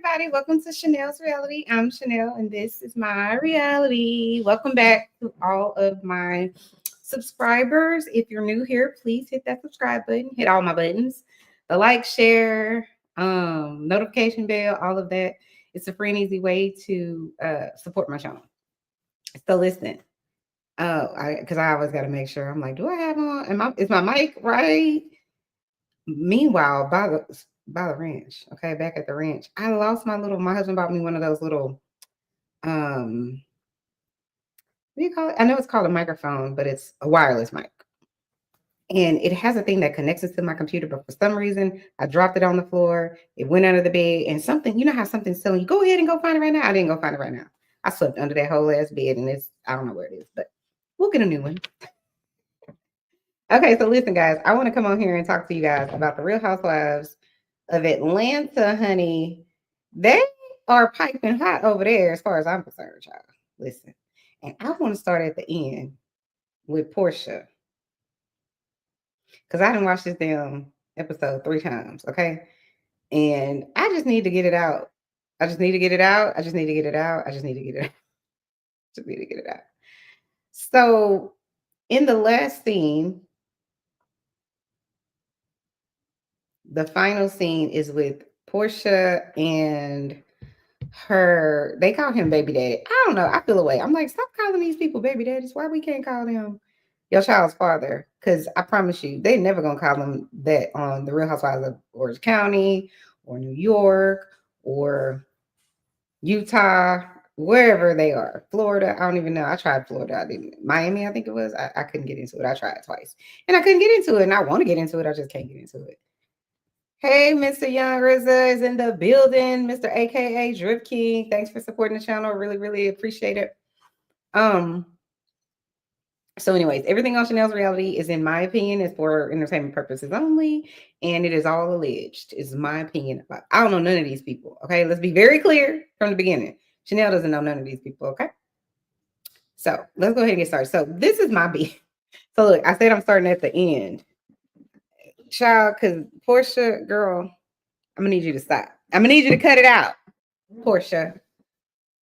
everybody. Welcome to Chanel's Reality. I'm Chanel, and this is my reality. Welcome back to all of my subscribers. If you're new here, please hit that subscribe button, hit all my buttons, the like, share, notification bell, all of that. It's a free and easy way to support my channel. So listen, because I always got to make sure. I'm like, do I have on? Is my mic right? Meanwhile, by the ranch, okay, back at the ranch, I lost my husband bought me one of those little, what do you call it? I know it's called a microphone, but it's a wireless mic. And it has a thing that connects it to my computer, but for some reason, I dropped it on the floor. It went under the bed, and something, you know how something's telling you, go ahead and go find it right now. I didn't go find it right now. I slept under that whole ass bed, and I don't know where it is, but we'll get a new one. Okay, so listen, guys, I want to come on here and talk to you guys about the Real Housewives of Atlanta, honey. They are piping hot over there as far as I'm concerned, y'all. Listen, and I want to start at the end with Porsha, because I didn't watch this damn episode 3 times, okay? And I just need to get it out. I just need to get it out. I just need to get it out. I just need to get it out. Just need to get it out. So in the last scene, the final scene is with Porsha and they call him baby daddy. I don't know. I feel away. I'm like, stop calling these people baby daddies. Why we can't call them your child's father? Because I promise you, they never gonna call them that on the Real Housewives of Orange County or New York or Utah, wherever they are. Florida, I don't even know. I tried Florida. I didn't. Miami, I think it was. I couldn't get into it. I tried twice. And I couldn't get into it. And I want to get into it. I just can't get into it. Hey, Mr. Young Rizza is in the building. Mr. AKA Drip King. Thanks for supporting the channel. Really, really appreciate it. So anyways, everything on Chanel's Reality is, in my opinion, is for entertainment purposes only. And it is all alleged. Is my opinion. I don't know none of these people. Okay, let's be very clear from the beginning. Chanel doesn't know none of these people. Okay. So let's go ahead and get started. So this is my beef. So look, I said I'm starting at the end. Child, because Porsha, girl, I'm gonna need you to stop. I'm gonna need you to cut it out, Porsha.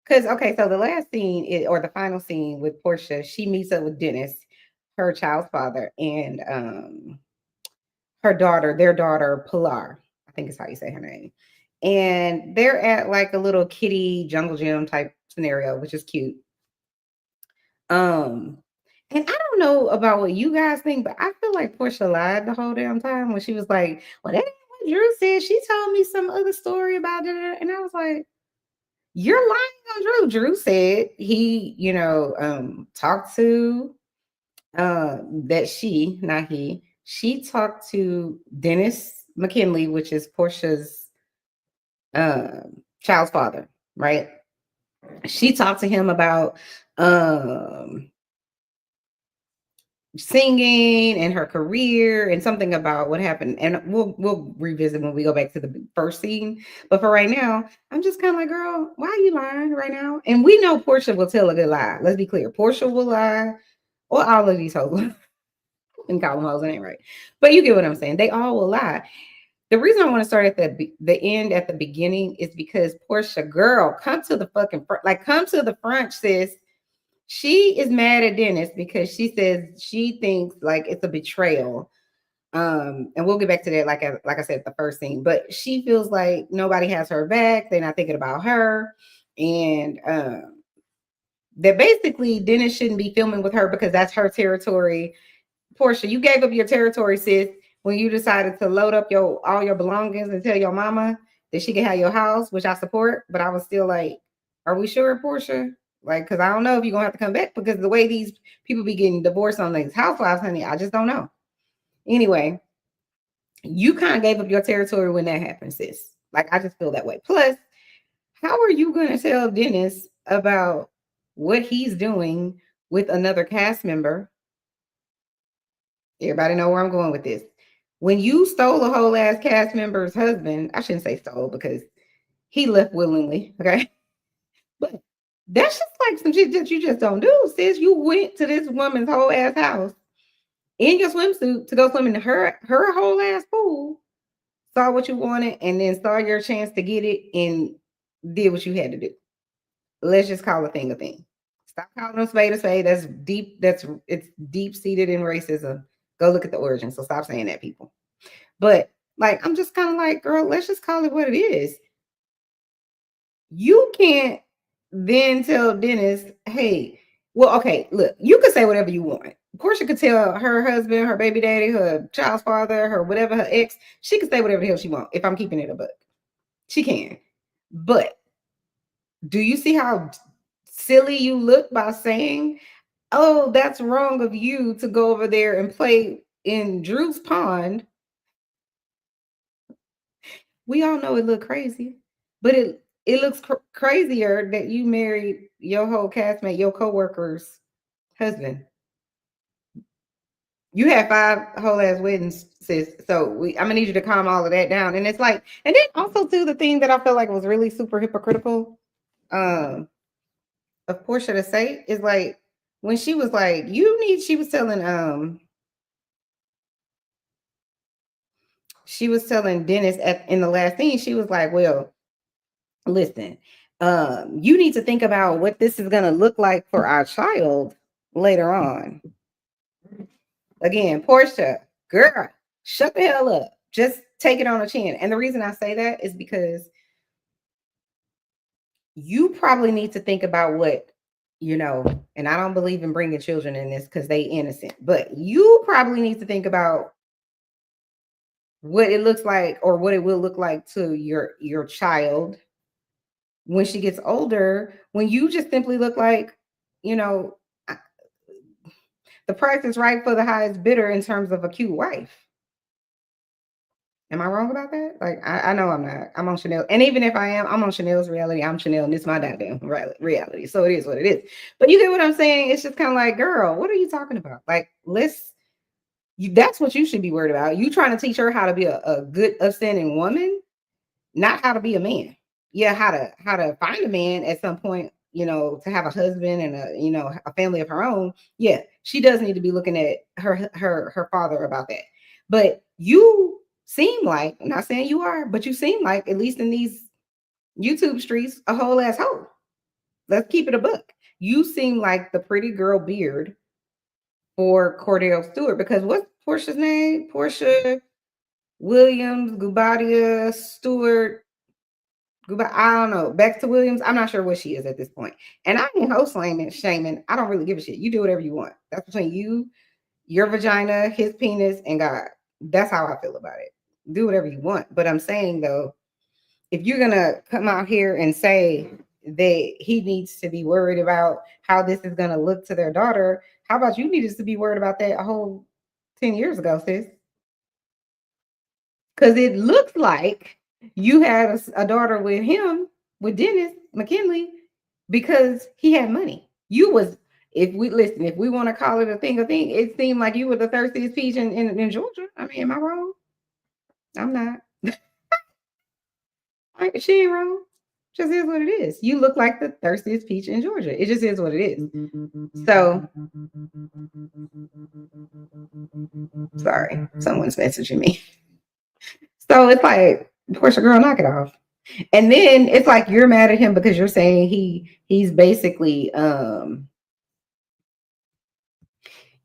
Because, okay, so the last scene or the final scene with Porsha, she meets up with Dennis, her child's father, and their daughter, Pilar, I think is how you say her name. And they're at like a little kiddie jungle gym type scenario, which is cute. And I don't know about what you guys think, but I feel like Porsha lied the whole damn time when she was like, well, that ain't what Drew said. She told me some other story about it. And I was like, you're lying on Drew. Drew said he, talked to she talked to Dennis McKinley, which is Porsha's child's father, right? She talked to him about singing and her career and something about what happened. And we'll revisit when we go back to the first scene. But for right now, I'm just kind of like, girl, why are you lying right now? And we know Porsha will tell a good lie. Let's be clear. Porsha will lie, or all of these hoes. And call them hoes, it ain't right. But you get what I'm saying. They all will lie. The reason I want to start at the end at the beginning is because Porsha, girl, come to the fucking front. Like, come to the front, sis. She is mad at Dennis because she says she thinks like it's a betrayal. And we'll get back to that, like I said, the first scene. But she feels like nobody has her back. They're not thinking about her. And that basically Dennis shouldn't be filming with her because that's her territory. Porsha, you gave up your territory, sis, when you decided to load up all your belongings and tell your mama that she can have your house, which I support. But I was still like, are we sure, Porsha? Like, because I don't know if you're going to have to come back, because the way these people be getting divorced on these housewives, honey, I just don't know. Anyway, you kind of gave up your territory when that happened, sis. Like, I just feel that way. Plus, how are you going to tell Dennis about what he's doing with another cast member? Everybody know where I'm going with this. When you stole a whole ass cast member's husband, I shouldn't say stole because he left willingly, okay? But that's just like some shit that you just don't do, sis. You went to this woman's whole ass house in your swimsuit to go swim in her whole ass pool, saw what you wanted, and then saw your chance to get it and did what you had to do. Let's just call a thing a thing. Stop calling them spade a spade. That's deep. It's deep seated in racism. Go look at the origin. So stop saying that, people. But like, I'm just kind of like, girl, let's just call it what it is. You can't then tell Dennis, hey, well, okay, look, you could say whatever you want. Porsha could tell her husband, her baby daddy, her child's father, her whatever, her ex, she could say whatever the hell she wants if I'm keeping it a buck. She can. But do you see how silly you look by saying, oh, that's wrong of you to go over there and play in Drew's pond? We all know it looked crazy, but it looks crazier that you married your whole castmate, your coworker's husband. You had 5 whole ass weddings, sis. So I'm gonna need you to calm all of that down. And it's like, and then also too, the thing that I feel like was really super hypocritical, of Porsha to say is like when she was like, she was telling Dennis in the last thing, she was like, well, listen, you need to think about what this is gonna look like for our child later on. Again, Porsha, girl, shut the hell up. Just take it on the chin. And the reason I say that is because you probably need to think about what, and I don't believe in bringing children in this because they innocent, but you probably need to think about what it looks like or what it will look like to your child when she gets older, when you just simply look like, the price is right for the highest bidder in terms of a cute wife. Am I wrong about that? Like, I know I'm not. I'm on Chanel. And even if I am, I'm on Chanel's reality. I'm Chanel, and it's my goddamn reality. So it is what it is. But you get what I'm saying? It's just kind of like, girl, what are you talking about? Like, that's what you should be worried about. You trying to teach her how to be a good, upstanding woman, not how to be a man. Yeah, how to find a man at some point, to have a husband and a family of her own. Yeah, she does need to be looking at her father about that. But you seem like, I'm not saying you are, but you seem like, at least in these YouTube streets, a whole ass hoe. Let's keep it a book. You seem like the pretty girl beard for Cordell Stewart, because what's Porsha's name? Porsha Williams, Gubadia Stewart. I don't know. Back to Williams. I'm not sure what she is at this point. And I ain't host shaming. I don't really give a shit. You do whatever you want. That's between you, your vagina, his penis, and God. That's how I feel about it. Do whatever you want. But I'm saying though, if you're gonna come out here and say that he needs to be worried about how this is gonna look to their daughter, how about you needed to be worried about that a whole 10 years ago, sis? Because it looks like you had a daughter with him, with Dennis McKinley, because he had money. If we want to call it a thing, it seemed like you were the thirstiest peach in Georgia. I mean, am I wrong? I'm not. She ain't wrong. Just is what it is. You look like the thirstiest peach in Georgia. It just is what it is. So, sorry, someone's messaging me. So it's like, Porsha, girl, knock it off. And then it's like you're mad at him because you're saying he's basically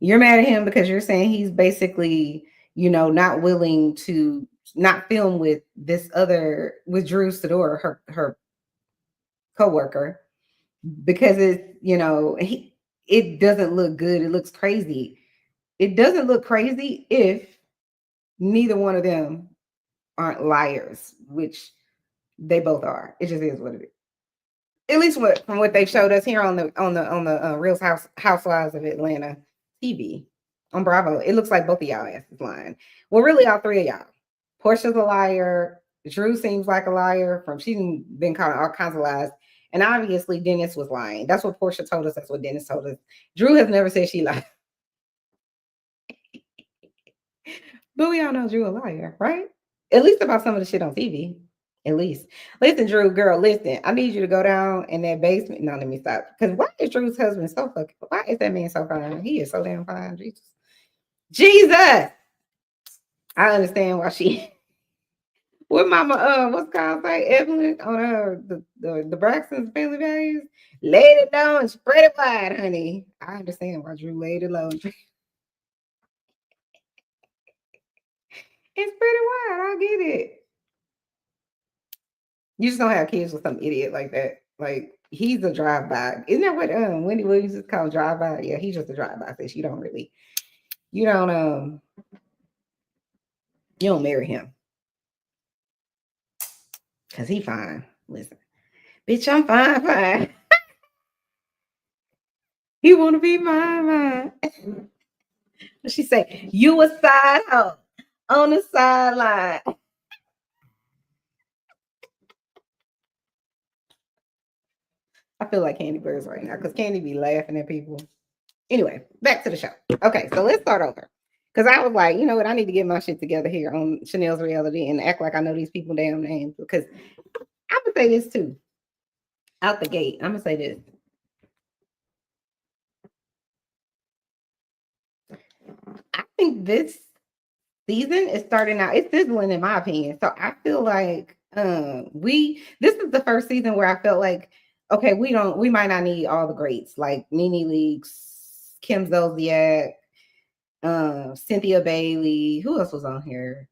you're mad at him because you're saying he's basically, not willing to not film with Drew Sidor, her coworker, because it doesn't look good. It looks crazy. It doesn't look crazy if neither one of them aren't liars, which they both are. It just is what it is. At least from what they showed us here on the Real Housewives of Atlanta TV on Bravo, it looks like both of y'all asses lying. Well, really, all 3 of y'all. Porsha's a liar. Drew seems like a liar. She's been calling all kinds of lies, and obviously Dennis was lying. That's what Porsha told us. That's what Dennis told us. Drew has never said she lied, but we all know Drew a liar, right? At least about some of the shit on TV. At least. Listen, Drew, girl, listen. I need you to go down in that basement. No, let me stop. Because why is Drew's husband why is that man so fine? He is so damn fine. Jesus. I understand why What mama what's called say Evelyn on the Braxton's Family Values? Laid it down and spread it wide, honey. I understand why Drew laid it low and spread it wide. I get it. You just don't have kids with some idiot like that. Like he's a drive-by. Isn't that what Wendy Williams is called drive-by? Yeah, he's just a drive-by fish. You don't you don't marry him. Cause he fine. Listen. Bitch, I'm fine. He wanna be mine. She say, you a side hoe on the sideline. I feel like Candy Birds right now because Candy be laughing at people. Anyway, back to the show. Okay, so let's start over. Because I was like, you know what? I need to get my shit together here on Chanel's Reality and act like I know these people damn names. Because I'm going to say this too. Out the gate, I'm going to say this. I think this season is starting out. It's sizzling in my opinion. So I feel like this is the first season where I felt like, okay, we might not need all the greats like NENE Leakes, Kim Zolizak, Cynthia Bailey. Who else was on here?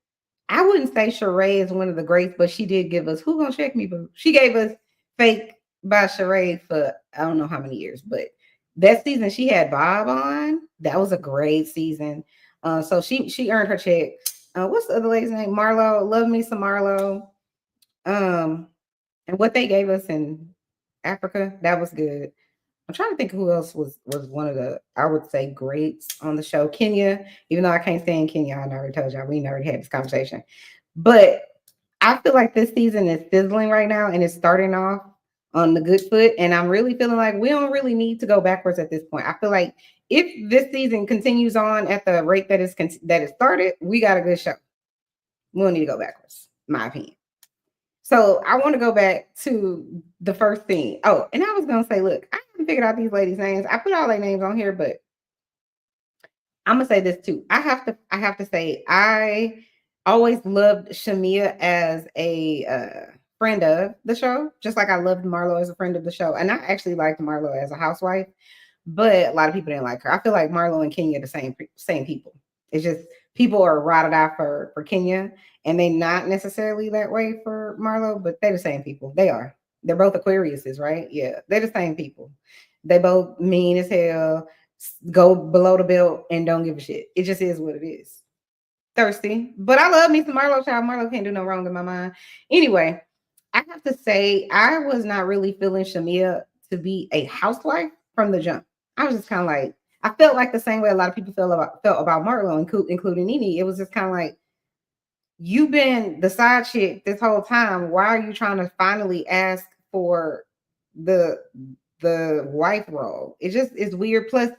I wouldn't say Sheree is one of the greats, but she did give us Who Gonna Check Me, boo? She gave us Fake by Sheree for I don't know how many years, but that season she had Bob on. That was a great season. So she earned her check. What's the other lady's name? Marlo. Love me some Marlo. And what they gave us in Africa, that was good. I'm trying to think who else was one of the, I would say, greats on the show. Kenya, even though I can't stand Kenya, I already told y'all, we already had this conversation. But I feel like this season is sizzling right now and it's starting off on the good foot. And I'm really feeling like we don't really need to go backwards at this point. I feel like if this season continues on at the rate that it started, we got a good show. We don't need to go backwards, my opinion. So I want to go back to the first scene. Oh, and I was gonna say, look, I haven't figured out these ladies' names. I put all their names on here, but I'm gonna say this too. I have to say I always loved Shamea as a friend of the show, just like I loved Marlo as a friend of the show. And I actually liked Marlo as a housewife, but a lot of people didn't like her. I feel like Marlo and Kenya are the same people. It's just people are rotted out for Kenya, and they not necessarily that way for Marlo, but they're the same people. They are. They're both Aquariuses, right? Yeah, they're the same people. They both mean as hell, go below the belt, and don't give a shit. It just is what it is. Thirsty, but I love me some Marlo. Child, Marlo can't do no wrong in my mind. Anyway, I have to say I was not really feeling Shamea to be a housewife from the jump. I was just kind of like, I felt like the same way a lot of people felt about Marlo, including NENE. It was just kind of like, you've been the side chick this whole time. Why are you trying to finally ask for the wife role? It just is weird. Plus,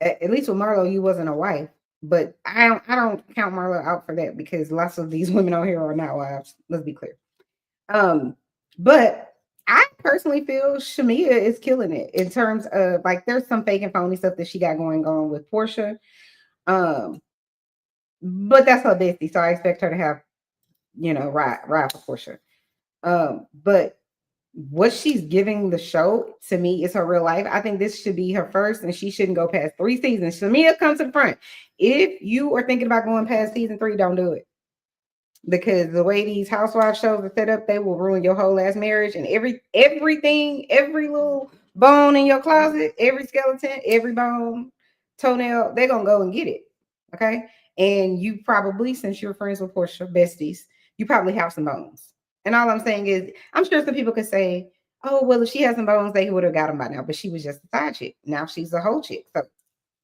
at least with Marlo, you wasn't a wife. But I don't count Marlo out for that because lots of these women out here are not wives. Let's be clear. But I personally feel Shamea is killing it in terms of like there's some fake and phony stuff that she got going on with Porsha. But that's her bestie, so I expect her to have, ride for Porsha. But what she's giving the show to me is her real life. I think this should be her first, and she shouldn't go past 3 seasons. Shamea comes to the front. If you are thinking about going past season 3, don't do it. Because the way these housewife shows are set up, they will ruin your whole ass marriage and everything, every little bone in your closet, every skeleton, every bone, toenail, they're gonna go and get it. Okay. And you probably, since you're friends with Porsha, besties, you probably have some bones. And all I'm saying is, I'm sure some people could say, oh, well, if she has some bones, they would have got them by now. But she was just a side chick. Now she's a whole chick. So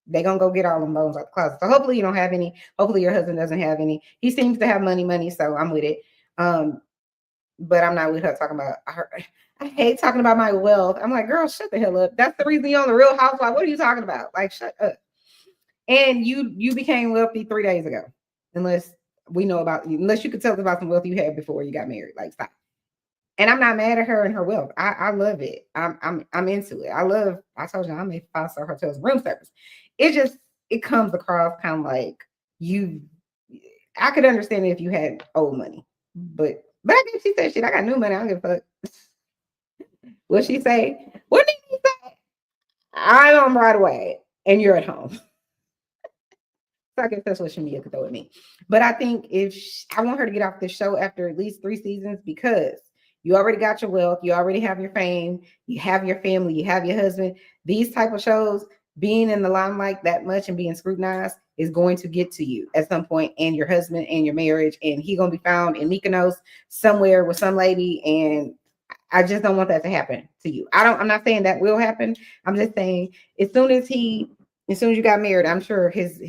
they're gonna go get all them bones out the closet. So hopefully you don't have any. Hopefully your husband doesn't have any. He seems to have money, so I'm with it. But I'm not with her talking about her. I hate talking about my wealth. I'm like, girl, shut the hell up. That's the reason you're on the Real Housewives. What are you talking about? Like, shut up. And you became wealthy 3 days ago, unless we know about you. Unless you could tell us about some wealth you had before you got married. Like, stop. And I'm not mad at her and her wealth. I love it. I'm into it. I told you I made 5-star hotels room service. It comes across kind of like you I could understand it if you had old money, but I guess she said, shit, I got new money. I don't give a fuck. What she say? What did he say? I'm on Broadway and you're at home. So I guess that's what Shamea could throw at me. But I think I want her to get off the show after at least 3 seasons, because you already got your wealth, you already have your fame, you have your family, you have your husband. These type of shows, being in the limelight that much and being scrutinized is going to get to you at some point, and your husband and your marriage, and he gonna be found in Mykonos somewhere with some lady, and I just don't want that to happen to you. I'm not saying that will happen. I'm just saying as soon as you got married, I'm sure his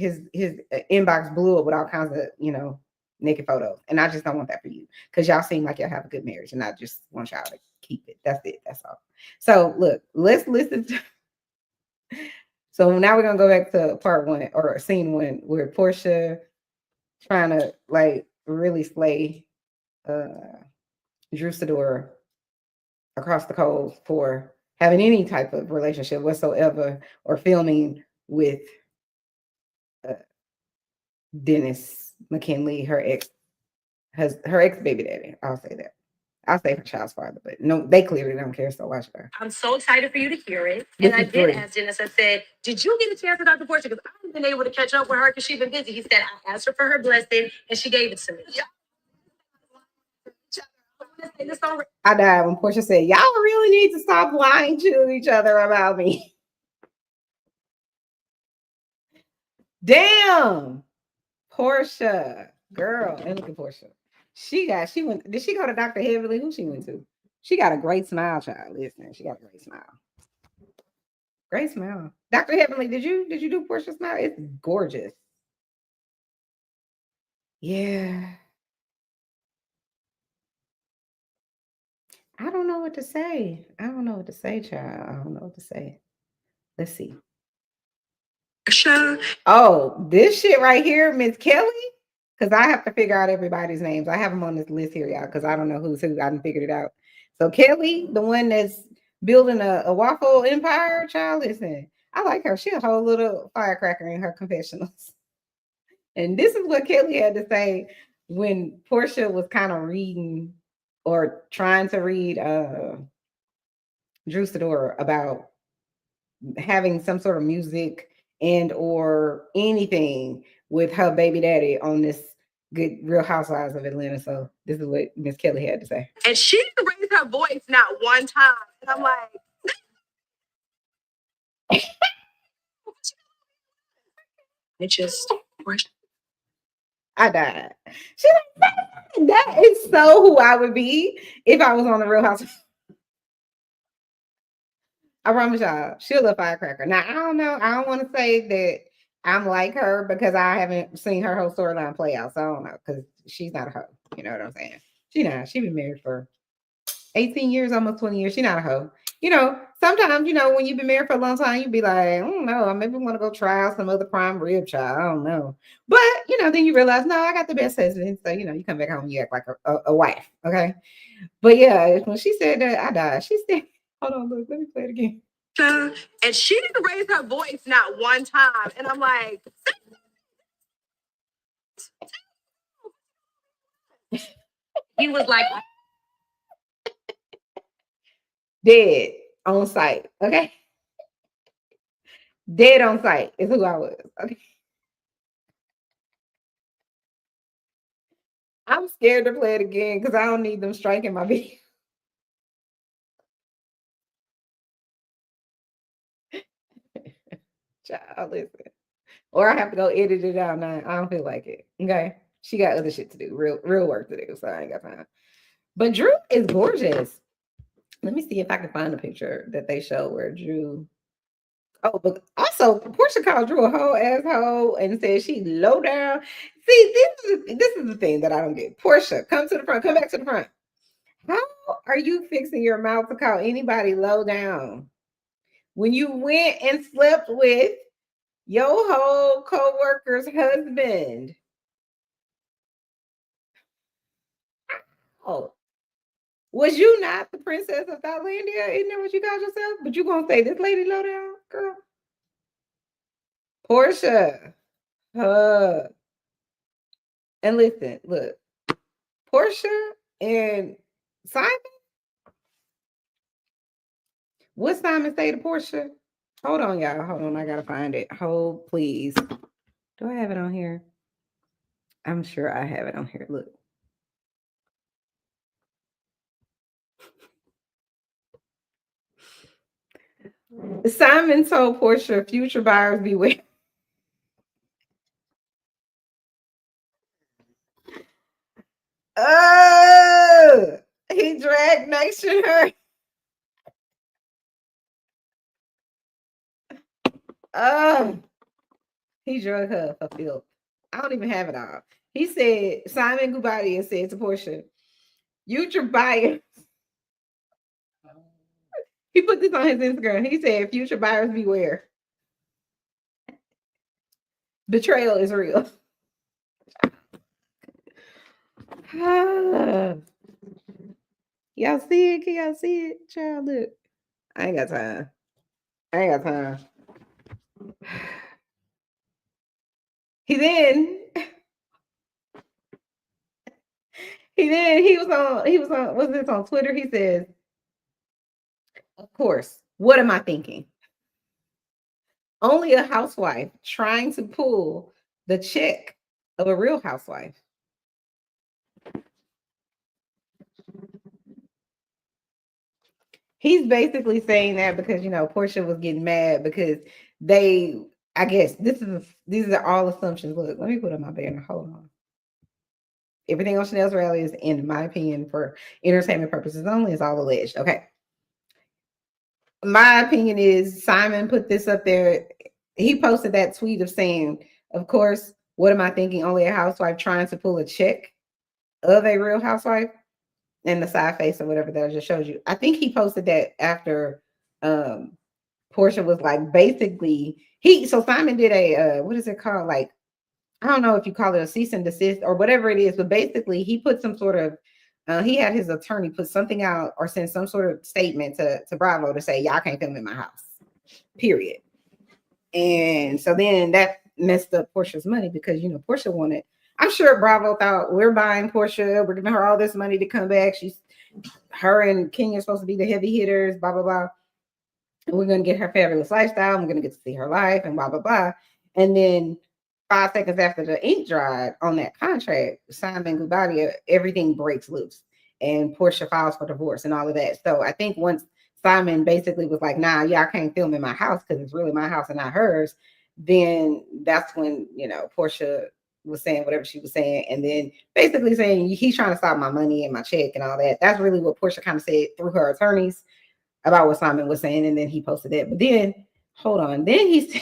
inbox blew up with all kinds of, naked photos. And I just don't want that for you, because y'all seem like y'all have a good marriage, and I just want y'all to keep it. That's it. That's all. So look, let's listen to. So now we're gonna go back to part 1 or scene 1 where Porsha trying to like really slay Drew Sidor across the coals for having any type of relationship whatsoever or filming with Dennis McKinley, her ex baby daddy. I'll say that. I'll say her child's father, but no, they clearly don't care. So watch her. I'm so excited for you to hear it. And I did ask Dennis, I said, did you get a chance to talk to Porsha? Because I haven't been able to catch up with her because she's been busy. He said, I asked her for her blessing and she gave it to me. Yeah. I died when Porsha said, y'all really need to stop lying to each other about me. Damn. Porsha, girl, and look at Porsha. She went. Did she go to Dr. Heavenly? Who she went to? She got a great smile, child. Listen, she got a great smile. Great smile. Dr. Heavenly, did you do Porsha's smile? It's gorgeous. Yeah. I don't know what to say. I don't know what to say, child. I don't know what to say. Let's see. Oh, this shit right here, Miss Kelli. Because I have to figure out everybody's names. I have them on this list here, y'all, because I don't know who's who. I haven't figured it out. So Kelli, the one that's building a waffle empire, child, listen, I like her. She a whole little firecracker in her confessionals. And this is what Kelli had to say when Porsha was kind of reading or trying to read Drew Sidor about having some sort of music and or anything with her baby daddy on this good Real Housewives of Atlanta. So this is what Miss Kelli had to say. And she didn't raise her voice not one time. And I'm like, it just, I died. She like, that is so who I would be if I was on the Real Housewives. I promise y'all, she'll a firecracker. Now, I don't know. I don't want to say that I'm like her because I haven't seen her whole storyline play out. So I don't know, because she's not a hoe. You know what I'm saying? She not. She been married for 18 years, almost 20 years. She not a hoe. Sometimes, when you've been married for a long time, you be like, I don't know, I maybe want to go try out some other prime rib child. I don't know. But, then you realize, no, I got the best husband. So, you come back home, you act like a wife. Okay. But yeah, when she said that, I died. She said, hold on, look, let me play it again. And she didn't raise her voice not one time. And I'm like, he was like, dead on sight. Okay. Dead on sight is who I was. Okay. I'm scared to play it again because I don't need them striking my video. Child, listen. Or I have to go edit it out now. I don't feel like it. Okay. She got other shit to do, real work to do. So I ain't got time. But Drew is gorgeous. Let me see if I can find a picture that they show where Drew. Oh, but also Porsha called Drew a whole asshole and said she low down. See, this is the thing that I don't get. Porsha, come to the front. Come back to the front. How are you fixing your mouth to call anybody low down when you went and slept with your whole co-worker's husband? Oh, was you not the princess of Thailandia? Isn't that what you called yourself? But you gonna say this lady low down, girl? Porsha, And listen, look, Porsha and Simon. What Simon say to Porsha? Hold on, y'all. Hold on. I gotta find it. Hold, please. Do I have it on here? I'm sure I have it on here. Look. Simon told Porsha, future buyers beware. Oh, he dragged Nation her. Oh, he drug her for filth. I don't even have it all. He said, Simon Gubadia said to Porsha, future buyers. He put this on his Instagram. He said, future buyers beware. Betrayal is real. Y'all see it? Can y'all see it? Child, look. I ain't got time. I ain't got time. He was on what's this on Twitter? He says, of course, what am I thinking? Only a housewife trying to pull the check of a real housewife. He's basically saying that because Porsha was getting mad because I guess these are all assumptions. Look, let me put up my banner. Hold on. Everything on Chanel's rally is, in my opinion, for entertainment purposes only, is all alleged. Okay. My opinion is Simon put this up there. He posted that tweet of saying, of course, what am I thinking? Only a housewife trying to pull a check of a real housewife, and the side face or whatever that I just showed you. I think he posted that after Porsha was like, basically, so Simon did a, what is it called? Like, I don't know if you call it a cease and desist or whatever it is, but basically he put some sort of, he had his attorney put something out or send some sort of statement to Bravo to say, y'all can't film in my house, period. And so then that messed up Porsha's money because, Porsha wanted, I'm sure Bravo thought, we're buying Porsha, we're giving her all this money to come back. Her and Kenya are supposed to be the heavy hitters, blah, blah, blah. And we're going to get her fabulous lifestyle. And we're going to get to see her life and blah, blah, blah. And then 5 seconds after the ink dried on that contract, Simon Gubadia, everything breaks loose. And Porsha files for divorce and all of that. So I think once Simon basically was like, nah, y'all can't film in my house because it's really my house and not hers, then that's when, Porsha was saying whatever she was saying. And then basically saying, he's trying to stop my money and my check and all that. That's really what Porsha kind of said through her attorneys about what Simon was saying. And then he posted that. But then, hold on. Then he said,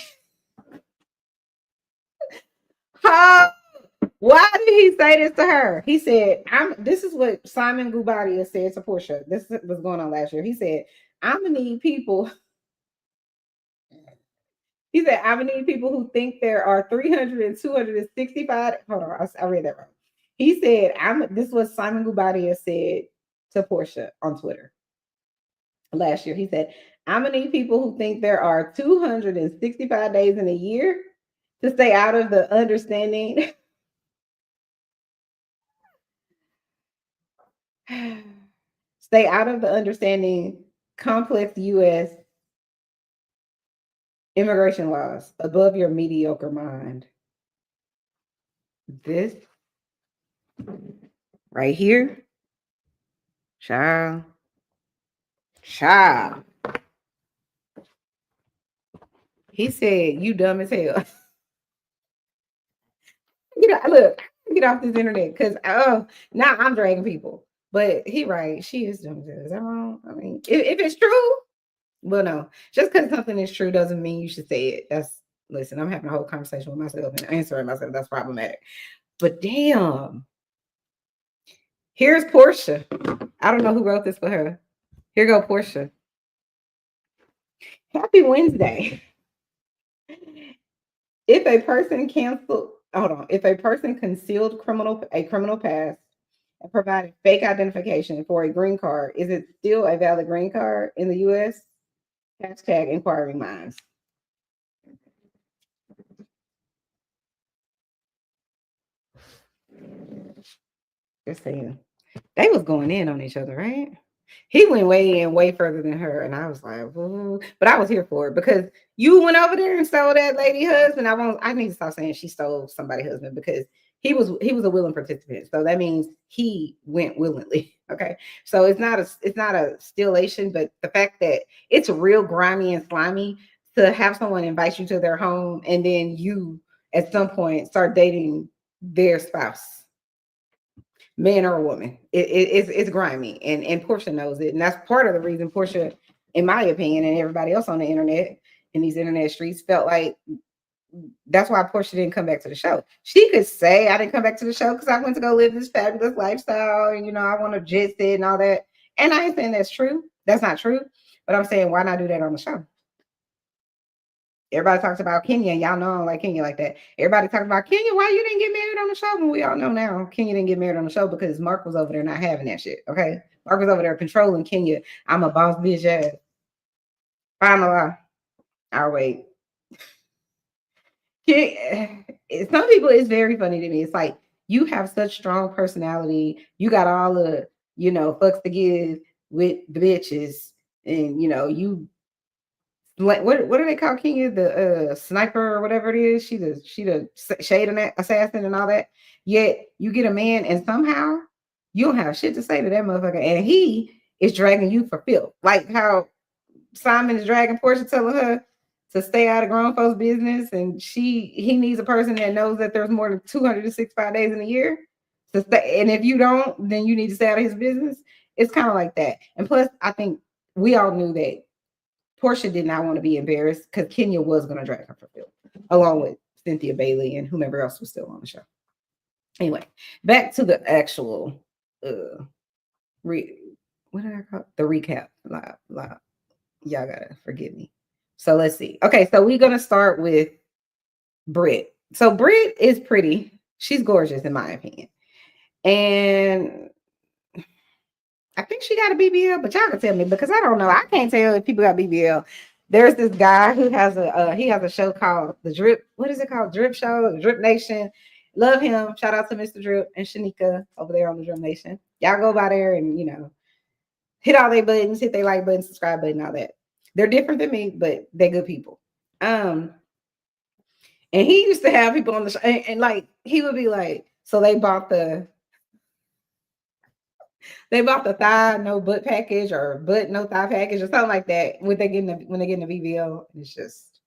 why did he say this to her? He said, this is what Simon Gubadia said to Porsha. This was going on last year. He said, I'm going to need people. He said, I'm going to need people who think there are 300 and 265. Hold on, I read that wrong. He said, this was Simon Gubadia said to Porsha on Twitter last year. He said, I'm going to need people who think there are 265 days in a year to stay out of the understanding. Stay out of the understanding complex U.S. immigration laws above your mediocre mind. This right here, child. He said, you dumb as hell. Look, get off this internet because now I'm dragging people. But he right, she is dumb as hell. Is that wrong? I mean, if it's true, well, no. Just because something is true doesn't mean you should say it. Listen, I'm having a whole conversation with myself and answering myself. That's problematic. But damn. Here's Porsha. I don't know who wrote this for her. Here go Porsha. Happy Wednesday. If a person concealed a criminal past and provided fake identification for a green card, is it still a valid green card in the U.S.? Hashtag inquiring minds. Just saying. They was going in on each other, right? He went way further than her, and I was like, ooh. But I was here for it because you went over there and stole that lady husband. I need to stop saying she stole somebody's husband because he was a willing participant. So that means he went willingly. Okay. So it's not a stillation, but the fact that it's real grimy and slimy to have someone invite you to their home and then you at some point start dating their spouse, man or a woman. It's grimy, and Porsha knows it, and that's part of the reason Porsha, in my opinion, and everybody else on the internet in these internet streets felt like that's why Porsha didn't come back to the show. She could say I didn't come back to the show because I went to go live this fabulous lifestyle, and I want to jet set and all that. And I ain't saying that's true. That's not true. But I'm saying why not do that on the show? Everybody talks about Kenya, and y'all know I don't like Kenya like that. Everybody talks about Kenya. Why you didn't get married on the show? When we all know now Kenya didn't get married on the show because Mark was over there not having that shit. Okay, Mark was over there controlling Kenya. I'm a boss bitch ass. Final, I'll wait. Some people, it's very funny to me. It's like you have such strong personality. You got all the fucks to give with the bitches, and you. What do they call Kenya? The sniper or whatever it is. She the shade assassin and all that. Yet you get a man and somehow you don't have shit to say to that motherfucker, and he is dragging you for filth. Like how Simon is dragging Porsha, telling her to stay out of grown folks' business, and he needs a person that knows that there's more than 265 days in a year to stay. And if you don't, then you need to stay out of his business. It's kind of like that. And plus, I think we all knew that Porsha did not want to be embarrassed because Kenya was going to drag her for filth, along with Cynthia Bailey and whomever else was still on the show. Anyway, back to the actual what did I call it? The recap. Y'all gotta forgive me. So let's see. Okay, so we're gonna start with Brit. So Brit is pretty. She's gorgeous in my opinion, and I think she got a BBL, but y'all can tell me because I don't know. I can't tell if people got BBL. There's this guy who has a show called The Drip. What is it called? Drip Show, Drip Nation. Love him. Shout out to Mr. Drip and Shanika over there on the Drip Nation. Y'all go by there and hit all their buttons, hit their like button, subscribe button, all that. They're different than me, but they're good people. And he used to have people on the show, and like he would be like, so they bought the thigh no butt package or butt no thigh package or something like that when they get in the BBL. It's just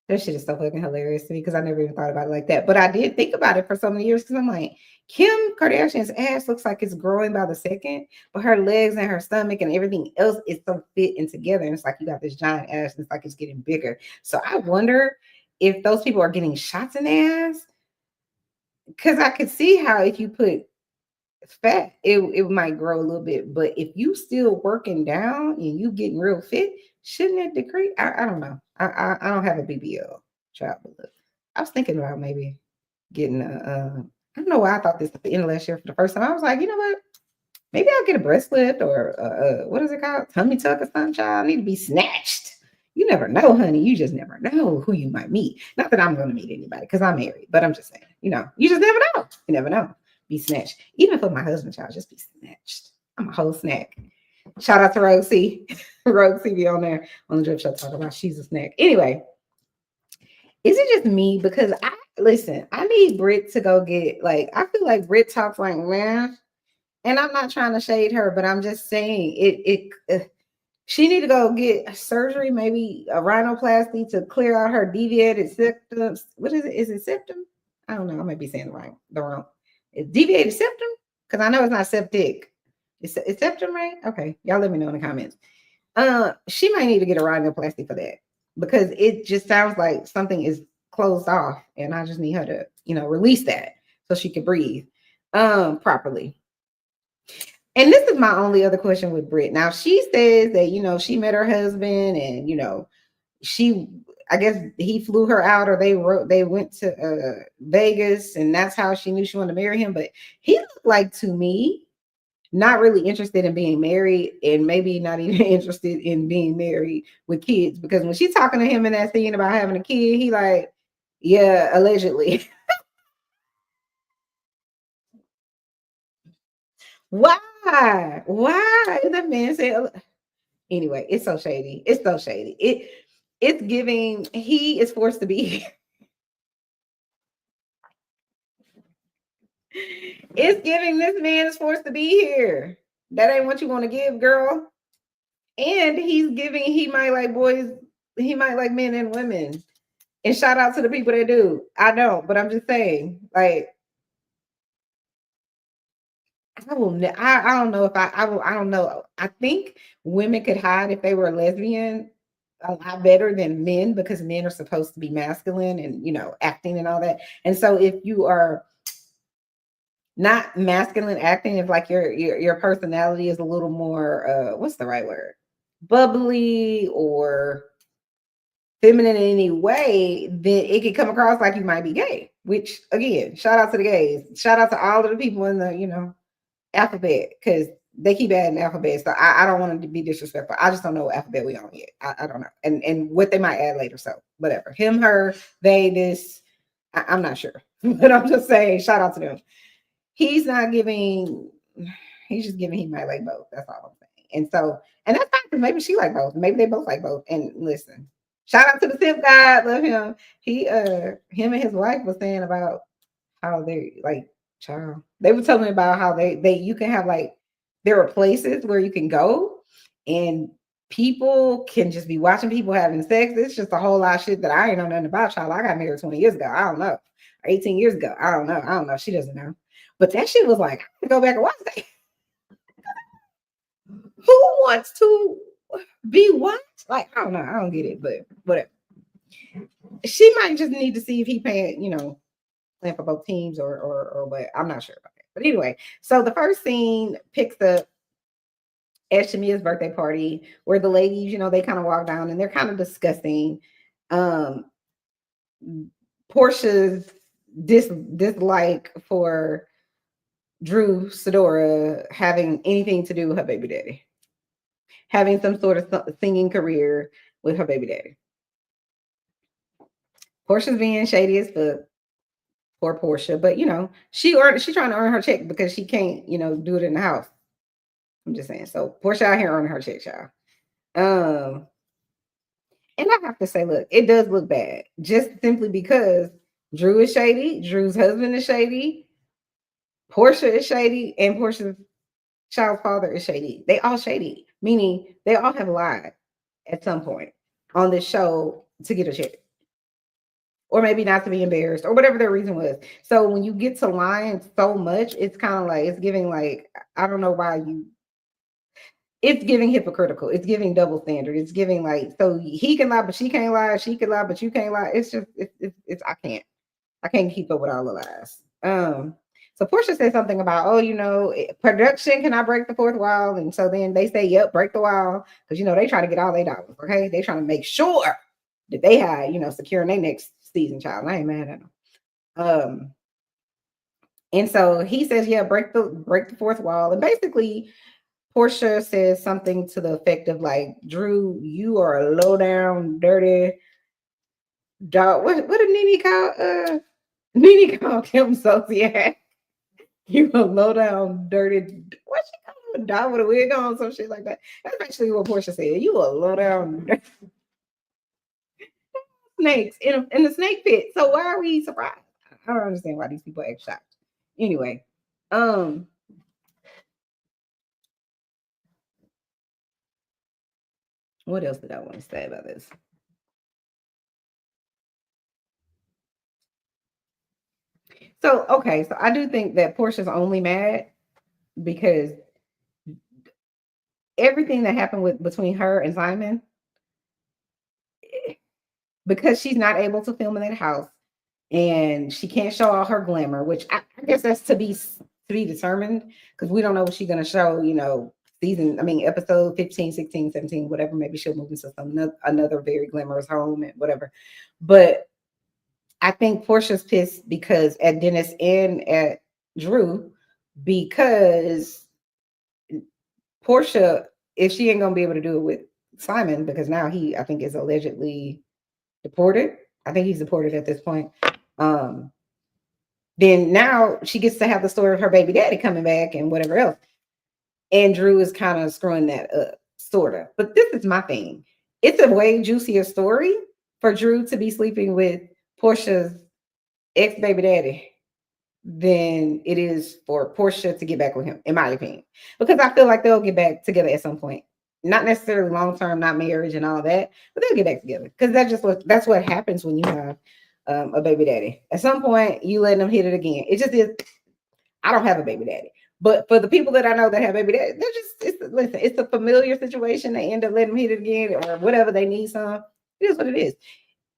that shit is so fucking hilarious to me because I never even thought about it like that. But I did think about it for so many years because I'm like, Kim Kardashian's ass looks like it's growing by the second, but her legs and her stomach and everything else is so fit and together. And it's like you got this giant ass and it's like it's getting bigger. So I wonder if those people are getting shots in the ass. Because I could see how if you put fat, it might grow a little bit. But if you still working down and you getting real fit, shouldn't it decrease? I don't know. I don't have a BBL child, but I was thinking about maybe getting I don't know why I thought this at the end of last year for the first time. I was like, you know what? Maybe I'll get a breast lift or what is it called? Tummy tuck or something, child. I need to be snatched. You never know, honey. You just never know who you might meet. Not that I'm going to meet anybody because I'm married, but I'm just saying, you just never know. You never know. Be snatched. Even for my husband, child, just be snatched. I'm a whole snack. Shout out to Rogue C. Rogue C be on there on the Drip Show talking about she's a snack. Anyway, is it just me? Because I need Brit to go get, I feel like Brit talks like, man, and I'm not trying to shade her, but I'm just saying she need to go get surgery, maybe a rhinoplasty to clear out her deviated septum. What is it? Is it septum? I don't know. I might be saying the wrong. It's deviated septum? Because I know it's not septic. It's septum, right? Okay. Y'all let me know in the comments. She might need to get a rhinoplasty for that because it just sounds like something is closed off and I just need her to, release that so she can breathe properly. And this is my only other question with Brit. Now she says that, she met her husband and, I guess he flew her out or they went to Vegas and that's how she knew she wanted to marry him. But he looked like to me, not really interested in being married and maybe not even interested in being married with kids. Because when she's talking to him in that scene about having a kid, he like, yeah, allegedly. Why? Why? That man said. Anyway, it's so shady. It's so shady. It's giving. He is forced to be here. It's giving. This man is forced to be here. That ain't what you want to give, girl. And he's giving. He might like boys. He might like men and women. And shout out to the people that do. I don't, but I'm just saying, like, I will. I don't know if I will. I don't know. I think women could hide if they were a lesbian a lot better than men because men are supposed to be masculine and acting and all that. And so if you are not masculine acting, if like your personality is a little more what's the right word? Bubbly or feminine in any way, then it could come across like you might be gay. Which again, shout out to the gays. Shout out to all of the people in the alphabet because they keep adding alphabet. So I don't want to be disrespectful. I just don't know what alphabet we on yet. I don't know. And what they might add later. So whatever. Him, her, they, this. I'm not sure. But I'm just saying, shout out to them. He's not giving, he's just giving he might like both. That's all I'm saying. And so, and that's fine because maybe she like both. Maybe they both like both. And listen, shout out to the simp guy. Love him. Him and his wife was saying about how they like child. They were telling me about how they you can have like there are places where you can go and people can just be watching people having sex. It's just a whole lot of shit that I ain't know nothing about, child. I got married 20 years ago. I don't know. 18 years ago. I don't know. I don't know. She doesn't know. But that shit was like, I go back and watch that. Who wants to be watched? Like, I don't know. I don't get it, but whatever. She might just need to see if he paying, playing for both teams or what. I'm not sure about that. But anyway, so the first scene picks up at Shamea's birthday party where the ladies, they kind of walk down and they're kind of discussing Porsha's dislike for Drew Sidora having anything to do with her baby daddy, having some sort of singing career with her baby daddy. Porsha's being shady as fuck. Poor Porsha, but she's trying to earn her check because she can't, do it in the house. I'm just saying. So Porsha out here earning her check, y'all. And I have to say, look, it does look bad, just simply because Drew is shady, Drew's husband is shady, Porsha is shady, and Porsha's child's father is shady. They all shady, meaning they all have lied at some point on this show to get a check. Or maybe not to be embarrassed, or whatever their reason was. So when you get to lying so much, it's kind of like, it's giving like, I don't know why it's giving hypocritical. It's giving double standard. It's giving like, so he can lie, but she can't lie. She can lie, but you can't lie. It's just, it's I can't keep up with all the lies. So Porsha said something about, production cannot break the fourth wall. And so then they say, yep, break the wall. Because, they try to get all their dollars, okay? They trying to make sure that they have, securing their next season, child. I ain't mad at them. And so he says, yeah, break the fourth wall. And basically, Porsha says something to the effect of like, Drew, you are a low down, dirty dog. What did NENE call? NENE called him sociopath. You a low down, dirty. What she call him? A dog with a wig on, some shit like that. That's actually what Porsha said. You a low down snakes in the snake pit. So why are we surprised? I don't understand why these people act shocked. Anyway, what else did I want to say about this? So, okay, so I do think that Porsha's only mad because everything that happened between her and Simon, because she's not able to film in that house and she can't show all her glamour, which I guess that's to be determined because we don't know what she's going to show, episode 15, 16, 17, whatever. Maybe she'll move into another very glamorous home and whatever. But I think Porsha's pissed because at Dennis and at Drew, because Porsha, if she ain't gonna be able to do it with Simon, because now he, I think, is allegedly deported. I think he's deported at this point. Then now she gets to have the story of her baby daddy coming back and whatever else. And Drew is kind of screwing that up, sort of. But this is my thing. It's a way juicier story for Drew to be sleeping with Porsha's ex baby daddy than it is for Porsha to get back with him, in my opinion. Because I feel like they'll get back together at some point. Not necessarily long term, not marriage and all that, but they'll get back together. Because that's what happens when you have a baby daddy. At some point, you letting them hit it again. It just is. I don't have a baby daddy. But for the people that I know that have baby daddy, listen, it's a familiar situation. They end up letting them hit it again or whatever they need some. It is what it is.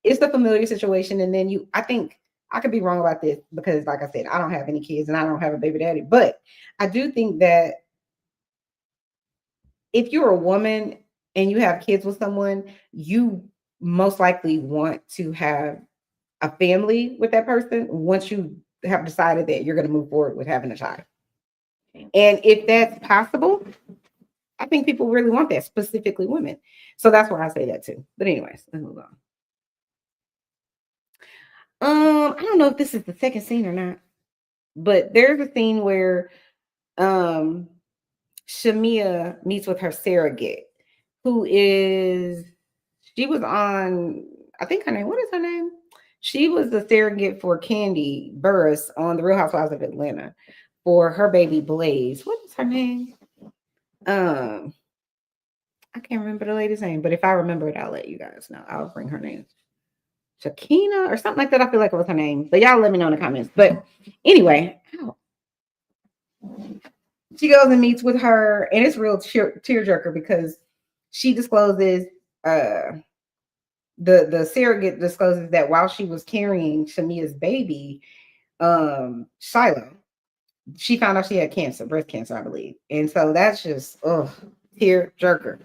It's the familiar situation. And then I think I could be wrong about this because, like I said, I don't have any kids and I don't have a baby daddy. But I do think that if you're a woman and you have kids with someone, you most likely want to have a family with that person once you have decided that you're going to move forward with having a child. And if that's possible, I think people really want that, specifically women. So that's why I say that too. But anyways, let's move on. I don't know if this is the second scene or not, but there's a scene where Shamea meets with her surrogate, she was on, I think her name, what is her name? She was the surrogate for Candy Burris on The Real Housewives of Atlanta for her baby Blaze. What is her name? I can't remember the lady's name, but if I remember it, I'll let you guys know. I'll bring her name. Shakina or something like that. I feel like it was her name, but y'all let me know in the comments. But anyway, she goes and meets with her, and it's real tearjerker because she discloses, the surrogate discloses that while she was carrying Shamea's baby, Shiloh, she found out she had cancer, breast cancer, I believe. And so that's just tearjerker.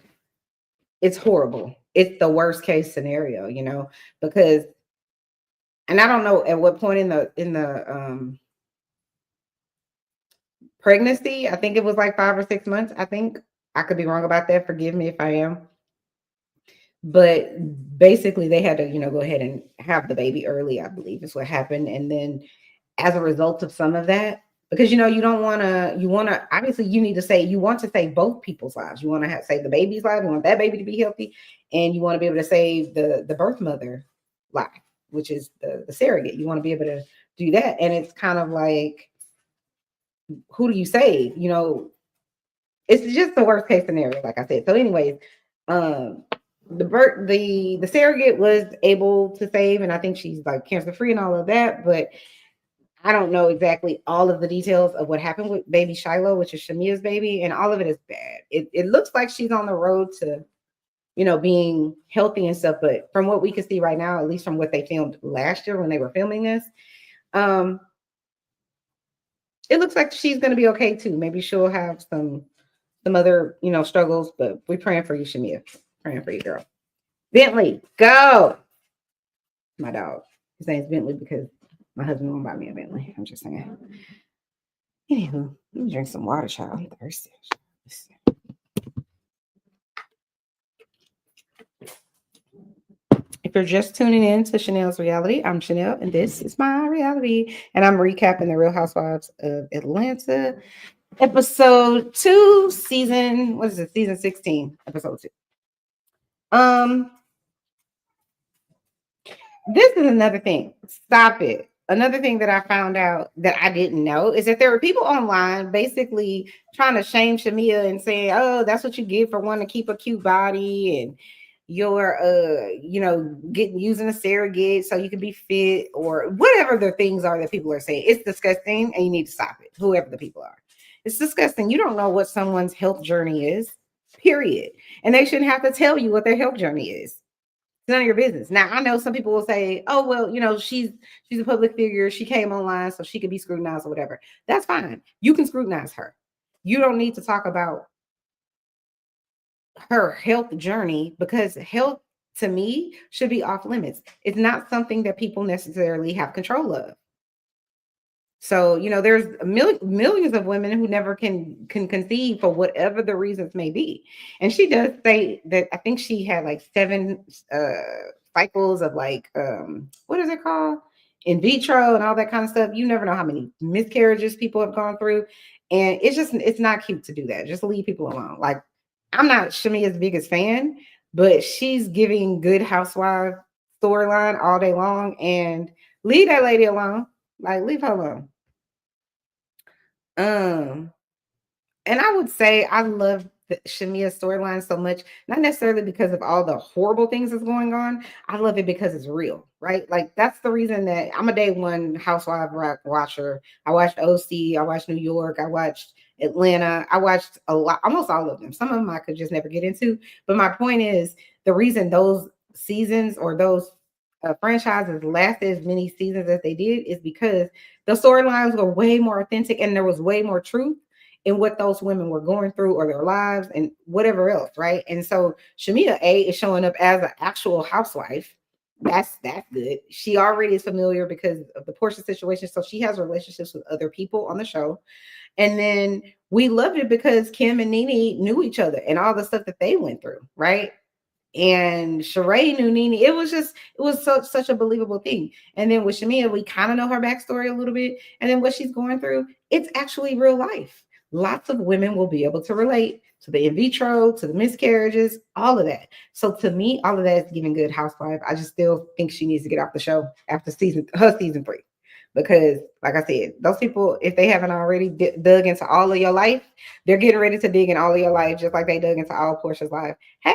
It's horrible. It's the worst case scenario, because, and I don't know at what point in the pregnancy, I think it was like 5 or 6 months. I think I could be wrong about that. Forgive me if I am. But basically they had to, go ahead and have the baby early, I believe is what happened. And then as a result of some of that, because, you want to, obviously you want to save both people's lives. You want to save the baby's life. You want that baby to be healthy. And you want to be able to save the birth mother life, which is the surrogate. You want to be able to do that. And it's kind of like, who do you save? It's just the worst case scenario, like I said. So anyways, the surrogate was able to save, and I think she's like cancer free and all of that, but I don't know exactly all of the details of what happened with baby Shiloh, which is Shamea's baby, and all of it is bad. It looks like she's on the road to, being healthy and stuff, but from what we can see right now, at least from what they filmed last year when they were filming this, it looks like she's going to be okay too. Maybe she'll have some other, struggles, but we're praying for you, Shamea. Praying for you, girl. Bentley, go. My dog. His name's Bentley because my husband won't buy me a Bentley. I'm just saying. Anywho, let me drink some water, child. I'm thirsty. If you're just tuning in to Chanel's Reality, I'm Chanel, and this is my reality. And I'm recapping The Real Housewives of Atlanta, episode 2, season 16, episode 2. This is another thing. Stop it. Another thing that I found out that I didn't know is that there were people online basically trying to shame Shamea and saying, oh, that's what you get for wanting to keep a cute body, and you're using a surrogate so you can be fit, or whatever the things are that people are saying. It's disgusting and you need to stop it, whoever the people are. It's disgusting. You don't know what someone's health journey is, period. And they shouldn't have to tell you what their health journey is. It's none of your business. Now, I know some people will say, oh, well, she's a public figure. She came online so she could be scrutinized or whatever. That's fine. You can scrutinize her. You don't need to talk about her health journey, because health to me should be off limits. It's not something that people necessarily have control of. So, there's millions of women who never can conceive for whatever the reasons may be. And she does say that I think she had like 7 cycles of like, what is it called? in vitro and all that kind of stuff. You never know how many miscarriages people have gone through. And it's not cute to do that. Just leave people alone. Like, I'm not Shamea's biggest fan, but she's giving Good Housewife storyline all day long, and leave that lady alone. Like, leave her alone. Um, and I would say I love Shamea's storyline so much, not necessarily because of all the horrible things that's going on. I love it because it's real, right? Like, that's the reason that I'm a day one housewife watcher. I watched OC, I watched New York, I watched Atlanta, I watched a lot, almost all of them. Some of them I could just never get into. But my point is, the reason those seasons or those franchises lasted as many seasons as they did is because the storylines were way more authentic and there was way more truth in what those women were going through or their lives and whatever else, right? And so Shamea A is showing up as an actual housewife. That's good. She already is familiar because of the Porsha situation, so she has relationships with other people on the show. And then we loved it because Kim and NENE knew each other and all the stuff that they went through, right? And Sheree knew NENE. It was such a believable thing. And then with Shamea, we kind of know her backstory a little bit, and then what she's going through. It's actually real life. Lots of women will be able to relate to the in vitro, to the miscarriages, all of that. So to me, all of that is giving Good Housewife. I just still think she needs to get off the show after season 3, because, like I said, those people, if they haven't already dug into all of your life, they're getting ready to dig in all of your life, just like they dug into all Portia's life. Hey,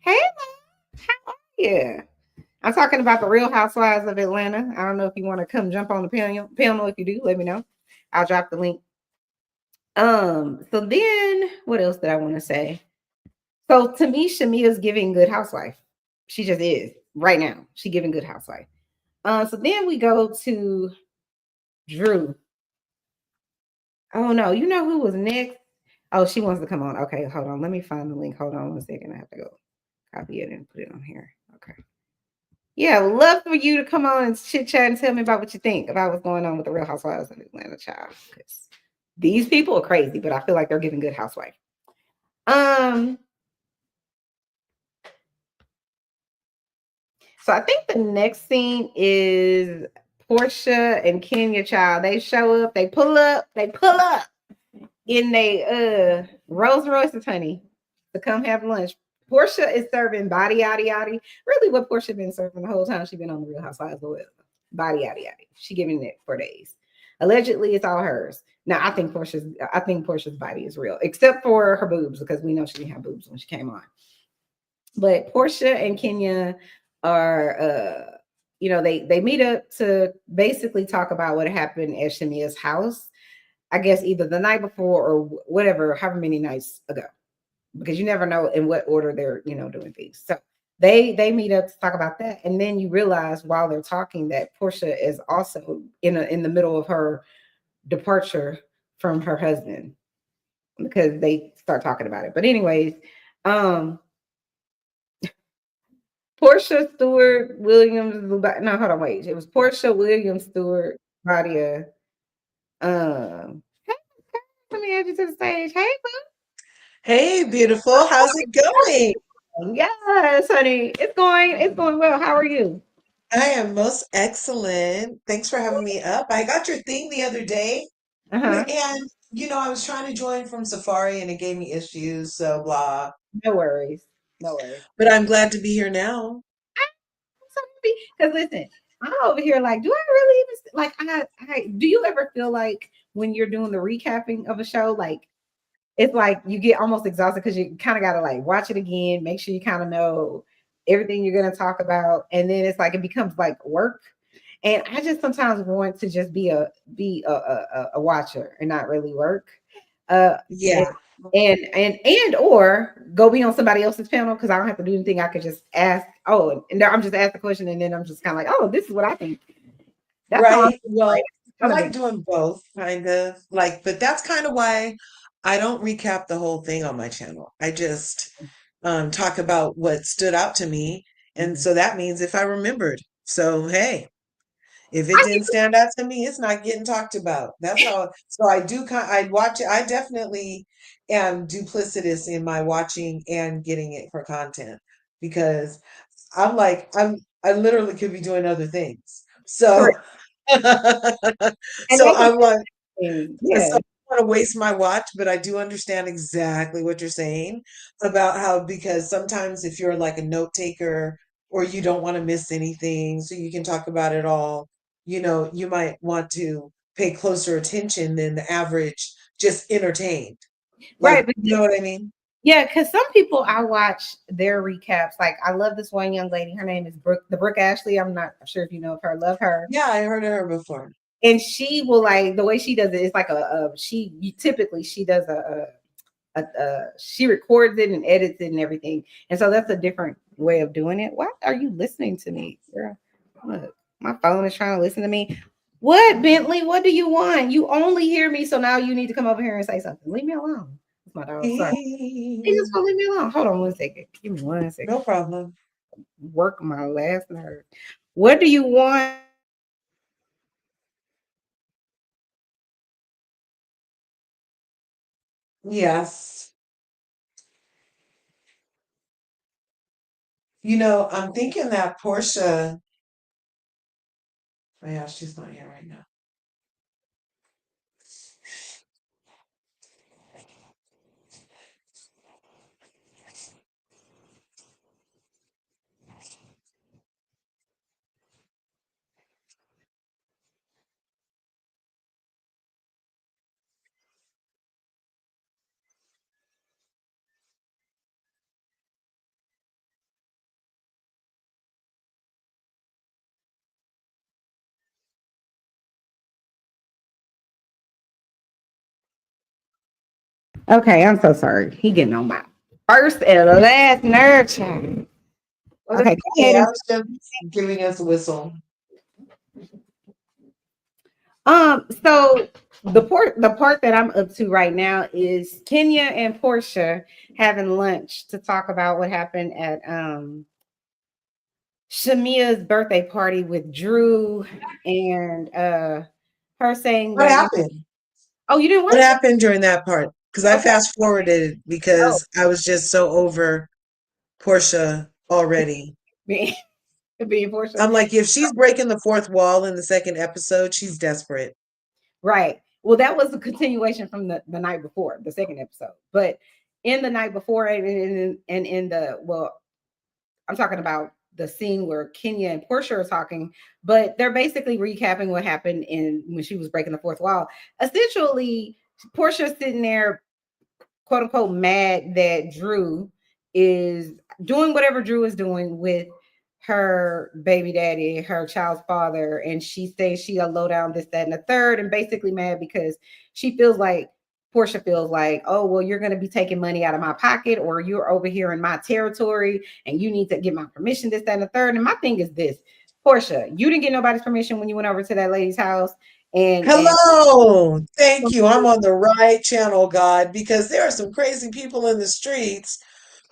hey, how are you? I'm talking about the Real Housewives of Atlanta. I don't know if you want to come jump on the panel. If you do, let me know. I'll drop the link. So then what else did I want to say? So to me, Shamea's giving Good Housewife. She just is right now. She giving Good Housewife. So then we go to Drew. Oh no, you know who was next? Oh, she wants to come on. Okay, hold on. Let me find the link. Hold on 1 second. I have to go copy it and put it on here. Okay. Yeah, I would love for you to come on and chit chat and tell me about what you think about what's going on with the Real Housewives of Atlanta, child. Because these people are crazy, but I feel like they're giving Good Housewife. So I think the next scene is Porsha and Kenya, child. They show up, they pull up in a Rolls Royce, honey, to come have lunch. Porsha is serving body yaddy yaddy. Really, what Porsha been serving the whole time she been on the Real Housewives of body yaddy yaddy. She giving it for days. Allegedly, it's all hers. Now, I think Portia's body is real, except for her boobs, because we know she didn't have boobs when she came on. But Porsha and Kenya are, they meet up to basically talk about what happened at Shamea's house. I guess either the night before or whatever, however many nights ago, because you never know in what order they're doing things. So they meet up to talk about that, and then you realize while they're talking that Porsha is also in the middle of her departure from her husband, because they start talking about it. But anyways, Porsha Stewart Williams. No, hold on, wait. It was Porsha Williams Stewart Claudia. Hey, let me add you to the stage. Hey, Hey, beautiful. How's it going? boo. Yes, honey. It's going well. How are you? I am most excellent. Thanks for having me up. I got your thing the other day, Uh-huh. and I was trying to join from Safari and it gave me issues, so blah. No worries. No worries. But I'm glad to be here now. I'm so happy. Because listen, I'm over here like, do I really even like I do you ever feel like when you're doing the recapping of a show, like it's like you get almost exhausted because you kind of got to like watch it again, make sure you kind of know everything you're going to talk about, and then it's like it becomes like work. And I just sometimes want to just be a watcher and not really work. Uh, and Yeah, or go be on somebody else's panel, because I don't have to do anything. I could just ask. Oh, and I'm just ask the question, and then I'm just kind of like, oh, this is what I think. That's how I'm right. feeling right Well, now. It's I kind of like doing both, kind of like, but that's kind of why I don't recap the whole thing on my channel. I just talk about what stood out to me. And Mhm. so that means if I remembered. So, hey. If it I didn't stand out to me, it's not getting talked about. That's all. So I watch it. I definitely am duplicitous in my watching and getting it for content, because I'm like, I literally could be doing other things. So, Correct. And so that's I'm like, yeah. so I don't want to waste my watch, but I do understand exactly what you're saying about how, because sometimes if you're like a note taker or you don't want to miss anything, so you can talk about it all, you might want to pay closer attention than the average just entertained. Right. Like, you know what I mean? Yeah, because some people I watch their recaps. Like I love this one young lady. Her name is Brooke Ashley. I'm not sure if you know of her. Love her. Yeah, I heard of her before. And she will like the way she does it. It's like typically she does she records it and edits it and everything. And so that's a different way of doing it. Why are you listening to me, girl? Look, my phone is trying to listen to me. What, Bentley? What do you want? You only hear me, so now you need to come over here and say something. Leave me alone. It's my dog. Sorry. He just gonna leave me alone. Hold on one second. Give me 1 second. No problem. Work my last nerve. What do you want? Yes. I'm thinking that Porsha, oh yeah, she's not here right now. Okay, I'm so sorry. He getting on my first and last nerve, child. Well, Okay, that's go okay. ahead I and was just giving us a whistle. so the part that I'm up to right now is Kenya and Porsha having lunch to talk about what happened at Shamea's birthday party with Drew and her saying What that happened? oh, you didn't What watch it? happened during that part? Because I Okay. fast forwarded Oh, because I was just so over Porsha already. being, being Porsha. I'm like, if she's breaking the fourth wall in the second episode, she's desperate. Right. Well, that was a continuation from the night before, the second episode. But in the night before and in the I'm talking about the scene where Kenya and Portia are talking, but they're basically recapping what happened in when she was breaking the fourth wall. Essentially, Portia's sitting there, quote unquote, mad that Drew is doing whatever Drew is doing with her baby daddy, her child's father, and she says she a low down this, that, and the third, and basically mad because she feels like Portia feels like, oh, well, you're going to be taking money out of my pocket, or you're over here in my territory, and you need to get my permission, this, that, and the third. And my thing is this, Portia, you didn't get nobody's permission when you went over to that lady's house, and Hello. Thank you. I'm on the right channel, God, because there are some crazy people in the streets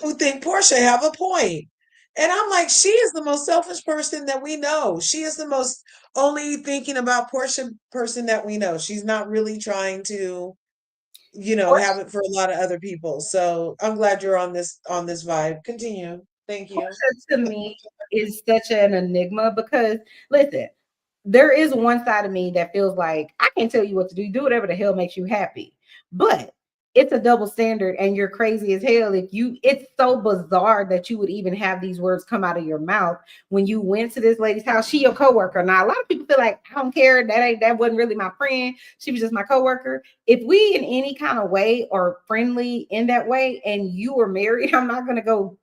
who think Portia have a point. And I'm like, she is the most selfish person that we know. She is the most only thinking about Portia person that we know. She's not really trying to, have it for a lot of other people. So I'm glad you're on this vibe. Continue. Thank you. Portia to me is such an enigma because listen, there is one side of me that feels like I can't tell you what to do. Do whatever the hell makes you happy. But it's a double standard and you're crazy as hell if it's so bizarre that you would even have these words come out of your mouth when you went to this lady's house. She your coworker. Now a lot of people feel like I don't care, that wasn't really my friend, she was just my coworker. If we in any kind of way are friendly in that way and you were married, I'm not going to go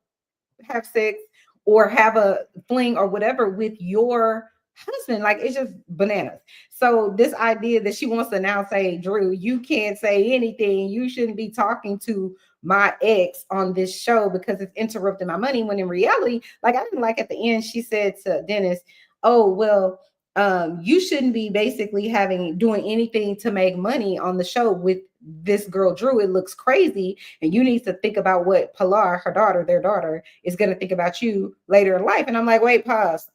have sex or have a fling or whatever with your husband. Like it's just bananas. So this idea that she wants to now say, Drew, you can't say anything. You shouldn't be talking to my ex on this show because it's interrupting my money. When in reality, like I didn't like at the end, she said to Dennis, oh, well, you shouldn't be basically doing anything to make money on the show with this girl Drew. It looks crazy, and you need to think about what Pilar, their daughter, is going to think about you later in life. And I'm like, wait, pause.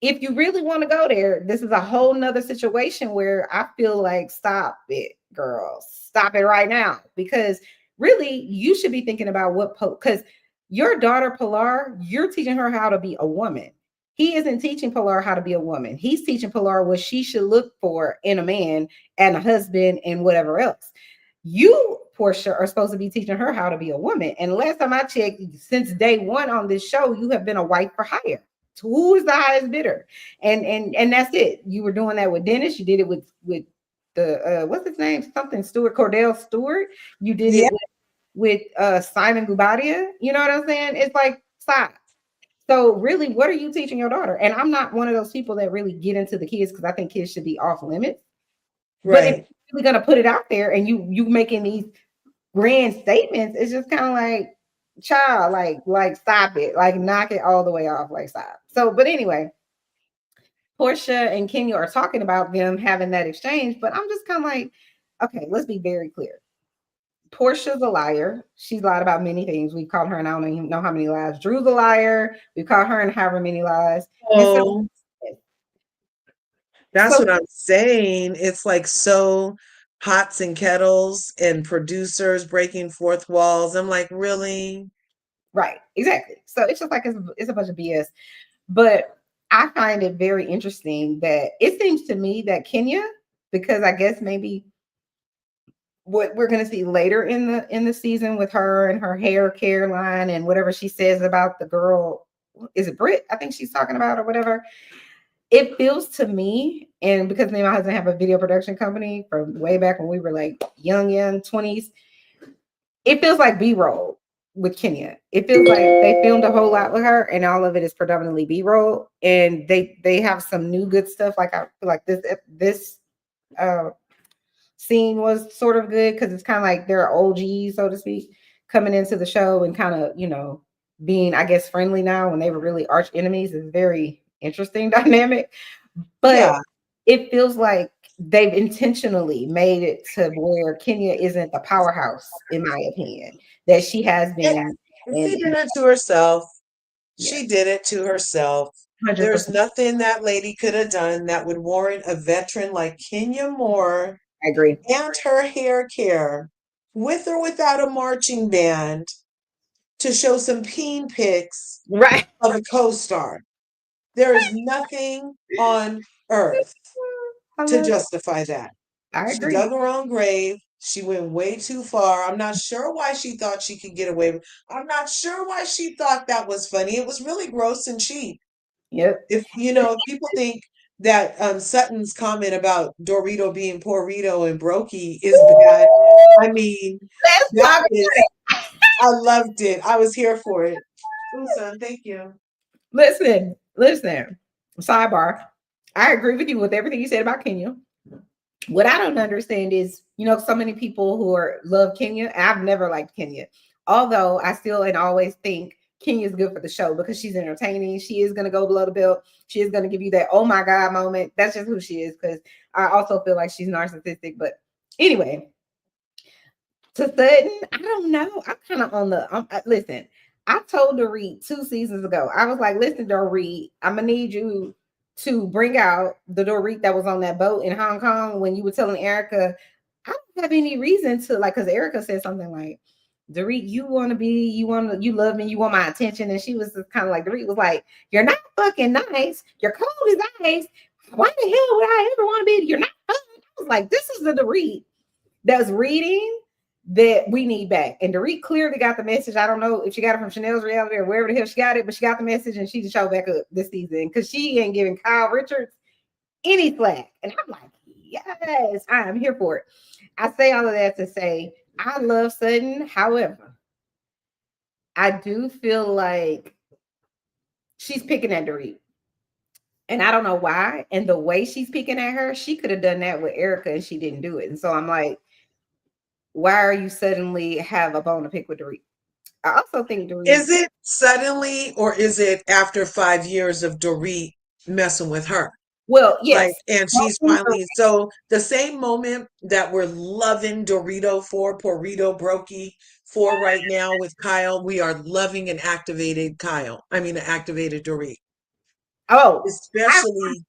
If you really want to go there, this is a whole nother situation where I feel like stop it, girls, stop it right now, because really you should be thinking about because your daughter Pilar, you're teaching her how to be a woman. He isn't teaching Pilar how to be a woman. He's teaching Pilar what she should look for in a man and a husband and whatever else. You, Porsha, are supposed to be teaching her how to be a woman. And last time I checked, since day one on this show, you have been a wife for hire. Who is the highest bidder? And that's it. You were doing that with Dennis. You did it with the what's his name? Something Stewart, Cordell Stewart. You did Yeah. it with Simon Gubadia. You know what I'm saying? It's like, stop. So really, what are you teaching your daughter? And I'm not one of those people that really get into the kids because I think kids should be off limits. But if Right. you're really gonna put it out there and you making these grand statements, it's just kind of like, child, like stop it, like knock it all the way off, like stop. So, but anyway, Porsha and Kenya are talking about them having that exchange, but I'm just kind of like, okay, let's be very clear. Portia's a liar. She's lied about many things. We've called her, and I don't even know how many lies. Drew's a liar. We've called her and however many lies. And so, Oh, that's so what I'm saying. It's like so pots and kettles and producers breaking fourth walls. I'm like, really? right, exactly. So it's just like it's a bunch of BS. But I find it very interesting that it seems to me that Kenya, because I guess maybe what we're going to see later in the season with her and her hair care line and whatever she says about the girl, is it Brit? I think she's talking about or whatever. It feels to me, and because me and my husband have a video production company from way back when we were like young 20s, it feels like B-roll with Kenya. It feels like they filmed a whole lot with her, and all of it is predominantly B-roll. And they have some new good stuff. Like I feel like this scene was sort of good because it's kind of like they're OGs, so to speak, coming into the show and kind of being, I guess, friendly now when they were really arch enemies. Is very interesting dynamic. But Yeah. it feels like they've intentionally made it to where Kenya isn't the powerhouse, in my opinion, that she has been. And she And did it to herself. yeah, She did it to herself. There's 100%. nothing that lady could have done that would warrant a veteran like Kenya Moore I agree. and her hair care, with or without a marching band, to show some peen pics Right. of a co-star. There is nothing on earth I to love it. justify that. I She agree. dug her own grave. She went way too far. I'm not sure why she thought she could get away with. I'm not sure why she thought that was funny. It was really gross and cheap. Yep. If people think that Sutton's comment about Dorito being Porrito and Brokey is bad, I mean, Let's that talk is, I loved it. I was here for it. Susan, thank you. Listen. Sidebar. I agree with you with everything you said about Kenya. What I don't understand is, so many people who love Kenya. I've never liked Kenya, although I still and always think Kenya is good for the show because she's entertaining. She is going to go below the belt. She is going to give you that oh my god moment. That's just who she is. Because I also feel like she's narcissistic. But anyway, to Sutton, I don't know. I'm kind of on the. Listen, I told Dorit 2 seasons ago. I was like, listen, Dorit, I'm gonna need you to bring out the Dorit that was on that boat in Hong Kong when you were telling Erica, I don't have any reason to like, because Erica said something like, Dorit, you love me, you want my attention. And she was just kind of like, Dorit was like, you're not fucking nice. You're cold as ice. Why the hell would I ever want to be? You're not fun. I was like, this is the Dorit that's reading that we need back. And Dorit clearly got the message. I don't know if she got it from Chanel's reality or wherever the hell she got it, but she got the message and she just showed back up this season because she ain't giving Kyle Richards any slack. And I'm like, yes, I am here for it. I say all of that to say I love Sutton. However, I do feel like she's picking at Dorit. And I don't know why. And the way she's picking at her, she could have done that with Erica and she didn't do it. And so I'm like, why are you suddenly have a bone to pick with Dorit? I also think Dorit. Is it suddenly, or is it after 5 years of Dorit messing with her? Well, yes. Like, and she's finally, so the same moment that we're loving Dorito for, Porrito Brokey for right now with Kyle, we are loving an activated activated Dorit, Oh, especially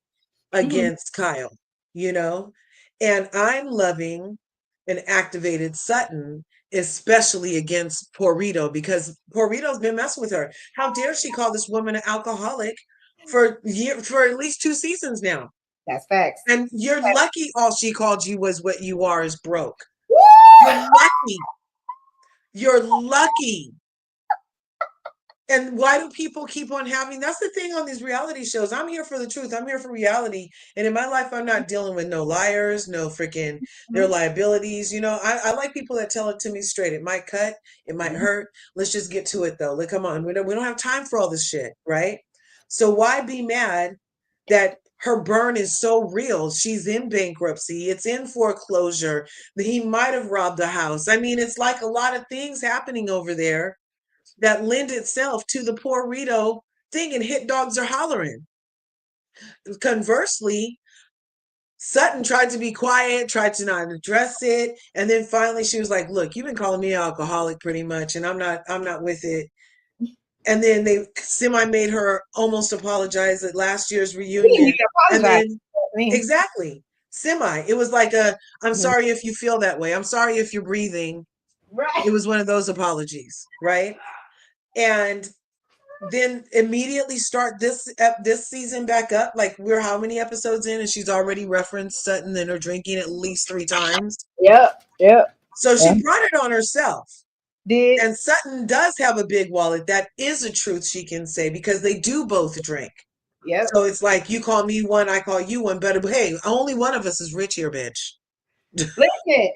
mhm. against Kyle, you know? And I'm loving an activated Sutton, especially against Porrito, because Porrito's been messing with her. How dare she call this woman an alcoholic for at least 2 seasons now. That's facts. And you're lucky all she called you was what you are is broke. Woo! You're lucky. You're lucky. And why do people keep on having, that's the thing on these reality shows. I'm here for the truth. I'm here for reality. And in my life, I'm not dealing with no liars, no freaking their liabilities. You know, I like people that tell it to me straight. It might cut, it might hurt. Let's just get to it though. Like, come on. We don't have time for all this shit, right? So why be mad that her burn is so real? She's in bankruptcy. It's in foreclosure. He might have robbed a house. I mean, it's like a lot of things happening over there that lend itself to the poor Rito thing, and hit dogs are hollering. Conversely, Sutton tried to be quiet, tried to not address it, and then finally she was like, "Look, you've been calling me an alcoholic pretty much, and I'm not with it." And then they semi made her almost apologize at last year's reunion. And then exactly, semi. It was like I'm sorry if you feel that way. I'm sorry if you're breathing. Right. It was one of those apologies, right? And then immediately start this season back up. Like, we're how many episodes in, and she's already referenced Sutton and her drinking at least 3 times. Yep. So she brought it on herself. Did. And Sutton does have a big wallet. That is a truth she can say, because they do both drink. Yep. So it's like, you call me one, I call you one. But hey, only one of us is rich here, bitch. Listen,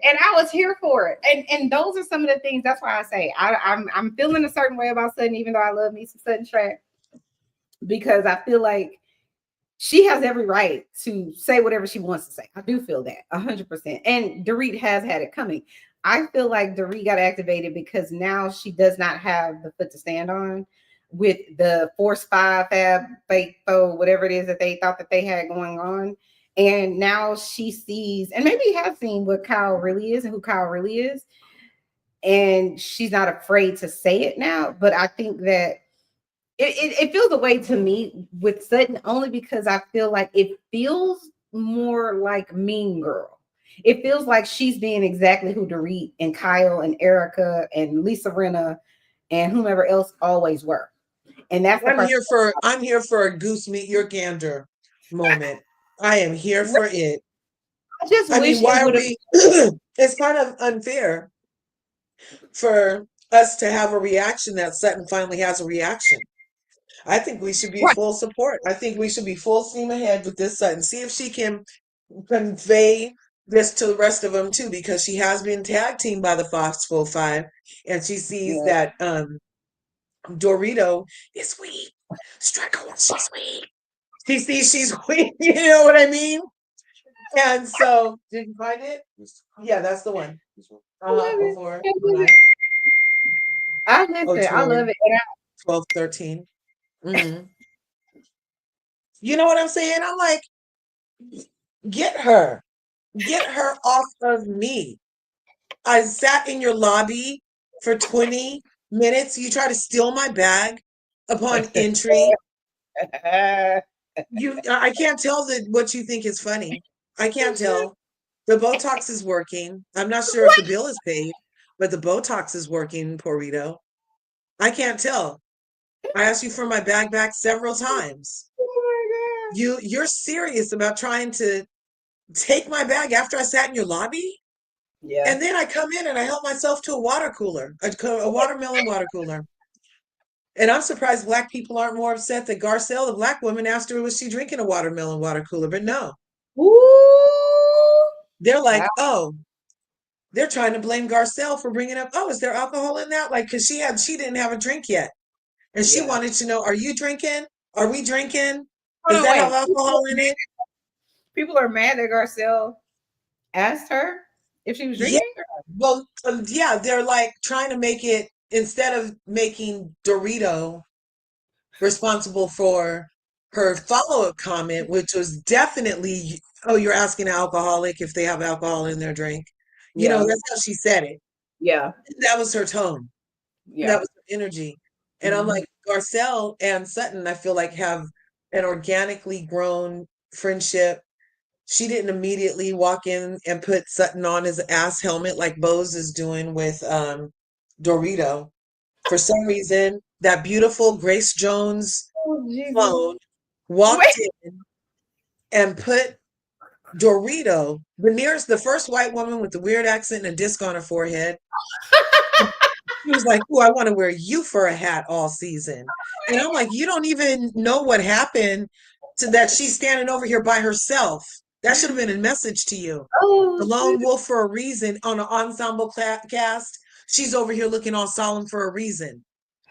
and I was here for it, and those are some of the things. That's why I say I'm feeling a certain way about Sutton, even though I love me some Sutton track, because I feel like she has every right to say whatever she wants to say. I do feel that 100%, and Dorit has had it coming. I feel like Dorit got activated because now she does not have the foot to stand on with the Force 5 Fab Fake Foe, whatever it is that they thought that they had going on. And now she sees, and maybe has seen what Kyle really is and who Kyle really is. And she's not afraid to say it now. But I think that it feels a way to me with Sutton, only because I feel like it feels more like Mean Girl. It feels like she's being exactly who Dorit and Kyle and Erica and Lisa Rinna and whomever else always were. And that's I'm here for a goose meet your gander moment. I am here for it. I mean, why are we? It's kind of unfair for us to have a reaction that Sutton finally has a reaction. I think we should be full support. I think we should be full steam ahead with this Sutton. See if she can convey this to the rest of them too, because she has been tag teamed by the Foxful 5, and she sees that Dorito is weak. Struggle, she's weak. She sees she's weak. You know what I mean? And so, did you find it? Yeah, that's the one. I love it. Before I love it. 12, 13. Mm-hmm. You know what I'm saying? I'm like, get her off of me. I sat in your lobby for 20 minutes. You try to steal my bag upon entry. I can't tell what you think is funny. I can't tell. The Botox is working. I'm not sure if the bill is paid, but the Botox is working, Porito. I can't tell. I asked you for my bag back several times. Oh my God. You're serious about trying to take my bag after I sat in your lobby? Yeah. And then I come in and I help myself to a water cooler, a watermelon water cooler. And I'm surprised Black people aren't more upset that Garcelle, the Black woman, asked her, was she drinking a watermelon water cooler? But no. Ooh. They're like, oh, they're trying to blame Garcelle for bringing up, oh, is there alcohol in that? Like, because she didn't have a drink yet. And she wanted to know, are you drinking? Are we drinking? Does that have alcohol in it? People are mad that Garcelle asked her if she was drinking. Yeah. Well, yeah, they're like trying to make it, instead of making Dorito responsible for her follow-up comment, which was definitely, oh, you're asking an alcoholic if they have alcohol in their drink. You know, that's how she said it. Yeah. That was her tone. Yeah. That was her energy. And I'm like, Garcelle and Sutton, I feel like, have an organically grown friendship. She didn't immediately walk in and put Sutton on his ass helmet like Bose is doing with Dorito. For some reason, that beautiful Grace Jones phone walked in and put Dorito, the first white woman with the weird accent and a disc on her forehead. She was like, "Oh, I want to wear you for a hat all season." And I'm like, "You don't even know what happened to that. She's standing over here by herself. That should have been a message to you. The Oh, lone wolf for a reason on an ensemble cast. She's over here looking all solemn for a reason.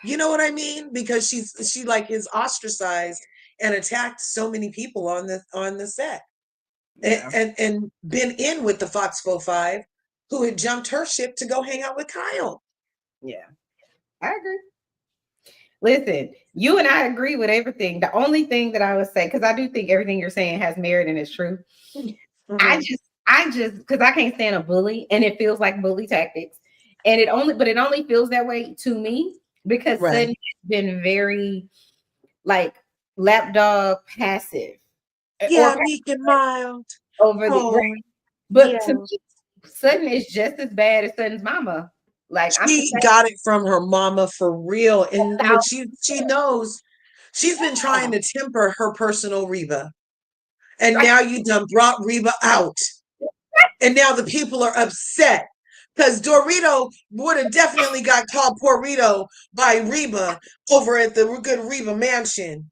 You know what I mean? Because she like is ostracized and attacked so many people on the set, yeah. and been in with the Foxpo 5, who had jumped her ship to go hang out with Kyle. Yeah, I agree. Listen, you and I agree with everything. The only thing that I would say, because I do think everything you're saying has merit and is true. Mhm. I just, because I can't stand a bully, and it feels like bully tactics, and it only feels that way to me because Right. Sutton has been very like lapdog passive, or Yeah, meek and mild. over the right. Oh, But to yeah. me, Sutton is just as bad as Sutton's mama. Like I'm just She got it from her mama for real. And what saying, she knows, she's been trying to temper her personal Reba. And like, now you done brought Reba out. And now the people are upset. Because Dorito would have definitely got called Porrito by Reba over at the good Reba mansion.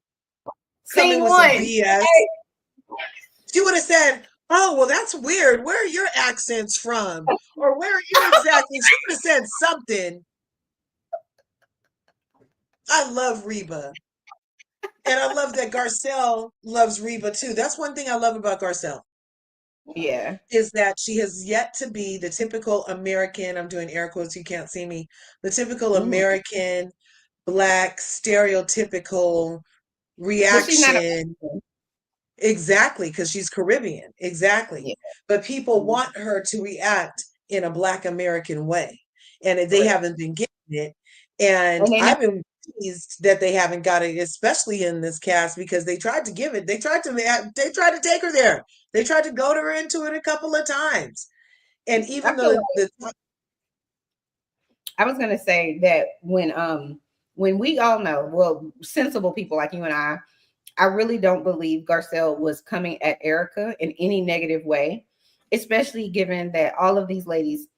Coming scene with some one. BS. She would have said, "Oh, well, that's weird. Where are your accents from? Or where are you exactly?" She would have said something. I love Reba. And I love that Garcelle loves Reba too. That's one thing I love about Garcelle, Yeah. is that she has yet to be the typical American, I'm doing air quotes, you can't see me, the typical Mhm. American, black, stereotypical But she's not a reaction. Exactly, because she's Caribbean. Exactly. yeah. But people Mhm. want her to react in a Black American way, and they Correct. haven't been getting it. And And they I've never been pleased that they haven't got it, especially in this cast, because they tried to give it. They tried to take her there. They tried to goad her into it a couple of times. And I even feel though like the I was gonna say that when we all know, well, sensible people like you and I really don't believe Garcelle was coming at Erica in any negative way, especially given that all of these ladies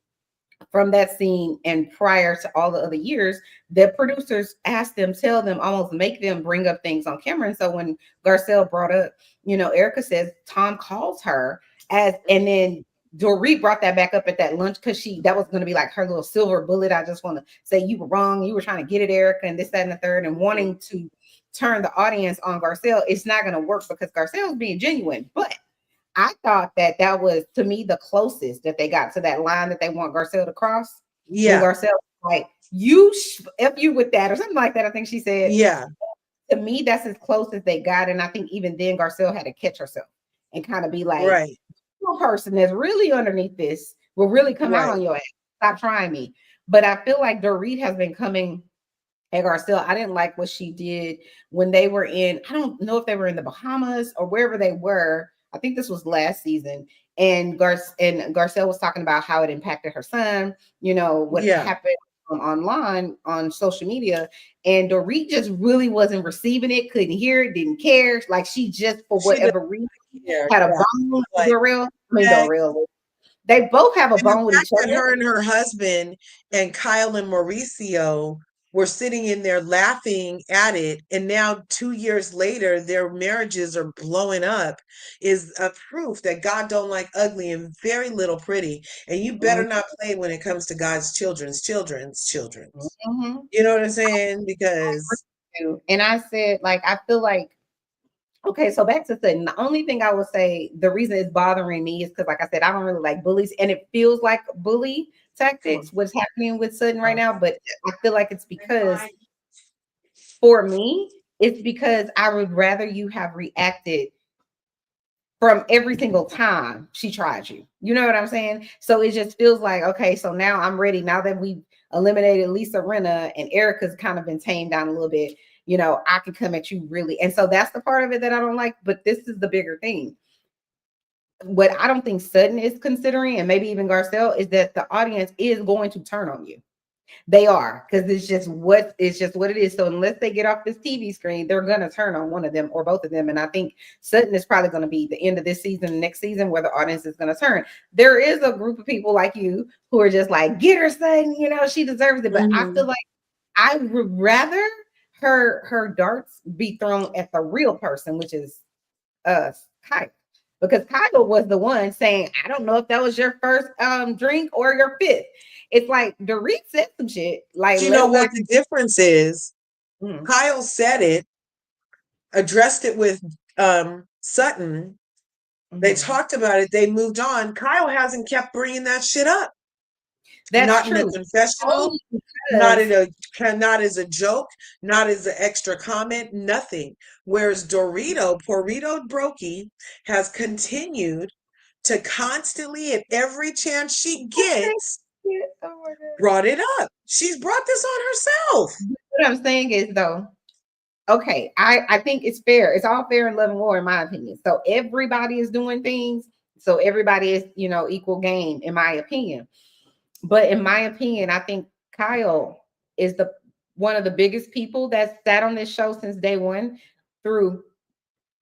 from that scene and prior to all the other years, the producers asked them, tell them, almost make them bring up things on camera. And so when Garcelle brought up, Erica says Tom calls her and then Dorit brought that back up at that lunch because that was going to be like her little silver bullet. I just want to say you were wrong. You were trying to get it, Erica, and this, that, and the third, and wanting to turn the audience on Garcelle. It's not going to work because Garcelle's being genuine. But I thought that was, to me, the closest that they got to that line that they want Garcelle to cross. When yeah, Garcelle was like, you F you with that, or something like that, I think she said. yeah, To me, that's as close as they got. And I think even then, Garcelle had to catch herself and kind of be like, right, "One person that's really underneath this will really come out right, on your ass. Stop trying me." But I feel like Dorit has been coming at Garcelle. I didn't like what she did when they were I don't know if they were in the Bahamas or wherever they were. I think this was last season. And Garcelle was talking about how it impacted her son, what yeah. happened online on social media. And Dorit just really wasn't receiving it, couldn't hear it, didn't care. Like she just, for She does whatever reason, care. had a Yeah. bone with Like, Dorel. They both have a and the bone with fact each that other. her and her husband and Kyle and Mauricio were sitting in there laughing at it, and now 2 years later, their marriages are blowing up, is a proof that God don't like ugly and very little pretty. And you better not play when it comes to God's children's children. Mhm. You know what I'm saying? Because And I said, like, I feel like, okay, so back to Sutton. The only thing I would say, the reason it's bothering me is because, like I said, I don't really like bullies, and it feels like bully come on. tactics, what's happening with Sutton right now. But I feel like it's because, for me, it's because I would rather you have reacted from every single time she tried you. You know what I'm saying? So it just feels like, okay, so now I'm ready. Now that we've eliminated Lisa Rinna and Erica's kind of been tamed down a little bit, I can come at you really. And so that's the part of it that I don't like. But this is the bigger thing. What I don't think Sutton is considering, and maybe even Garcelle, is that the audience is going to turn on you. They are, because it's just what it is. So unless they get off this TV screen, they're gonna turn on one of them or both of them. And I think Sutton is probably gonna be the end of this season, next season, where the audience is gonna turn. There is a group of people like you who are just like, get her Sutton, she deserves it. But I feel like I would rather her darts be thrown at the real person, which is Kyle. Because Kyle was the one saying, I don't know if that was your first drink or your fifth. It's like Dorit said some shit. Like, you know what the difference is? Kyle said it, addressed it with Sutton. They talked about it. They moved on. Kyle hasn't kept bringing that shit up. That's not true. in a confessional, not as a joke, not as an extra comment, nothing. Whereas Porrito Brokey has continued to constantly, at every chance she gets, brought it up. She's brought this on herself. What I'm saying is, though, okay, I think it's fair. It's all fair in love and war, in my opinion. So everybody is doing things. So everybody is, equal game, in my opinion. But in my opinion, I think Kyle is one of the biggest people that sat on this show since day one, through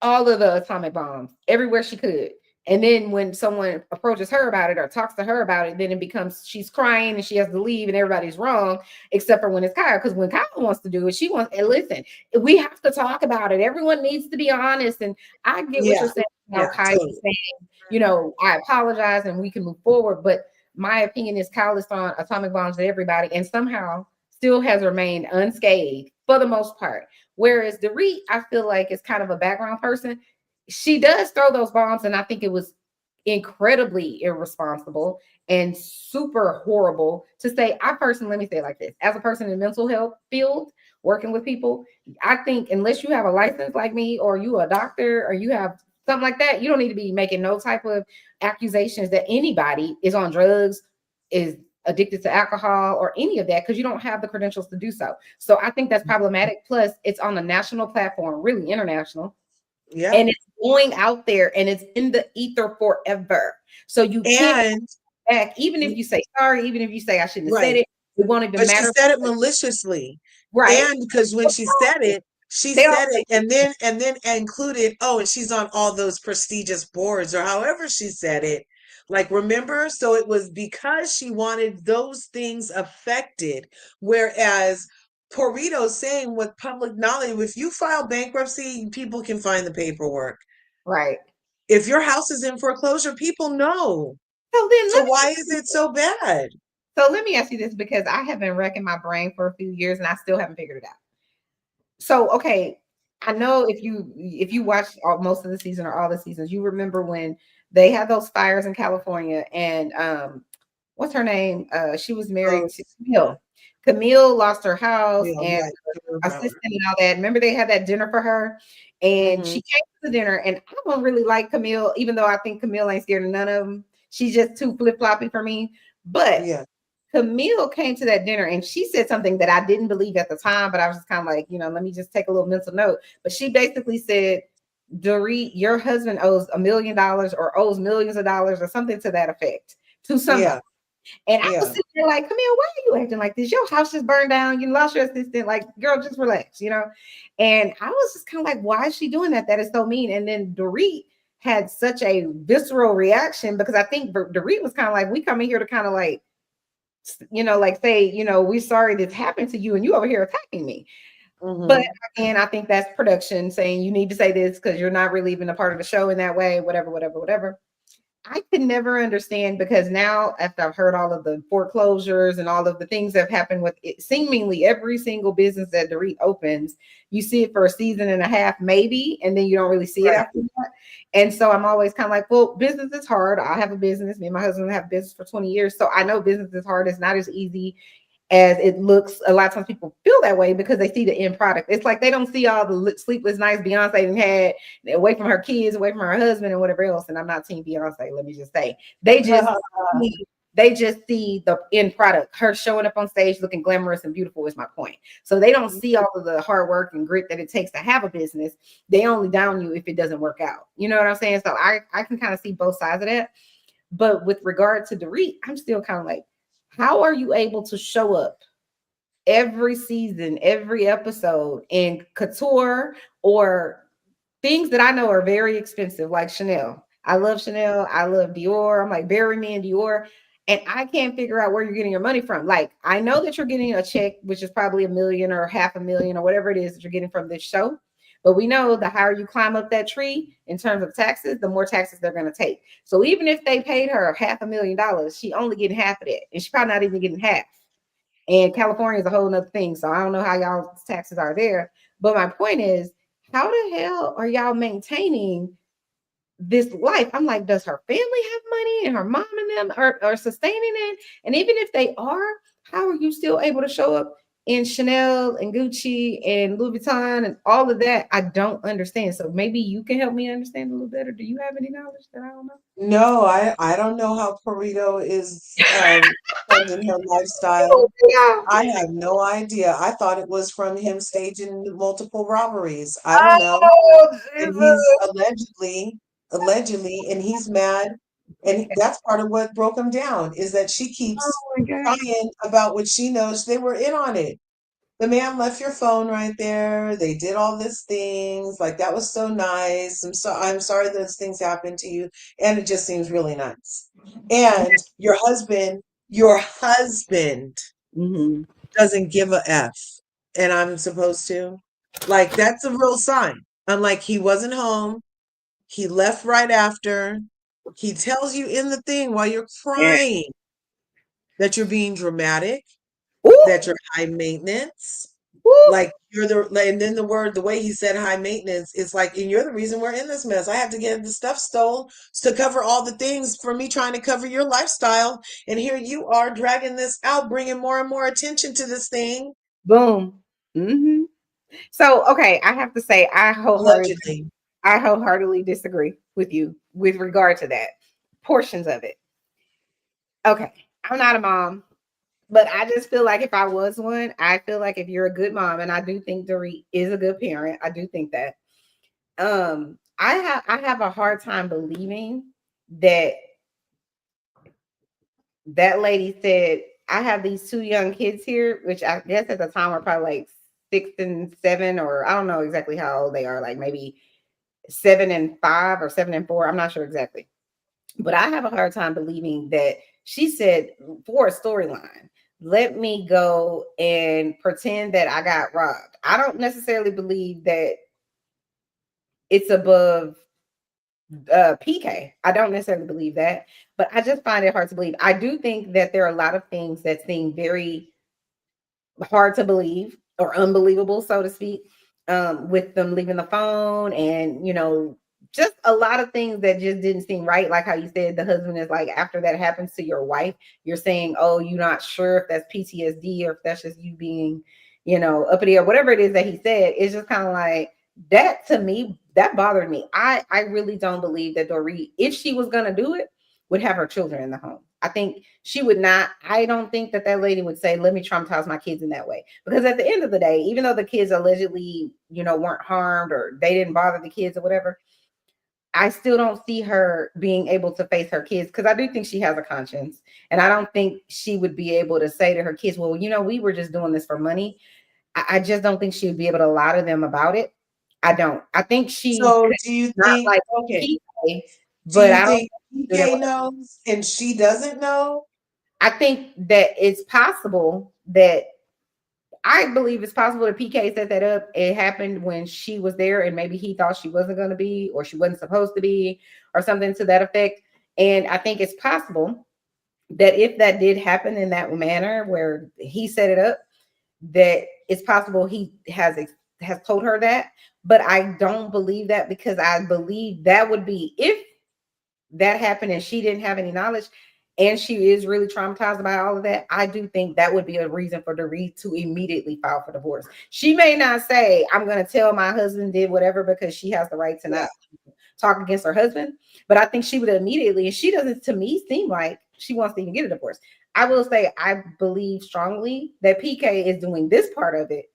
all of the atomic bombs, everywhere she could. And then when someone approaches her about it or talks to her about it, then it becomes she's crying and she has to leave and everybody's wrong, except for when it's Kyle. Because when Kyle wants to do it, she wants, and listen, we have to talk about it. Everyone needs to be honest. And I get what you're saying. Kyle is saying, I apologize and we can move forward. But my opinion is Kyle is throwing atomic bombs at everybody and somehow still has remained unscathed for the most part. Whereas Dorit, I feel like, is kind of a background person. She does throw those bombs, and I think it was incredibly irresponsible and super horrible to say. I personally, let me say it like this: as a person in the mental health field, working with people, I think unless you have a license like me, or you a doctor, or you have something like that, you don't need to be making no type of accusations that anybody is on drugs, is addicted to alcohol, or any of that, because you don't have the credentials to do so. So I think that's problematic. Plus, it's on a national platform, really international. Yeah. And it's going out there and it's in the ether forever. So you can't back, even if you say sorry, even if you say I shouldn't have said it, it won't even matter. She said it maliciously. Right. And because when she said it, and then included, and she's on all those prestigious boards, or however she said it. Like, remember? So it was because she wanted those things affected. Whereas Porrito's saying, with public knowledge, if you file bankruptcy, people can find the paperwork. Right. If your house is in foreclosure, people know. So why is it so bad? So let me ask you this, because I have been racking my brain for a few years and I still haven't figured it out. So, okay, I know if you watched most of the season or all the seasons, you remember when they had those fires in California, and what's her name? She was married to Camille. Camille lost her house and assistant and all that. Remember they had that dinner for her, and she came to the dinner, and I don't really like Camille, even though I think Camille ain't scared of none of them. She's just too flip-floppy for me. But Camille came to that dinner and she said something that I didn't believe at the time, but I was just kind of like, let me just take a little mental note. But she basically said, Dorit, your husband owes $1 million or owes millions of dollars or something to that effect to somebody. And I was sitting there like, Camille, why are you acting like this? Your house just burned down. You lost your assistant. Like, girl, just relax, And I was just kind of like, why is she doing that? That is so mean. And then Dorit had such a visceral reaction, because I think Dorit was kind of like, we come in here to kind of like, like say, we're sorry this happened to you and you over here attacking me. But again, I think that's production saying you need to say this because you're not really even a part of the show in that way, whatever. I could never understand, because now after I've heard all of the foreclosures and all of the things that have happened with it, seemingly every single business that Dorit opens, you see it for a season and a half, maybe, and then you don't really see it after that. And so I'm always kind of like, well, business is hard. I have a business. Me and my husband have business for 20 years. So I know business is hard. It's not as easy as it looks. A lot of times people feel that way because they see the end product. It's like they don't see all the sleepless nights Beyonce had away from her kids, away from her husband, and whatever else. And I'm not team Beyonce. Let me just say, they just see the end product. Her showing up on stage looking glamorous and beautiful is my point. So they don't see all of the hard work and grit that it takes to have a business. They only down you if it doesn't work out. You know what I'm saying? So I can kind of see both sides of that. But with regard to Dorit, I'm still kind of like, how are you able to show up every season, every episode in couture or things that I know are very expensive, like Chanel. I love Chanel. I love Dior. I'm like, bury me in Dior. And I can't figure out where you're getting your money from. Like, I know that you're getting a check, which is probably $1 million or $500,000 or whatever it is that you're getting from this show. But we know the higher you climb up that tree in terms of taxes, the more taxes they're going to take. So even if they paid her $500,000, she only getting half of that. And she's probably not even getting half. And California is a whole nother thing. So I don't know how y'all's taxes are there. But my point is, how the hell are y'all maintaining this life? I'm like, does her family have money and her mom and them are sustaining it? And even if they are, how are you still able to show up in Chanel and Gucci and Louis Vuitton and all of that? I don't understand. So maybe you can help me understand a little better. Do you have any knowledge that I don't know? No, I don't know how Perito is funding her lifestyle. Yeah. I have no idea. I thought it was from him staging multiple robberies. I don't know. Oh, And Jesus. he's allegedly, and he's mad. And that's part of what broke him down is that she Oh keeps my God. crying about what she knows they were in on it. The man left your phone right there. They did all these things. Like that was so nice. I'm sorry those things happened to you. And it just seems really nice. And your husband Mm-hmm. doesn't give a F. And I'm supposed to. Like that's a real sign. Unlike he wasn't home. He left right after. He tells you in the thing while you're Yeah. crying that you're being dramatic, Ooh, that you're high maintenance. ooh. Like and then the way he said high maintenance is like, and you're the reason we're in this mess. I have to get the stuff stole to cover all the things for me trying to cover your lifestyle. And here you are dragging this out, bringing more and more attention to this thing. Boom. Mm-hmm. So, okay, I have to say, Allegedly. I wholeheartedly disagree with you with regard to that portions of it. Okay, I'm not a mom, but I just feel like if I was one, I feel like if you're a good mom, and I do think Dorit is a good parent, I do think that. I have a hard time believing that that lady said, I have these two young kids here, which I guess at the time were probably like 6 and 7, or I don't know exactly how old they are, like maybe 7 and 5 or 7 and 4. I'm not sure exactly. But I have a hard time believing that she said for a storyline, let me go and pretend that I got robbed. I don't necessarily believe that it's above PK. I don't necessarily believe that, but I just find it hard to believe. I do think that there are a lot of things that seem very hard to believe or unbelievable, so to speak, with them leaving the phone and, just a lot of things that just didn't seem right. Like how you said the husband is like, after that happens to your wife, you're saying, oh, you're not sure if that's PTSD or if that's just you being, uppity or whatever it is that he said. It's just kind of like that to me, that bothered me. I really don't believe that Dorit, if she was going to do it, would have her children in the home. I think she would not. I don't think that that lady would say, let me traumatize my kids in that way. Because at the end of the day, even though the kids allegedly, weren't harmed or they didn't bother the kids or whatever, I still don't see her being able to face her kids because I do think she has a conscience. And I don't think she would be able to say to her kids, well, we were just doing this for money. I just don't think she would be able to lie to them about it. I don't. I think she's So do you not think, like okay, PK, do but you I don't think do that. PK knows and she doesn't know? I think that it's possible that I believe it's possible that PK set that up. It happened when she was there, and maybe he thought she wasn't going to be, or she wasn't supposed to be, or something to that effect. And I think it's possible that if that did happen in that manner where he set it up, that it's possible he has told her that. But I don't believe that because I believe that would be if that happened and she didn't have any knowledge and she is really traumatized by all of that, I do think that would be a reason for Dorit to immediately file for divorce. She may not say, I'm going to tell my husband did whatever because she has the right to Yeah. not talk against her husband, but I think she would immediately, and she doesn't to me seem like she wants to even get a divorce. I will say I believe strongly that PK is doing this part of it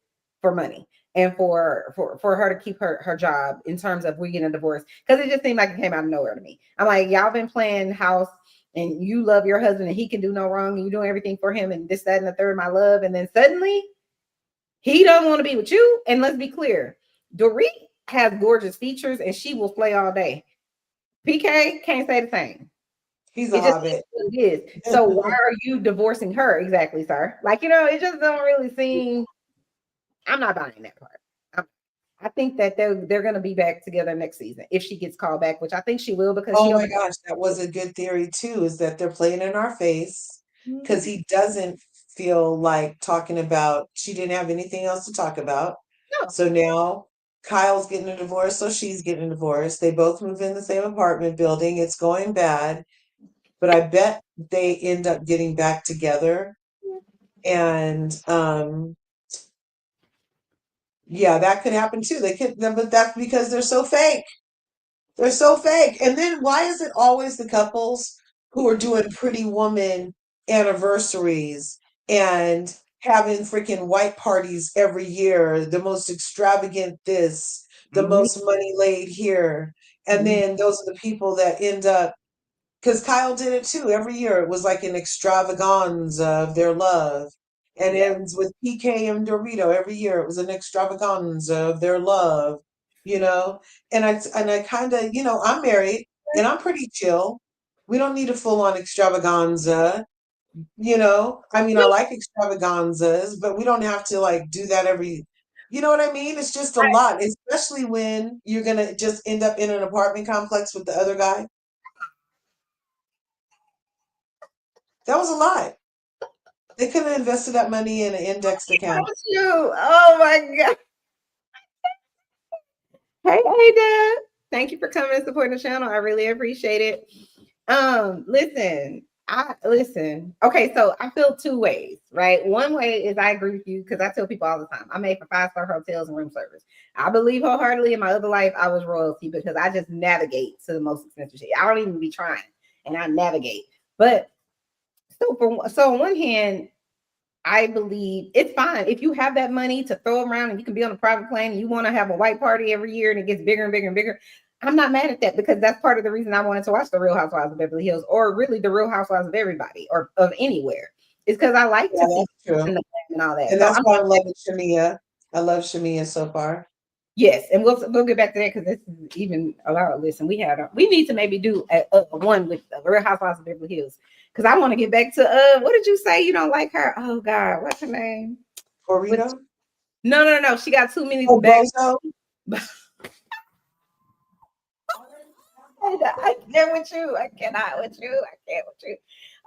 for money and for her to keep her job in terms of we getting a divorce, because it just seemed like it came out of nowhere to me. I'm like, y'all been playing house and you love your husband and he can do no wrong and you're doing everything for him and this, that, and the third, my love, and then suddenly He doesn't want to be with you. And let's be clear, Dorit has gorgeous features and she will slay all day. PK can't say the same. He's a It just is hobbit. what it is. So why are you divorcing her exactly, sir? Like, it just don't really seem. I'm not buying that part. I think that they're going to be back together next season if she gets called back, which I think she will because Oh she. my gosh, that was a good theory too, is that they're playing in our face because he doesn't feel like talking about, she didn't have anything else to talk about. No. So now Kyle's getting a divorce, so she's getting a divorce. They both move in the same apartment building. It's going bad, but I bet they end up getting back together. And yeah, that could happen too. They could, but that's because they're so fake. They're so fake. And then why is it always the couples who are doing Pretty Woman anniversaries and having freaking white parties every year, the most extravagant this, the most money laid here. And then those are the people that end up, because Kyle did it too. Every year it was like an extravaganza of their love. And it ends with PK and Dorito. Every year it was an extravaganza of their love, you know. And I kind of, I'm married and I'm pretty chill. We don't need a full-on extravaganza, I mean, I like extravaganzas, but we don't have to like do that every, you know what I mean? It's just a lot, especially when you're gonna just end up in an apartment complex with the other guy. That was a lot. They could have invested that money in an indexed account. Oh my God. Hey, Dad. Thank you for coming and supporting the channel. I really appreciate it. Listen. Okay, so I feel two ways, right? One way is I agree with you because I tell people all the time, I made for 5-star hotels and room service. I believe wholeheartedly in my other life, I was royalty because I just navigate to the most expensive shit. I don't even be trying and I navigate. But so on one hand, I believe it's fine if you have that money to throw around and you can be on a private plane and you want to have a white party every year and it gets bigger and bigger and bigger. I'm not mad at that because that's part of the reason I wanted to watch The Real Housewives of Beverly Hills, or really The Real Housewives of everybody or of anywhere. It's because I like to see True. and all that. And So that's why I'm loving Shamea. I love Shamea so far. yes, and we'll get back to that because this is even a lot. Listen, we need to maybe do a one with the Real Housewives of Beverly Hills because I want to get back to what did you say you don't like her? Oh God, what's her name? Corrito? No. She got too many bags. I can't with you. I cannot with you. I can't with you.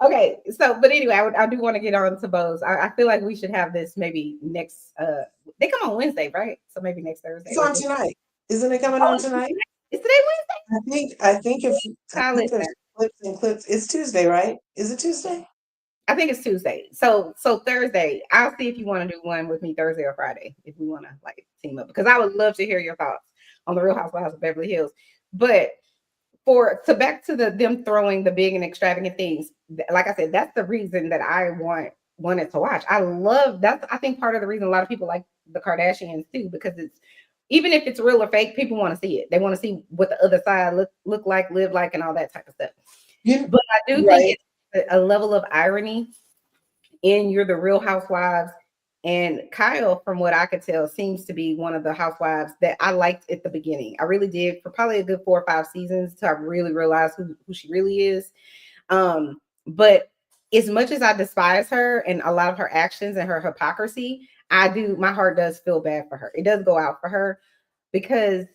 Okay, so but anyway, I do want to get on to Bose. I feel like we should have this maybe next. They come on Wednesday, right? So maybe next Thursday. It's on tonight. Isn't it coming on tonight? Is today Wednesday? I think there's clips and clips. It's Tuesday, right? Is it Tuesday? I think it's Tuesday. So Thursday, I'll see if you want to do one with me Thursday or Friday if we want to like team up because I would love to hear your thoughts on the Real Housewives of Beverly Hills. But back to them throwing the big and extravagant things, like I said, that's the reason that I wanted to watch. I love that's I think part of the reason a lot of people like the Kardashians too, because it's even if it's real or fake, people want to see it. They want to see what the other side look like, live like, and all that type of stuff. But I do think it's a level of irony in You're the Real Housewives. And Kyle, from what I could tell, seems to be one of the housewives that I liked at the beginning. I really did for probably a good 4 or 5 seasons till I really realized who she really is. But as much as I despise her and a lot of her actions and her hypocrisy, my heart does feel bad for her. It does go out for her because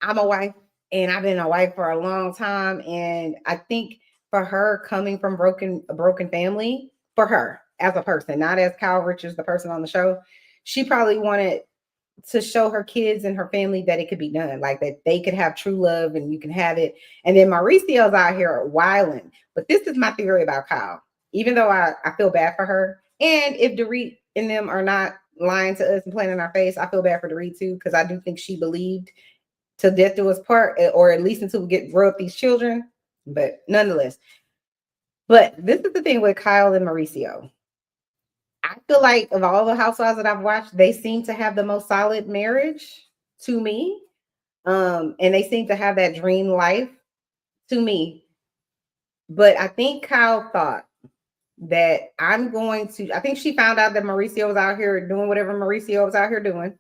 I'm a wife and I've been a wife for a long time. And I think for her coming from a broken family, for her as a person, not as Kyle Richards, the person on the show, she probably wanted to show her kids and her family that it could be done, like that they could have true love and you can have it. And then Mauricio's out here wilding. But this is my theory about Kyle, even though I feel bad for her. And if Dorit and them are not lying to us and playing in our face, I feel bad for Dorit too, because I do think she believed till death do us part, or at least until we grow up these children. But nonetheless, but this is the thing with Kyle and Mauricio. I feel like of all the housewives that I've watched, they seem to have the most solid marriage to me. And they seem to have that dream life to me. But I think Kyle thought that I think she found out that Mauricio was out here doing whatever Mauricio was out here doing.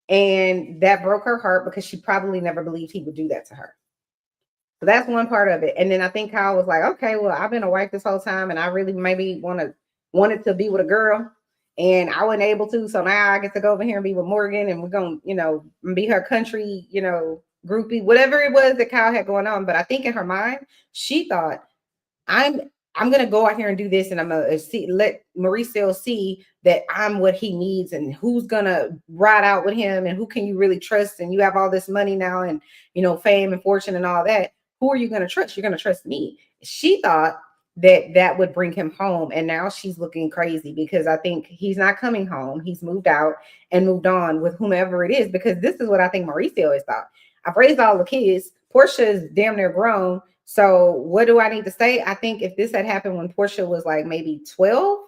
And that broke her heart because she probably never believed he would do that to her. So that's one part of it. And then I think Kyle was like, okay, well, I've been a wife this whole time and I really maybe wanted to be with a girl and I wasn't able to. So now I get to go over here and be with Morgan and we're going to, be her country, groupie, whatever it was that Kyle had going on. But I think in her mind, she thought, I'm gonna go out here and do this, and I'm gonna let Mauricio see that I'm what he needs, and who's gonna ride out with him, and who can you really trust? And you have all this money now, and fame and fortune and all that. Who are you gonna trust? You're gonna trust me. She thought that would bring him home, and now she's looking crazy because I think he's not coming home. He's moved out and moved on with whomever it is. Because this is what I think Mauricio has thought. I've raised all the kids. Porsha is damn near grown. So what do I need to say? I think if this had happened when Porsha was like maybe 12,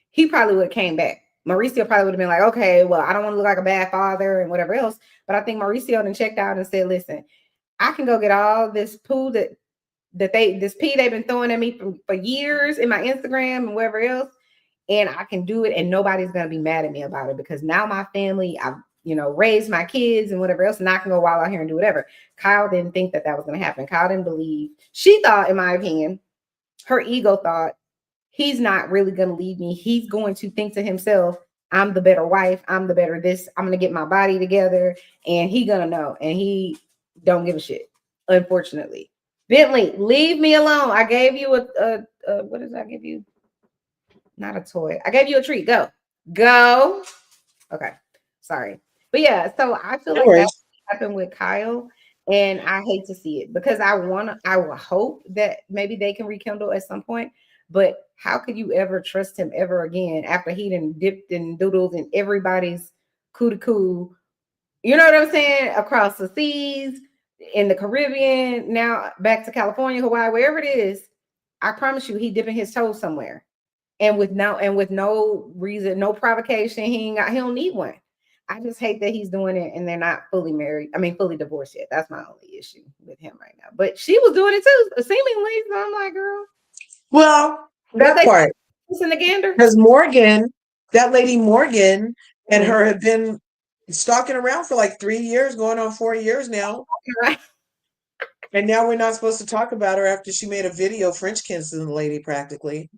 he probably would have came back. Mauricio probably would have been like, okay, well, I don't want to look like a bad father and whatever else. But I think Mauricio then checked out and said, listen, I can go get all this poo this pee they've been throwing at me for years in my Instagram and wherever else. And I can do it and nobody's going to be mad at me about it because now my family, I've raised my kids and whatever else, and I can go wild out here and do whatever. Kyle didn't think that was going to happen. Kyle didn't believe. She thought, in my opinion, her ego thought, he's not really going to leave me. He's going to think to himself, I'm the better wife. I'm the better this. I'm going to get my body together, and he going to know. And he don't give a shit, unfortunately. Bentley, leave me alone. I gave you a what did I give you? Not a toy. I gave you a treat. Go. Okay. Sorry. But yeah, so I feel like that happened with Kyle, and I hate to see it because I will hope that maybe they can rekindle at some point. But how could you ever trust him ever again after he done dipped and doodled in everybody's coo-to-coo, you know what I'm saying, across the seas, in the Caribbean, now back to California, Hawaii, wherever it is. I promise you, he dipping his toes somewhere, and with no reason, no provocation. He don't need one. I just hate that he's doing it and they're not fully married. I mean, fully divorced yet. That's my only issue with him right now. But she was doing it too, seemingly. So I'm like, girl. Well, that part. Because Morgan, that lady Morgan, and her have been stalking around for like 3 years, going on 4 years now. Right. And now we're not supposed to talk about her after she made a video French kissing the lady practically.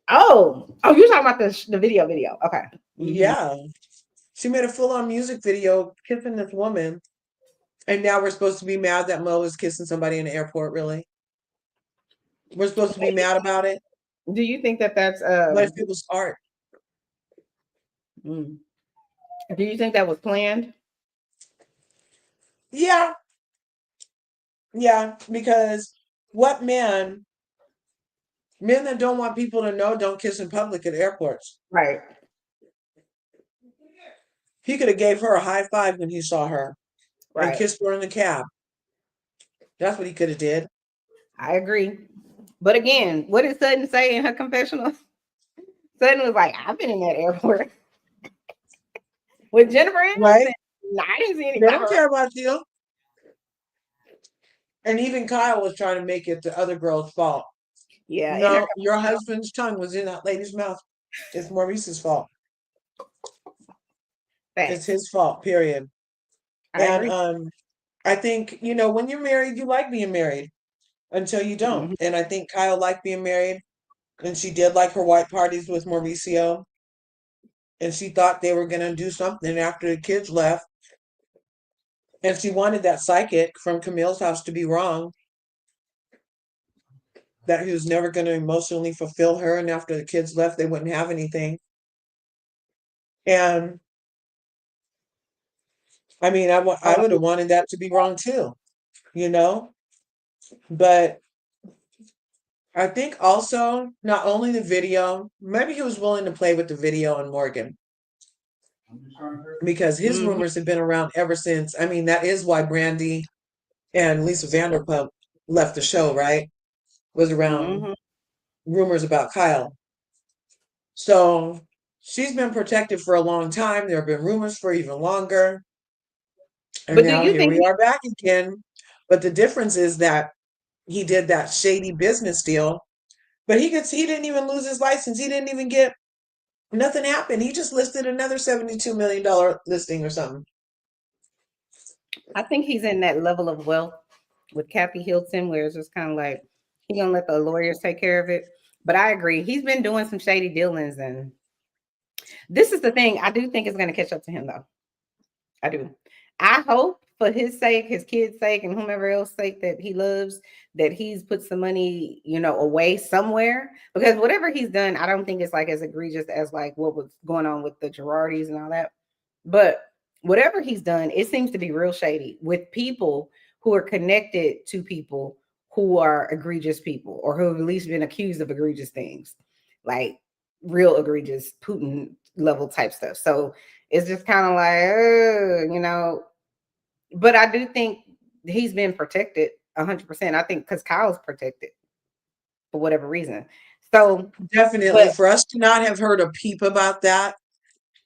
Oh, you're talking about the video. Okay. Mm-hmm. Yeah. She made a full-on music video kissing this woman. And now we're supposed to be mad that Mo is kissing somebody in the airport, really? We're supposed to be mad about it? Do you think that's what if it was art? Do you think that was planned? Yeah. Yeah, because what men that don't want people to know don't kiss in public at airports. Right. He could have gave her a high five when he saw her. Right. And kissed her in the cab. That's what he could have did. I agree. But again, what did Sutton say in her confessional? Sutton was like, I've been in that airport with Jennifer Aniston. Right. I didn't see anything. They don't care about you. And even Kyle was trying to make it the other girl's fault. Yeah. No, your husband's tongue was in that lady's mouth. It's Maurice's fault. Thanks. It's his fault, period. I think, when you're married, you like being married until you don't. Mm-hmm. And I think Kyle liked being married, and she did like her white parties with Mauricio. And she thought they were going to do something after the kids left. And she wanted that psychic from Camille's house to be wrong. That he was never going to emotionally fulfill her. And after the kids left, they wouldn't have anything. And I mean, I would have wanted that to be wrong too, But I think also not only the video, maybe he was willing to play with the video and Morgan. Because his rumors have been around ever since. I mean, that is why Brandy and Lisa Vanderpump left the show, right? Was around rumors about Kyle. So she's been protected for a long time. There have been rumors for even longer. And now here we are back again. But the difference is that he did that shady business deal But he didn't even lose his license. He didn't even get, nothing happened. He just listed another $72 million listing or something. I think he's in that level of wealth with Kathy Hilton, where it's just kind of like he's gonna let the lawyers take care of it. But I agree, he's been doing some shady dealings, and this is the thing. I do think it's gonna catch up to him, though. I do. I hope for his sake, his kids' sake, and whomever else's sake that he loves, that he's put some money, away somewhere. Because whatever he's done, I don't think it's like as egregious as like what was going on with the Girardis and all that. But whatever he's done, it seems to be real shady with people who are connected to people who are egregious people, or who have at least been accused of egregious things, like real egregious Putin level type stuff. So it's just kind of like, but I do think he's been protected 100%. I think because Kyle's protected for whatever reason. So definitely, for us to not have heard a peep about that,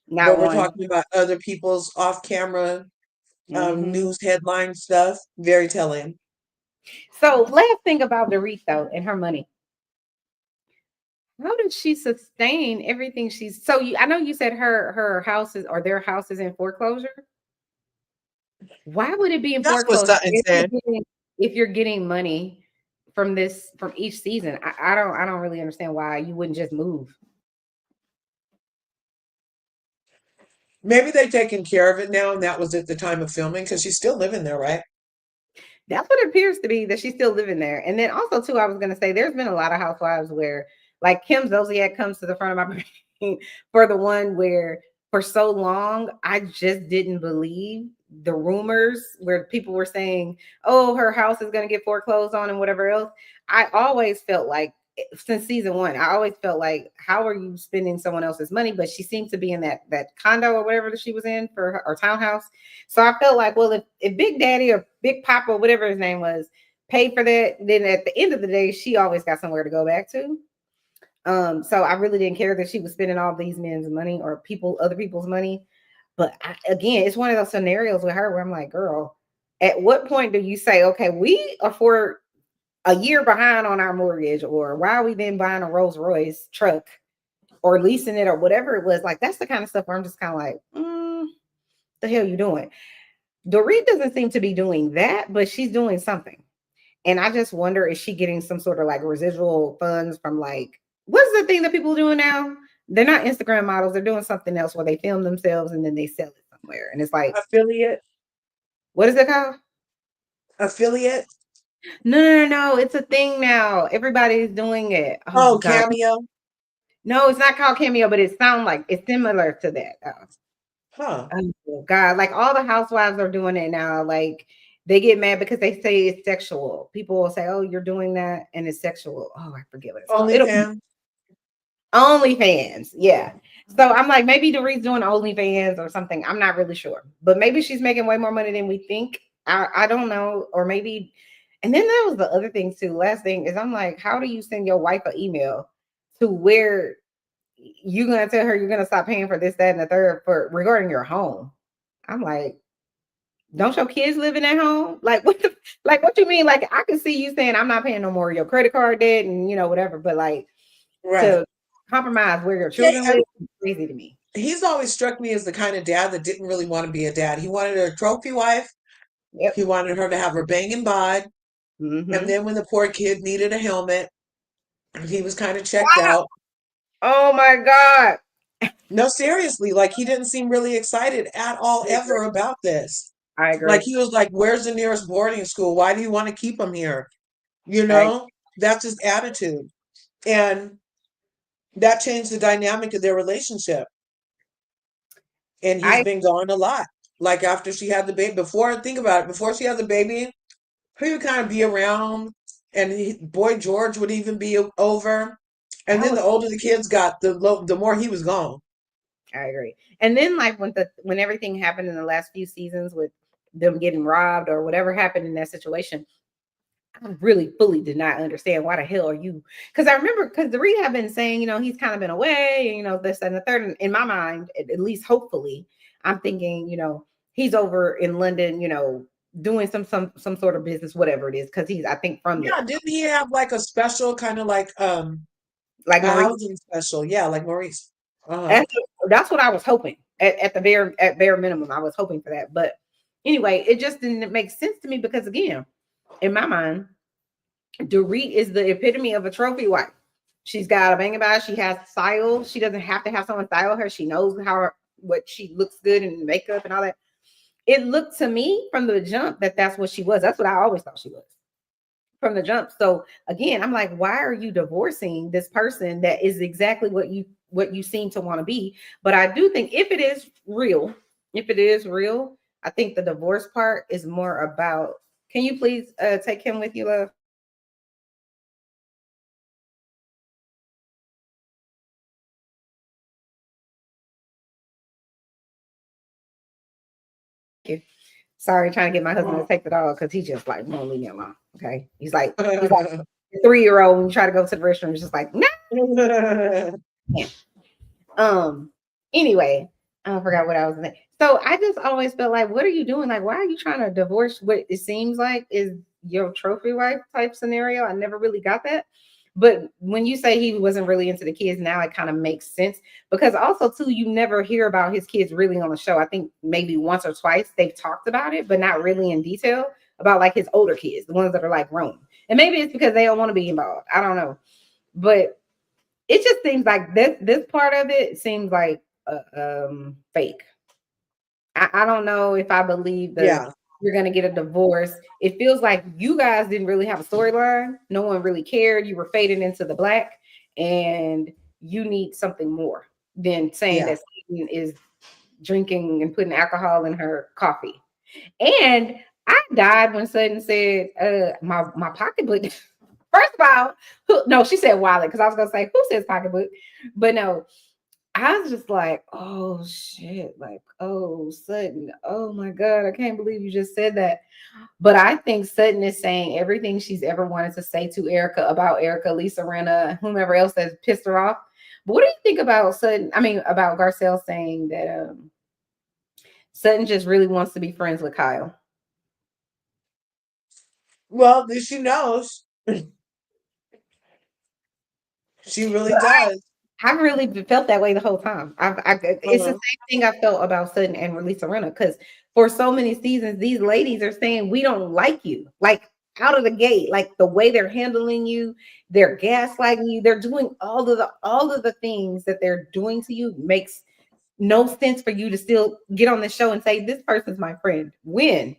but we're talking about other people's off-camera news headline stuff. Very telling. So last thing about Dorit, though, and her money. How did she sustain everything she's I know you said her houses or their house is in foreclosure. Why would it be in foreclosure if you're getting money from each season? I don't really understand why you wouldn't just move. Maybe they've taken care of it now, and that was at the time of filming, because she's still living there, right? That's what it appears to be, that she's still living there. And then also, too, I was going to say, there's been a lot of housewives where, like, Kim Zolizak comes to the front of my brain for the one where for so long, I just didn't believe the rumors where people were saying, oh, her house is going to get foreclosed on and whatever else. I always felt like, since season one, I always felt like, how are you spending someone else's money? But she seemed to be in that condo or whatever that she was in for her, or townhouse. So I felt like, well, if Big Daddy or Big Papa, whatever his name was, paid for that, then at the end of the day, she always got somewhere to go back to. So I really didn't care that she was spending all these men's money or other people's money. But again, it's one of those scenarios with her where I'm like, girl, at what point do you say, okay, we are for a year behind on our mortgage, or why are we then buying a Rolls Royce truck or leasing it or whatever it was? Like, that's the kind of stuff where I'm just kind of like, the hell you doing? Dorit doesn't seem to be doing that, but she's doing something. And I just wonder, is she getting some sort of like residual funds from, like, what's the thing that people are doing now? They're not Instagram models. They're doing something else where they film themselves and then they sell it somewhere. And it's like affiliate. What is it called? Affiliate. No. It's a thing now. Everybody's doing it. Oh, God. Cameo. No, it's not called Cameo, but it sounds like it's similar to that. Oh, God. Like, all the housewives are doing it now. Like, they get mad because they say it's sexual. People will say, oh, you're doing that and it's sexual. Oh, I forget what it's called. OnlyFans. Yeah. So I'm like, maybe Dorit's doing OnlyFans or something. I'm not really sure. But maybe she's making way more money than we think. I don't know. Or maybe. And then that was the other thing, too. Last thing is, I'm like, how do you send your wife an email to where you're going to tell her you're going to stop paying for this, that, and the third regarding your home? I'm like, don't your kids live in that home? Like, what you mean? Like, I can see you saying, I'm not paying no more of your credit card debt and, whatever. But, like, to compromise where your children live is crazy to me. He's always struck me as the kind of dad that didn't really want to be a dad. He wanted a trophy wife. Yep. He wanted her to have her banging bod. Mm-hmm. And then when the poor kid needed a helmet, he was kind of checked out. Oh my God. No, seriously, like, he didn't seem really excited at all ever about this. I agree. Like, he was like, where's the nearest boarding school? Why do you want to keep him here? That's his attitude. And that changed the dynamic of their relationship. And he's been gone a lot. Like, after she had the baby, think about it, before she had the baby, he would kind of be around, and Boy George would even be over. And then the older the kids got, the more he was gone. I agree. And then, like, when everything happened in the last few seasons with them getting robbed or whatever happened in that situation, I really fully did not understand why the hell are you? Because I remember, because the rehab been saying, he's kind of been away, and, this and the third. And in my mind, at least hopefully, I'm thinking, he's over in London, doing some sort of business, whatever it is, because he's, I think, from didn't he have like a special kind of like like A Maurice. housing special, yeah, like Maurice. That's what I was hoping at the bare minimum. I was hoping for that, but anyway, it just didn't make sense to me because again, in my mind, Dorit is the epitome of a trophy wife. She's got a bang about. She has style. She doesn't have to have someone style her. She knows what she looks good in makeup and all that. It looked to me from the jump that that's what she was. That's what I always thought she was from the jump. So again, I'm like, why are you divorcing this person that is exactly what you seem to want to be? But I do think if it is real, I think the divorce part is more about. Can you please take him with you, love? Thank you. Sorry, trying to get my husband to take the dog because he just like won't leave me alone. Okay, he's like a 3-year-old when you try to go to the restroom. He's just like no. Yeah. Anyway, I forgot what I was saying. So I just always felt like, what are you doing? Like, why are you trying to divorce what it seems like is your trophy wife type scenario? I never really got that. But when you say he wasn't really into the kids, now it kind of makes sense because also too, you never hear about his kids really on the show. I think maybe once or twice they've talked about it, but not really in detail about like his older kids, the ones that are like grown. And maybe it's because they don't want to be involved. I don't know. But it just seems like this part of it seems like fake. I don't know if I believe that Yeah, you're gonna get a divorce. It feels like you guys didn't really have a storyline. No one really cared. You were fading into the black, and you need something more than saying yeah. that Satan is drinking and putting alcohol in her coffee. And I died when Sutton said, my pocketbook. First of all, no, she said wallet because I was gonna say who says pocketbook, but no, I was just like, oh shit, like, oh Sutton, oh my god, I can't believe you just said that. But I think Sutton is saying everything she's ever wanted to say to Erica about Erica, Lisa Rinna, whomever else that's pissed her off. But what do you think about Sutton? I mean, about Garcelle saying that Sutton just really wants to be friends with Kyle. Well, she knows. She really does. I really felt that way the whole time. It's the Uh-huh. same thing I felt about Sutton and Lisa Rinna because for so many seasons, these ladies are saying we don't like you, like out of the gate, like the way they're handling you, they're gaslighting you, they're doing all of the things that they're doing to you makes no sense for you to still get on the show and say this person's my friend. When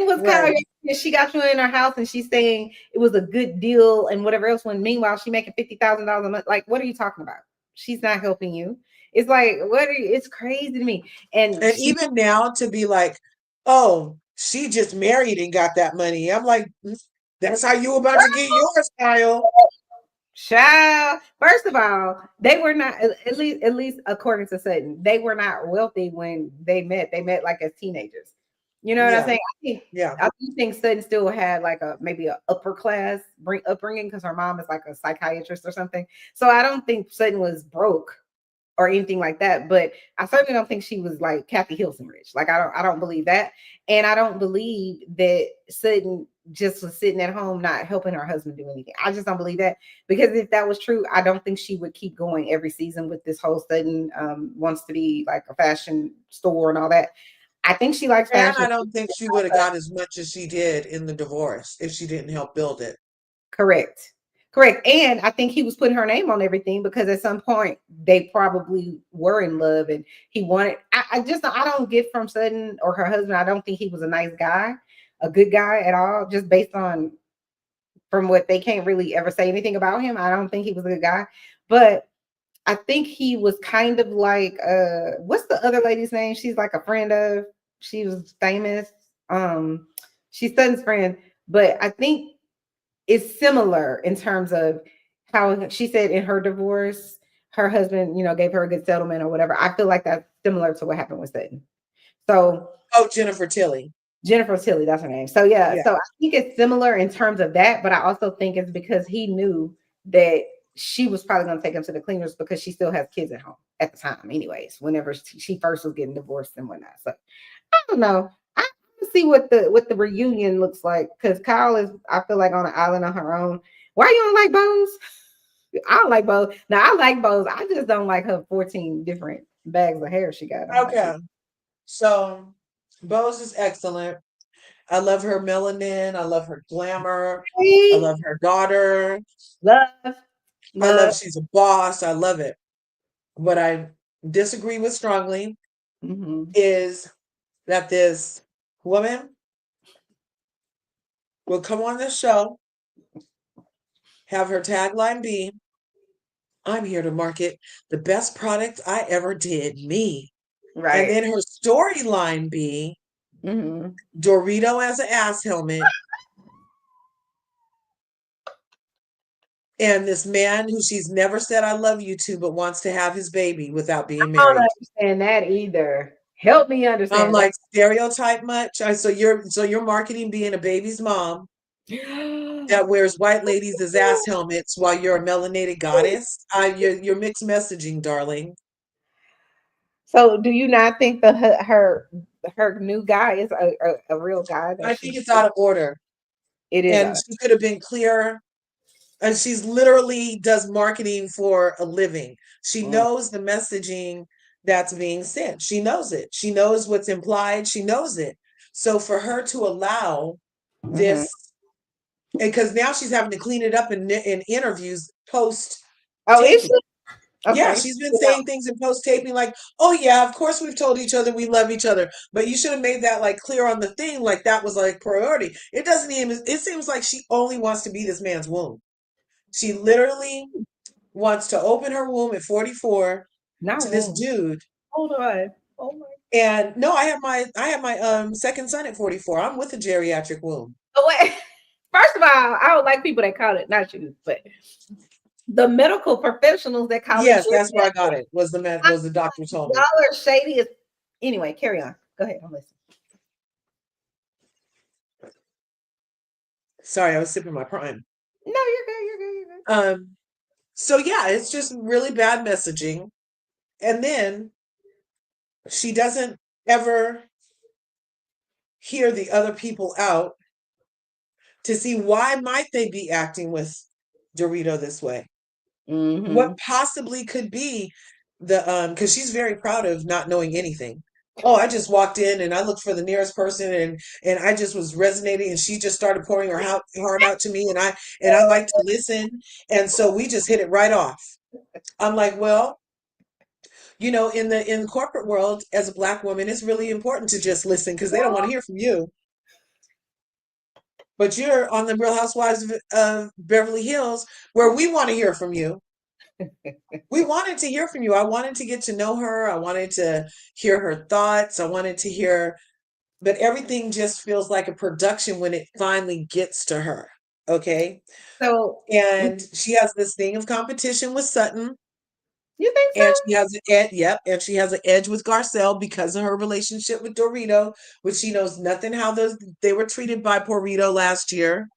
was Kyle? Right. She got you in her house and she's saying it was a good deal and whatever else. When meanwhile she making $50,000 a month. Like, what are you talking about? She's not helping you. It's like, what are you? It's crazy to me. And And she, even now to be like, oh, she just married and got that money. I'm like, that's how you about to get yours, Kyle. child. First of all, they were not at least according to Sutton, they were not wealthy when they met. They met like as teenagers. You know what I'm Yeah, saying? yeah. I do think Sutton still had like maybe a upper class upbringing because her mom is like a psychiatrist or something. So I don't think Sutton was broke or anything like that. But I certainly don't think she was like Kathy Hilton rich. Like I don't believe that. And I don't believe that Sutton just was sitting at home not helping her husband do anything. I just don't believe that. Because if that was true, I don't think she would keep going every season with this whole Sutton wants to be like a fashion store and all that. I think she likes And fashion. I don't think she would have got as much as she did in the divorce if she didn't help build it. Correct. Correct. And I think he was putting her name on everything because at some point they probably were in love and he wanted. I don't get from Sutton or her husband. I don't think he was a nice guy, a good guy at all, just based on from what they can't really ever say anything about him. I don't think he was a good guy. But I think he was kind of like what's the other lady's name? She's like a friend of, she was famous. Um, she's Sutton's friend, but I think is similar in terms of how she said in her divorce, her husband, gave her a good settlement or whatever. I feel like that's similar to what happened with Sutton. So Oh, Jennifer Tilly. Jennifer Tilly, that's her name. So yeah, Yeah. so I think it's similar in terms of that, but I also think it's because he knew that she was probably going to take him to the cleaners because she still has kids at home at the time, anyways, whenever she first was getting divorced and whatnot. So I don't know. I want to see what the reunion looks like because Kyle is, I feel like, on an island on her own. Why you don't like Bones? I don't like bows. Now I like bows. I just don't like her 14 different bags of hair she got on. Okay. So Bose is excellent. I love her melanin. I love her glamour. I love her daughter. Love, I love love. she's a boss. I love it. What I disagree with strongly is that this woman will come on this show, have her tagline be, I'm here to market the best product I ever did, me. Right. And then her storyline be Dorito as an ass helmet. And this man who she's never said I love you to, but wants to have his baby without being married. I don't understand that either. Help me understand. I'm like, stereotype much? So you're marketing being a baby's mom that wears white ladies as ass helmets while you're a melanated goddess. You're mixed messaging, darling. So do you not think the her new guy is a real guy? I think it's out of order. It is. And she could have been clearer. And she's literally does marketing for a living. She knows the messaging that's being sent. She knows it. She knows what's implied. She knows it. So for her to allow this, because now she's having to clean it up in interviews post. Oh, is she? Okay. Yeah, she's been saying things in post taping like, oh yeah, of course we've told each other we love each other, but you should have made that like clear on the thing, like that was like priority. It doesn't even, it seems like she only wants to be this man's womb. She literally wants to open her womb at 44 to this dude. Hold on. Oh my. And no, I have my second son at 44. I'm with a geriatric womb. Oh, wait. First of all, I don't like people that call it, not you, but the medical professionals that call it. Yes, that's where I got it. Was the doctor told me. Y'all are shady as anyway, carry on. Go ahead. I'm listening. Sorry, I was sipping my prime. No, you're good. You're good. So yeah, it's just really bad messaging. And then she doesn't ever hear the other people out to see why might they be acting with Dorito this way. What possibly could be the because she's very proud of not knowing anything. Oh, I just walked in and I looked for the nearest person and I just was resonating and she just started pouring her heart out to me and I like to listen, and so we just hit it right off. I'm like, well, you know, in the corporate world as a Black woman, it's really important to just listen because they don't want to hear from you. But you're on the Real Housewives of Beverly Hills where we want to hear from you. We wanted to hear from you. I wanted to get to know her. I wanted to hear her thoughts. I wanted to hear, but everything just feels like a production when it finally gets to her. Okay. So, and she has this thing of competition with Sutton. You think so? And she has an edge, yep, and she has an edge with Garcelle because of her relationship with Dorito, which she knows nothing how they were treated by Porrito last year.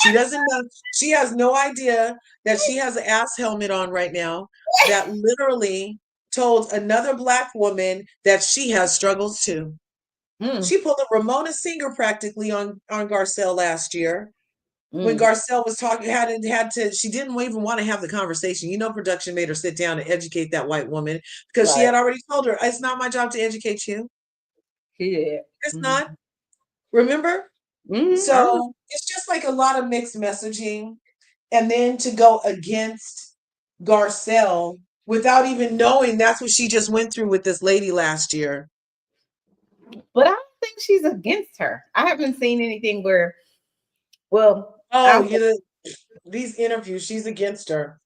She doesn't know. She has no idea that she has an ass helmet on right now that literally told another Black woman that she has struggles too. She pulled a Ramona Singer practically on Garcelle last year. When Garcelle was talking, had to, she didn't even want to have the conversation. You know, production made her sit down and educate that white woman because she had already told her, it's not my job to educate you. Yeah. It's not. Remember? So it's just like a lot of mixed messaging. And then to go against Garcelle without even knowing that's what she just went through with this lady last year. But I don't think she's against her. I haven't seen anything where, well, these interviews, she's against her.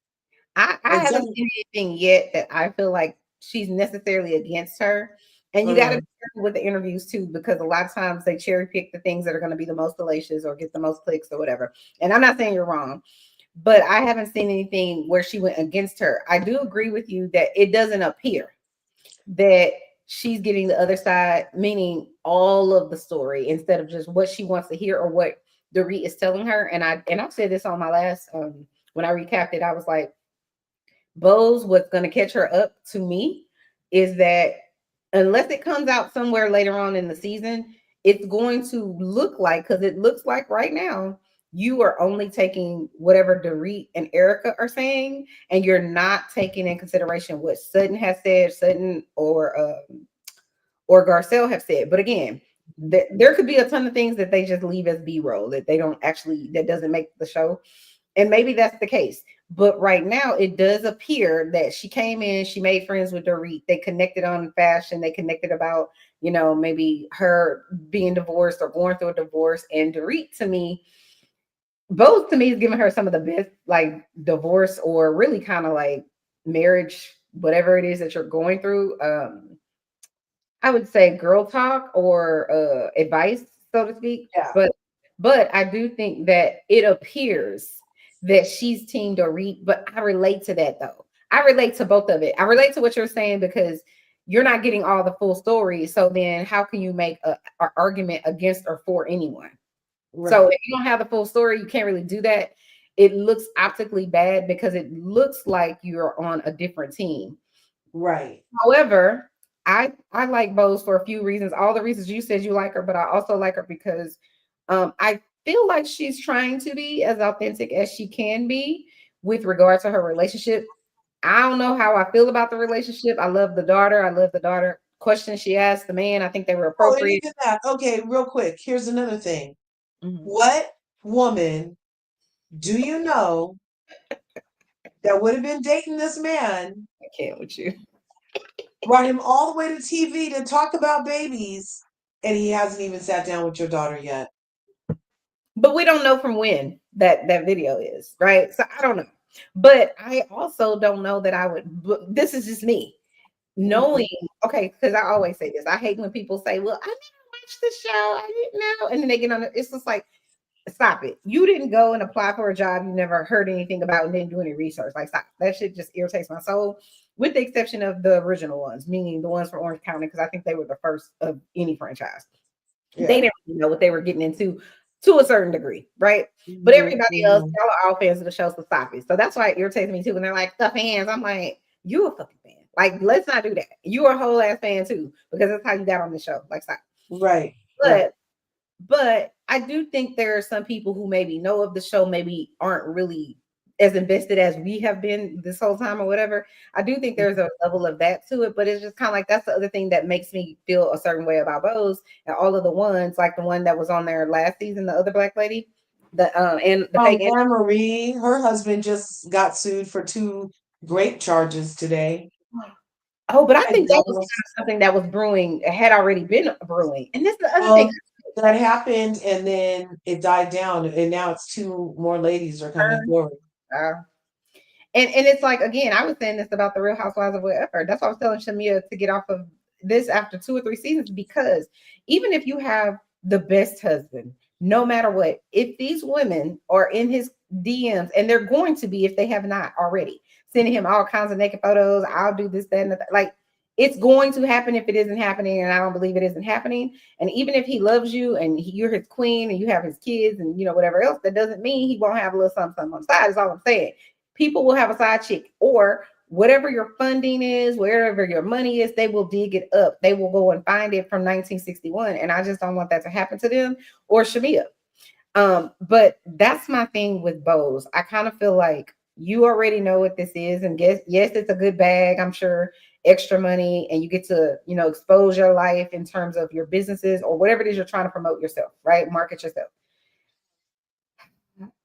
I haven't seen anything yet that I feel like she's necessarily against her. And you got to be careful with the interviews too, because a lot of times they cherry pick the things that are going to be the most salacious or get the most clicks or whatever. And I'm not saying you're wrong, but I haven't seen anything where she went against her. I do agree with you that it doesn't appear that she's getting the other side, meaning all of the story instead of just what she wants to hear or what Dorit is telling her. And I've said this on my last when I recapped it, I was like, Bose, what's going to catch her up to me is that unless it comes out somewhere later on in the season, it's going to look like, because it looks like right now you are only taking whatever Dorit and Erica are saying, and you're not taking in consideration what Sutton has said, Sutton or Garcelle have said. But again, there could be a ton of things that they just leave as B-roll that they don't actually, that doesn't make the show. And maybe that's the case. But right now, it does appear that she came in, she made friends with Dorit. They connected on fashion. They connected about, maybe her being divorced or going through a divorce. And Dorit, to me, both to me, is giving her some of the best, like, divorce or really kind of like marriage, whatever it is that you're going through. I would say girl talk or advice, so to speak. Yeah. But I do think that it appears that she's team Dorit, but I relate to that though. I relate to both of it. I relate to what you're saying because you're not getting all the full story. So then how can you make an argument against or for anyone? Right. So if you don't have the full story, you can't really do that. It looks optically bad because it looks like you're on a different team. Right. However, I like Bose for a few reasons. All the reasons you said you like her, but I also like her because I feel like she's trying to be as authentic as she can be with regard to her relationship. I don't know how I feel about the relationship. I love the daughter. I love the daughter questions she asked the man. I think they were appropriate. Oh, that. Okay, real quick. Here's another thing. Mm-hmm. What woman do you know that would have been dating this man? I can't with you. Brought him all the way to TV to talk about babies, and he hasn't even sat down with your daughter yet. But we don't know from when that video is, right? So I don't know. But I also don't know that I would. But this is just me knowing. Okay, because I always say this. I hate when people say, "Well, I never watched the show. I didn't know," and then they get on it. It's just like, stop it. You didn't go and apply for a job you never heard anything about and didn't do any research. Like, stop. That shit just irritates my soul, with the exception of the original ones, meaning the ones from Orange County, because I think they were the first of any franchise. Yeah. They didn't really know what they were getting into to a certain degree, right? Mm-hmm. But everybody else, y'all are all fans of the show, so stop it. So that's why it irritates me too when they're like, the fans. I'm like, you a fucking fan. Like, let's not do that. You are a whole ass fan too, because that's how you got on the show. Like, stop. Right. But I do think there are some people who maybe know of the show, maybe aren't really as invested as we have been this whole time or whatever. I do think there's a level of that to it, but it's just kind of like, that's the other thing that makes me feel a certain way about Bose and all of the ones, like the one that was on there last season, the other black lady, and the fake Anne-Marie, her husband just got sued for 2 rape charges today. Oh, but I think that was something that was brewing, had already been brewing. And this is the other thing. That happened, and then it died down, and now it's 2 more ladies are coming forward. And it's like, again, I was saying this about the Real Housewives of whatever. That's why I was telling Shamea to get off of this after 2 or 3 seasons, because even if you have the best husband, no matter what, if these women are in his DMs, and they're going to be if they have not already, sending him all kinds of naked photos, I'll do this, that, and that, like, it's going to happen if it isn't happening, and I don't believe it isn't happening. And even if he loves you and you're his queen and you have his kids and whatever else, that doesn't mean he won't have a little something on the side. Is all I'm saying. People will have a side chick, or whatever your funding is, wherever your money is, they will dig it up. They will go and find it from 1961, and I just don't want that to happen to them or Shamea. But that's my thing with Bose. I kind of feel like you already know what this is, and yes, it's a good bag, I'm sure, extra money, and you get to, expose your life in terms of your businesses or whatever it is you're trying to promote yourself, right? Market yourself.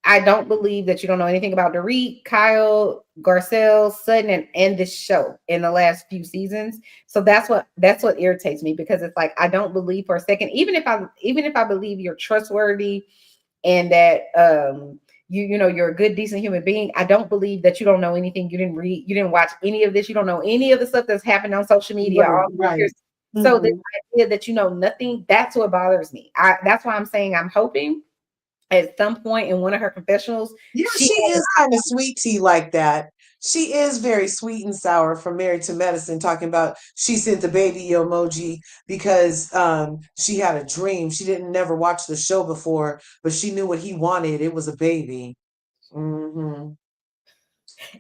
I don't believe that you don't know anything about Dorit, Kyle, Garcelle, Sutton, and this show in the last few seasons. So that's what irritates me, because it's like, I don't believe for a second, even if I believe you're trustworthy and that you're a good, decent human being, I don't believe that you don't know anything. You didn't read, you didn't watch any of this. You don't know any of the stuff that's happened on social media. Right. Mm-hmm. So the idea that you know nothing, that's what bothers me. That's why I'm saying I'm hoping at some point in one of her confessionals. Yeah, she is kind of sweet tea like that. She is very sweet and sour from Married to Medicine, talking about she sent the baby emoji because she had a dream. She didn't never watch the show before, but she knew what he wanted. It was a baby. Mm-hmm.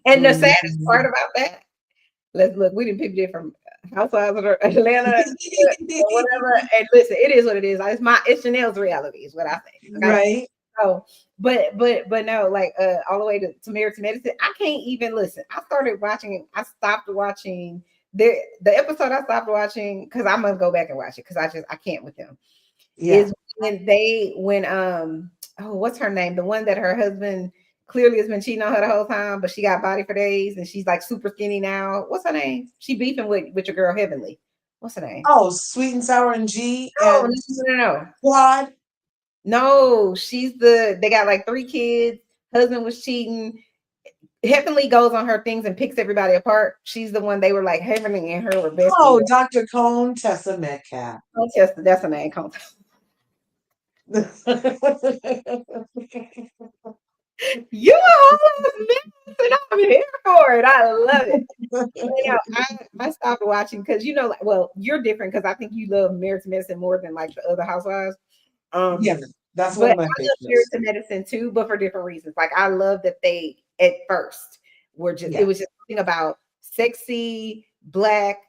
And the saddest part about that, let's look, we didn't pick it from Housewives of Atlanta or whatever. And listen, it is what it is. It's Chanel's reality, is what I think. Okay? Right. Oh, but no, like all the way to Married to Medicine. I can't even listen. I stopped watching the episode I stopped watching because I'm gonna go back and watch it because I can't with them. Yeah. Is when oh, what's her name? The one that her husband clearly has been cheating on her the whole time, but she got body for days and she's like super skinny now. What's her name? She beefing with your girl Heavenly. What's her name? Oh, Sweet and Sour and G No, and no. Quad. No, they got like 3 kids. Husband was cheating. Heavenly goes on her things and picks everybody apart. She's the one they were like Heavenly and her were besties. Oh, Dr. Cone, Tessa Metcalf. That's a name. You a whole mess and I'm here for it. I love it. I stopped watching because like, well, you're different because I think you love Married to Medicine more than like the other housewives. Yeah, that's one But of my I love Married favorites. to Medicine too, but for different reasons. Like I love that they at first were just Yeah. it was just something about sexy, black,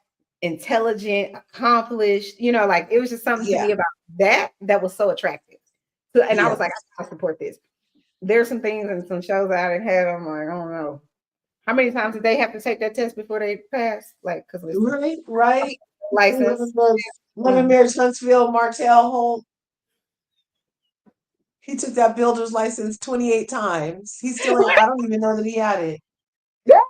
intelligent, accomplished, like it was just something to me about that was so attractive. So and I was like, I support this. There's some things and some shows I didn't have. I'm like, I don't know. How many times did they have to take that test before they pass? Like, because Right. license. Living Marriage Huntsville, Martell Holt. He took that builder's license 28 times. He's still I don't even know that he had it. Yeah.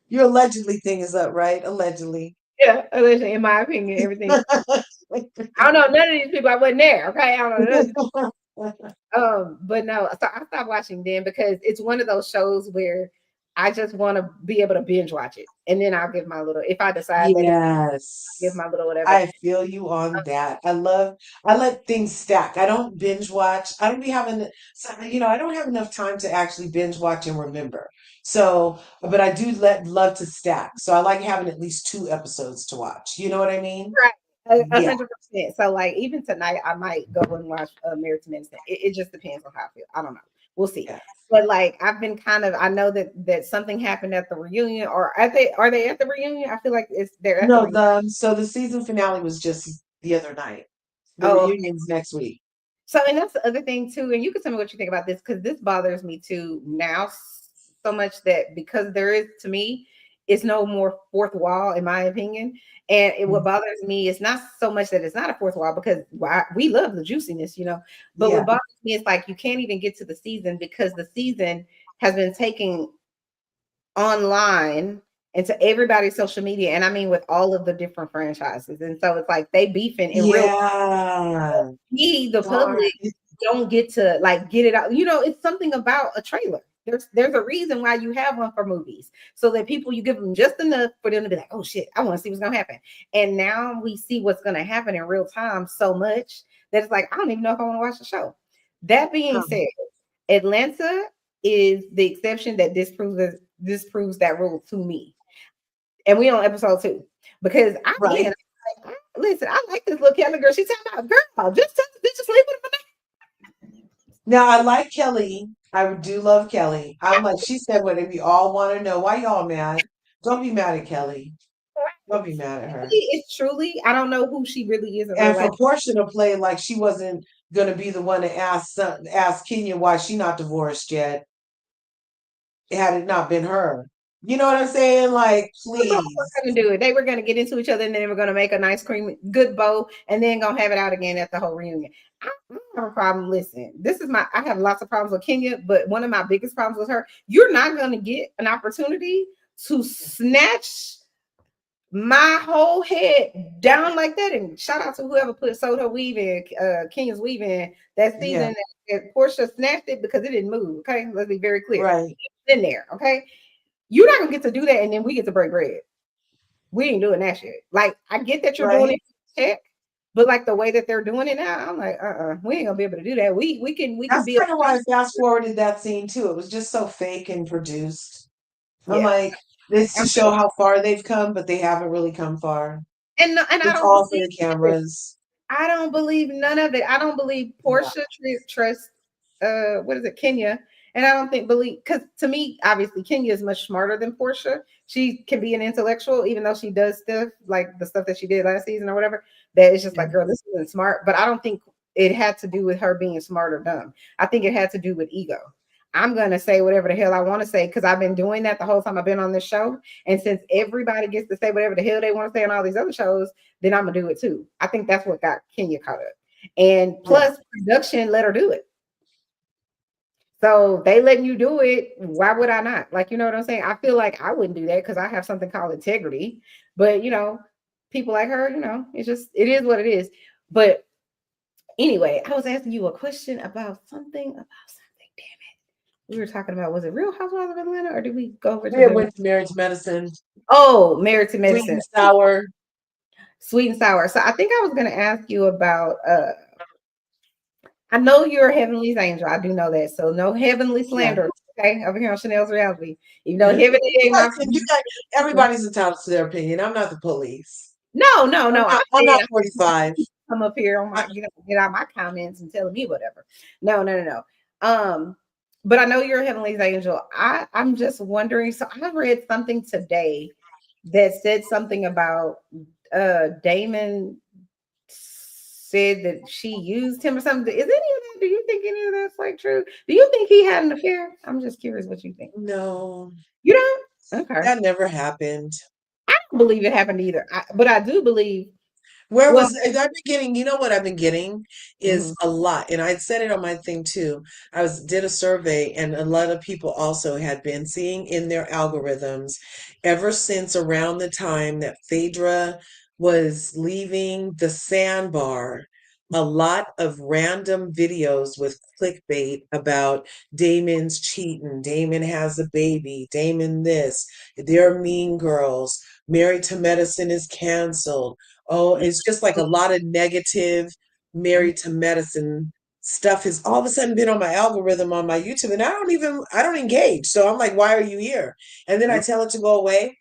Your allegedly thing is up, right? Allegedly. Yeah. Allegedly, in my opinion, everything. I don't know none of these people. I wasn't there. Okay. I don't know. But no, so I stopped watching then because it's one of those shows where I just want to be able to binge watch it. And then I'll give my little, if I decide that I'll give my little whatever. I feel you on that. I let things stack. I don't binge watch. I don't be having, I don't have enough time to actually binge watch and remember. So, but I do love to stack. So I like having at least 2 episodes to watch. You know what I mean? Right. Yeah. 100%. So like even tonight I might go and watch Married to Medicine. It just depends on how I feel. I don't know. We'll see. Yeah. But like I've been I know that something happened at the reunion, or are they at the reunion? I feel like they're at the reunion. So the season finale was just the other night. The Oh, reunion's next week. so and that's the other thing too. And you can tell me what you think about this because this bothers me too now so much that because there is to me, it's no more fourth wall in my opinion. And what bothers me is not so much that it's not a fourth wall because we love the juiciness, But what bothers me is like you can't even get to the season because the season has been taken online into everybody's social media, and I mean with all of the different franchises. And so it's like they beefing in real time. We, the public, don't get to like get it out. It's something about a trailer. There's a reason why you have one for movies, so that people you give them just enough for them to be like, oh shit, I want to see what's gonna happen. And now we see what's gonna happen in real time so much that it's like I don't even know if I want to watch the show. That being said, Atlanta is the exception that disproves that rule to me. And we on episode 2 because listen, I like this little Kelli girl. She's talking about girl, just sleep with her. Now I like Kelli. I do love Kelli. I'm like, she said what we all want to know. Why y'all mad? Don't be mad at Kelli. Don't be mad at her. It's truly, I don't know who she really is. And for Porsha to play like she wasn't gonna be the one to ask Kenya why she not divorced yet, had it not been her. You know what I'm saying? Like, please. Going to do it. They were going to get into each other, and then they were going to make a nice good bow, and then gonna have it out again at the whole reunion. I don't have a problem. Listen, I have lots of problems with Kenya, but one of my biggest problems with her, you're not going to get an opportunity to snatch my whole head down like that. And shout out to whoever sewed her weave in, Kenya's weave in that season. That Porsha snatched it because it didn't move. Okay, let's be very clear. Right. In there. Okay. You're not gonna get to do that, and then we get to break bread. We ain't doing that shit. Like, I get that you're doing it check, but like the way that they're doing it now, I'm like, we ain't gonna be able to do that. We can That's be kind of why I fast forwarded that scene too. It was just so fake and produced. I'm like, this to show how far they've come, but they haven't really come far. And I don't all for the cameras. I don't believe none of it. I don't believe Porsha trusts what is it, Kenya. And I don't believe, because to me, obviously, Kenya is much smarter than Porsha. She can be an intellectual, even though she does stuff like the stuff that she did last season or whatever. That is just like, girl, this isn't smart. But I don't think it had to do with her being smart or dumb. I think it had to do with ego. I'm going to say whatever the hell I want to say because I've been doing that the whole time I've been on this show. And since everybody gets to say whatever the hell they want to say on all these other shows, then I'm going to do it too. I think that's what got Kenya caught up. And plus, production let her do it. So they letting you do it. Why would I not? Like, you know what I'm saying? I feel like I wouldn't do that because I have something called integrity. But, you know, people like her, you know, it is what it is. But anyway, I was asking you a question about something. Damn it. We were talking about, was it Real Housewives of Atlanta or did we go over to We went to Married to Medicine. Oh, Married to Medicine. Sweet and Sour. Sweet and Sour. So I think I was going to ask you about, I know you're a Heavenly's angel. I do know that. So no heavenly slander. Okay, over here on Chanel's Reality. You know, heavenly ain't my everybody's entitled to their opinion. I'm not the police. No. I'm not 45. Come up here on my get out my comments and telling me whatever. No. But I know you're a Heavenly's angel. I'm just wondering. So I read something today that said something about Damon said that she used him or something. Is any of that? Do you think any of that's like true? Do you think he had an affair? I'm just curious what you think. No, you don't. Okay, that never happened. I don't believe it happened either. But I do believe. I've been getting, you know what I've been getting is a lot. And I said it on my thing too. Did a survey and a lot of people also had been seeing in their algorithms ever since around the time that Phaedra was leaving the sandbar, a lot of random videos with clickbait about Damon's cheating, Damon has a baby, Damon this, they're mean girls, Married to Medicine is canceled. Oh, it's just like a lot of negative Married to Medicine stuff has all of a sudden been on my algorithm on my YouTube, and I don't engage. So I'm like, why are you here? And then I tell it to go away.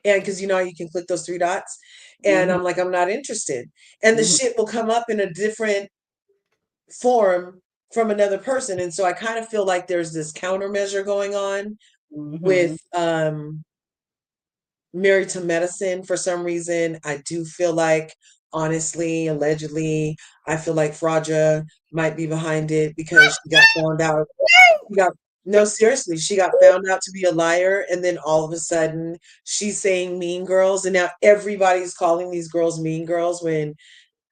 And because you know you can click those three dots, and I'm like, I'm not interested. And the shit will come up in a different form from another person. And so I kind of feel like there's this countermeasure going on with Married to Medicine. For some reason, I do feel like, honestly, allegedly, I feel like Fraudra might be behind it because she got found out. No, seriously, she got found out to be a liar, and then all of a sudden she's saying mean girls, and now everybody's calling these girls mean girls when,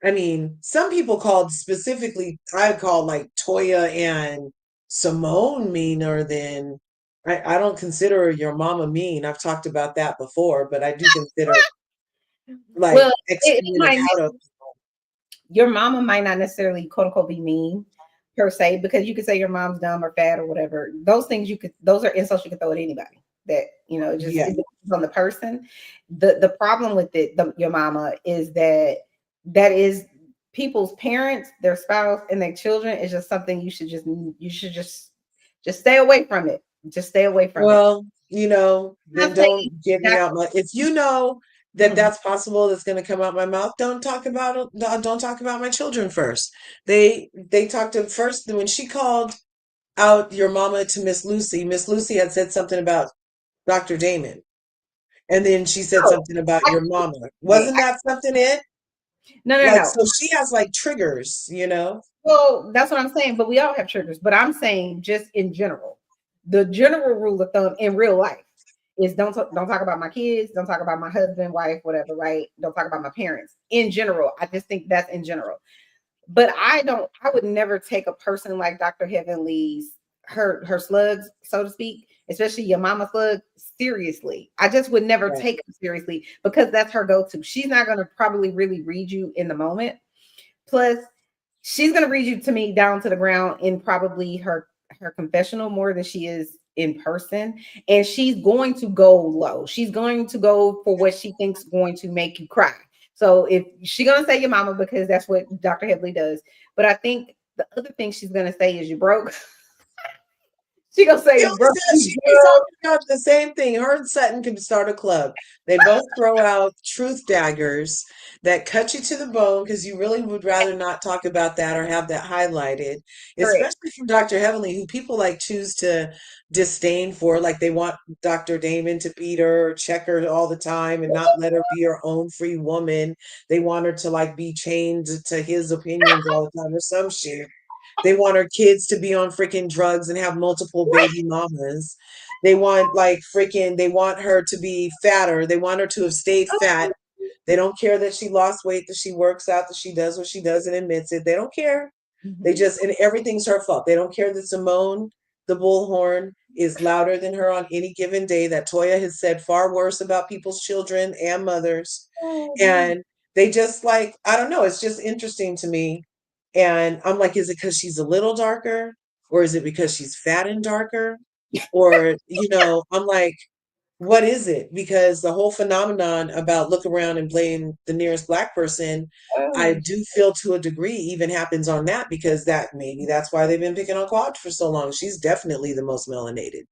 I mean, some people called specifically, I called like Toya and Simone meaner than, I don't consider your mama mean. I've talked about that before, but I do consider like your mama might not necessarily quote unquote be mean per se, because you could say your mom's dumb or fat or whatever. Those things those are insults you can throw at anybody. That, you know, it depends on the person. The problem with your mama is that is people's parents, their spouse, and their children is just something you should just stay away from it. Just stay away from it. Well, you know, then don't get me out my. If you know that that's possible, that's going to come out my mouth, don't talk about my children first. They talked to first when she called out your mama to Miss Lucy. Miss Lucy had said something about Dr. Damon, and then she said something about your mama. Wasn't that something it? No. So she has like triggers, you know. Well, that's what I'm saying. But we all have triggers. But I'm saying just in general, the general rule of thumb in real life is don't talk about my kids, don't talk about my husband, wife, whatever, right? Don't talk about my parents. In general, I just think that's in general. But I would never take a person like Dr. Heavenly's, her slugs, so to speak, especially your mama slug, seriously. I just would never take her seriously because that's her go-to. She's not going to probably really read you in the moment. Plus, she's going to read you to me down to the ground in probably her confessional more than she is in person. And she's going to go low. She's going to go for what she thinks is going to make you cry. So if she's going to say your mama, because that's what Dr. Heavenly does. But I think the other thing she's going to say is you broke. She gonna say, She always bro, says she keeps talking about the same thing. Her and Sutton can start a club. They both throw out truth daggers that cut you to the bone because you really would rather not talk about that or have that highlighted, correct. especially from Dr. Heavenly, who people like choose to disdain for. Like they want Dr. Damon to beat her or check her all the time and not let her be her own free woman. They want her to like be chained to his opinions all the time or some shit. They want her kids to be on freaking drugs and have multiple baby mamas. They want like freaking, they want her to be fatter. They want her to have stayed fat. They don't care that she lost weight, that she works out, that she does what she does and admits it. They don't care. They just, and everything's her fault. They don't care that Simone, the bullhorn, is louder than her on any given day, that Toya has said far worse about people's children and mothers. And they just like, I don't know, it's just interesting to me. And I'm like, is it because she's a little darker? Or is it because she's fat and darker? Or, I'm like, what is it? Because the whole phenomenon about look around and blame the nearest Black person, I do feel to a degree even happens on that, because maybe that's why they've been picking on Claude for so long. She's definitely the most melanated,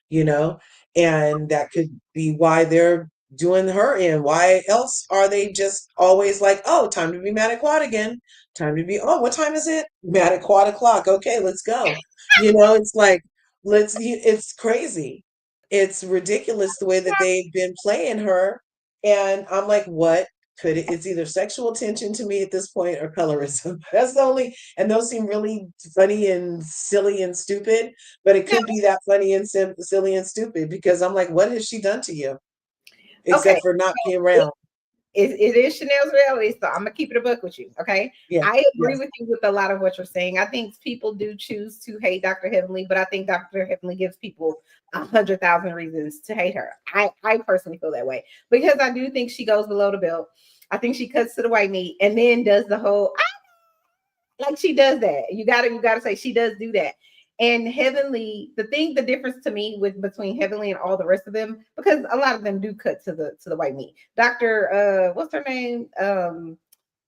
you know, and that could be why they're doing her in. Why else are they just always like, oh, time to be mad at Quad again? Time to be, oh, what time is it? Mad at Quad o'clock. Okay, let's go. It's like, it's crazy. It's ridiculous the way that they've been playing her. And I'm like, what could it? It's either sexual tension to me at this point or colorism. That's the only, and those seem really funny and silly and stupid, but it No, could be that funny and silly and stupid, because I'm like, what has she done to you? okay. Except for not being around. It is Chanel's reality, so I'm gonna keep it a buck with you. Okay, Yeah. I agree Yes. with you with a lot of what you're saying. I think people do choose to hate Dr. Heavenly, but I think Dr. Heavenly gives people 100,000 reasons to hate her. I personally feel that way because I do think she goes below the belt. I think she cuts to the white meat and then does the whole like she does that. You gotta say she does do that. And Heavenly, the difference to me with between Heavenly and all the rest of them, because a lot of them do cut to the white meat. Dr. What's her name?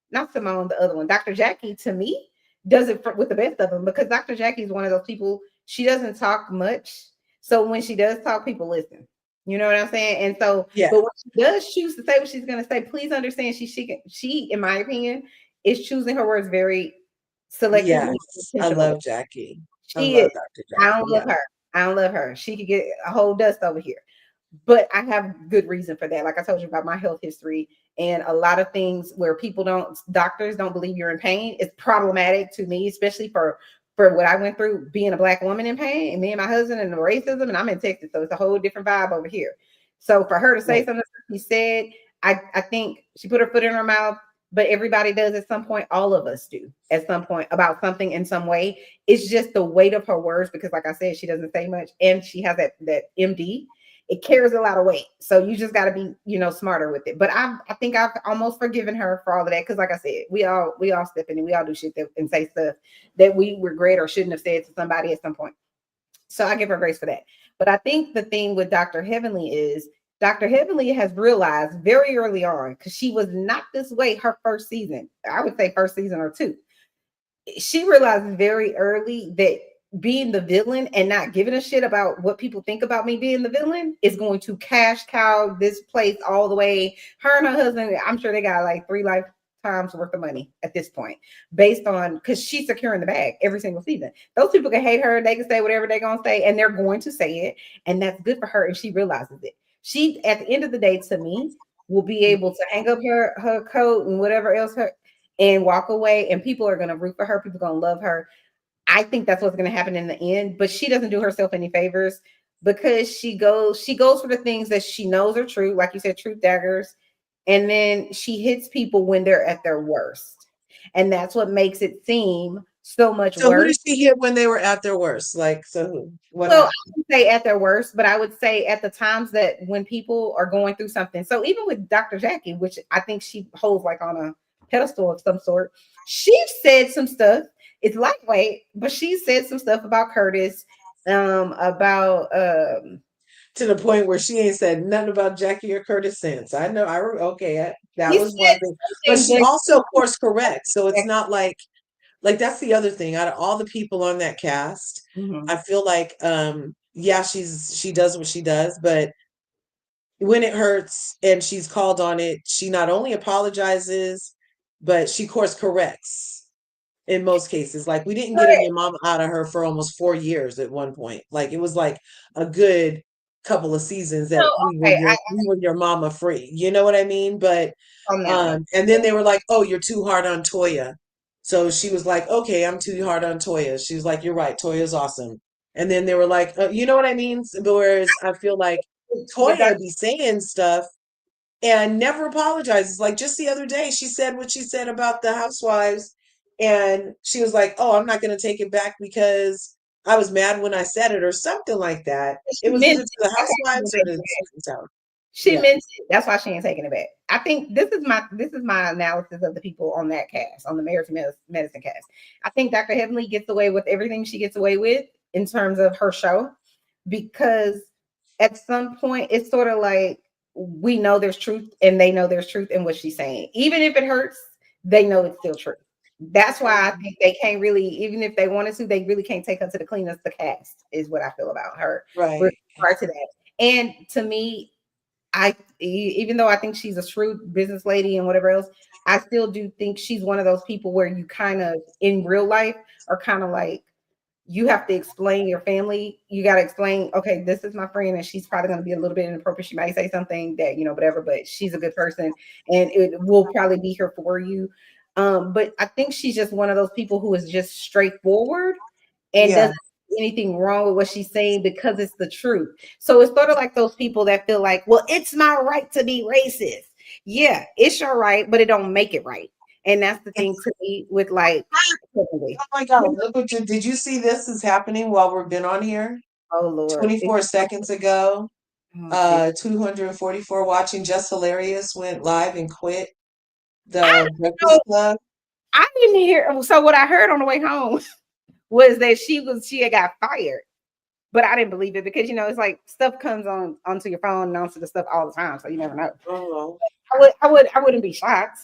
Not Simone, the other one, Dr. Jackie, to me, does it with the best of them, because Dr. Jackie is one of those people, she doesn't talk much. So when she does talk, people listen. You know what I'm saying? And so, Yeah. but when she does choose to say what she's gonna say, please understand she, in my opinion, is choosing her words very selectively, Yes. I intentionally. love Jackie. I She is. love Dr. I Jackie. don't love Yeah. her. I don't love her. She could get a whole dust over here. But I have good reason for that. Like I told you about my health history and a lot of things where doctors don't believe you're in pain. It's problematic to me, especially for what I went through being a Black woman in pain, and me and my husband and the racism, and I'm in Texas, so it's a whole different vibe over here. So for her to say Right. something she said, I think she put her foot in her mouth, but everybody does at some point. All of us do at some point about something in some way. It's just the weight of her words, because like I said, she doesn't say much and she has that MD. It carries a lot of weight. So you just got to be, smarter with it. But I think I've almost forgiven her for all of that. Because like I said, we all step in and we all do shit and say stuff that we regret or shouldn't have said to somebody at some point. So I give her grace for that. But I think the thing with Dr. Heavenly is Dr. Heavenly has realized very early on, because she was not this way her first season. I would say first season or two. She realized very early that being the villain and not giving a shit about what people think about me being the villain is going to cash cow this place all the way. Her and her husband, I'm sure they got like 3 lifetimes worth of money at this point, based on, because she's securing the bag every single season. Those people can hate her, they can say whatever they're gonna say, and they're going to say it, and that's good for her, and she realizes it. She, at the end of the day, to me, will be able to hang up her coat and whatever else and walk away, and people are going to root for her. People are going to love her. I think that's what's going to happen in the end, but she doesn't do herself any favors, because she goes for the things that she knows are true, like you said, truth daggers, and then she hits people when they're at their worst, and that's what makes it seem so much So who did worse. she hit when they were at their worst? Like, so who? What Well, I happened? would say at their worst, but I would say at the times that when people are going through something. So even with Dr. Jackie, which I think she holds like on a pedestal of some sort, she said some stuff. It's lightweight, but she said some stuff about Curtis, about To the point where she ain't said nothing about Jackie or Curtis since. I know. Okay, that he was one said thing. But something, she but also course corrects, so it's not like like that's the other thing. Out of all the people on that cast, I feel like yeah, she does what she does, but when it hurts and she's called on it, she not only apologizes, but she course corrects in most cases. Like we didn't get a your mama out of her for almost 4 years at one point. Like it was like a good couple of seasons So, that okay, we were your mama free. You know what I mean? But on that one. and then they were like, "Oh, you're too hard on Toya." So she was like, "Okay, I'm too hard on Toya." She was like, "You're right. Toya's awesome." And then they were like, you know what I mean? Whereas I feel like With Toya be saying stuff and never apologizes. Like just the other day, she said what she said about the housewives, and she was like, "Oh, I'm not going to take it back because I was mad when I said it," or something like that. she It was meant either to it. the That's why she housewives ain't or taking to it back. Susan Tower. She Yeah, meant it. That's why she ain't taking it back. I think this is my analysis of the people on that cast, on the Marriage Medicine cast. I think Dr. Heavenly gets away with everything she gets away with in terms of her show, because at some point it's sort of like we know there's truth and they know there's truth in what she's saying. Even if it hurts, they know it's still true. That's why I think they can't really, even if they wanted to, they really can't take her to the cleanest. The cast is what I feel about her with right. regard to that. And to me, even though I think she's a shrewd business lady and whatever else, I still do think she's one of those people where you kind of in real life are kind of like, you have to explain your family. You got to explain, okay, this is my friend, and she's probably going to be a little bit inappropriate. She might say something that, whatever, but she's a good person and it will probably be here for you. But I think she's just one of those people who is just straightforward and Yeah. doesn't see anything wrong with what she's saying because it's the truth. So it's sort of like those people that feel like, well, it's my right to be racist. Yeah, it's your right, but it don't make it right. And that's the thing to me with like, Oh my God! Look what did you see? This is happening while we've been on here. oh Lord, 24 seconds ago, oh, Jesus. 244 watching. Just Hilarious went live and quit I the know, Breakfast Club. I didn't hear. So what I heard on the way home was that she had got fired, but I didn't believe it because it's like stuff comes onto your phone and onto the stuff all the time, so you never know. Oh, I wouldn't be shocked.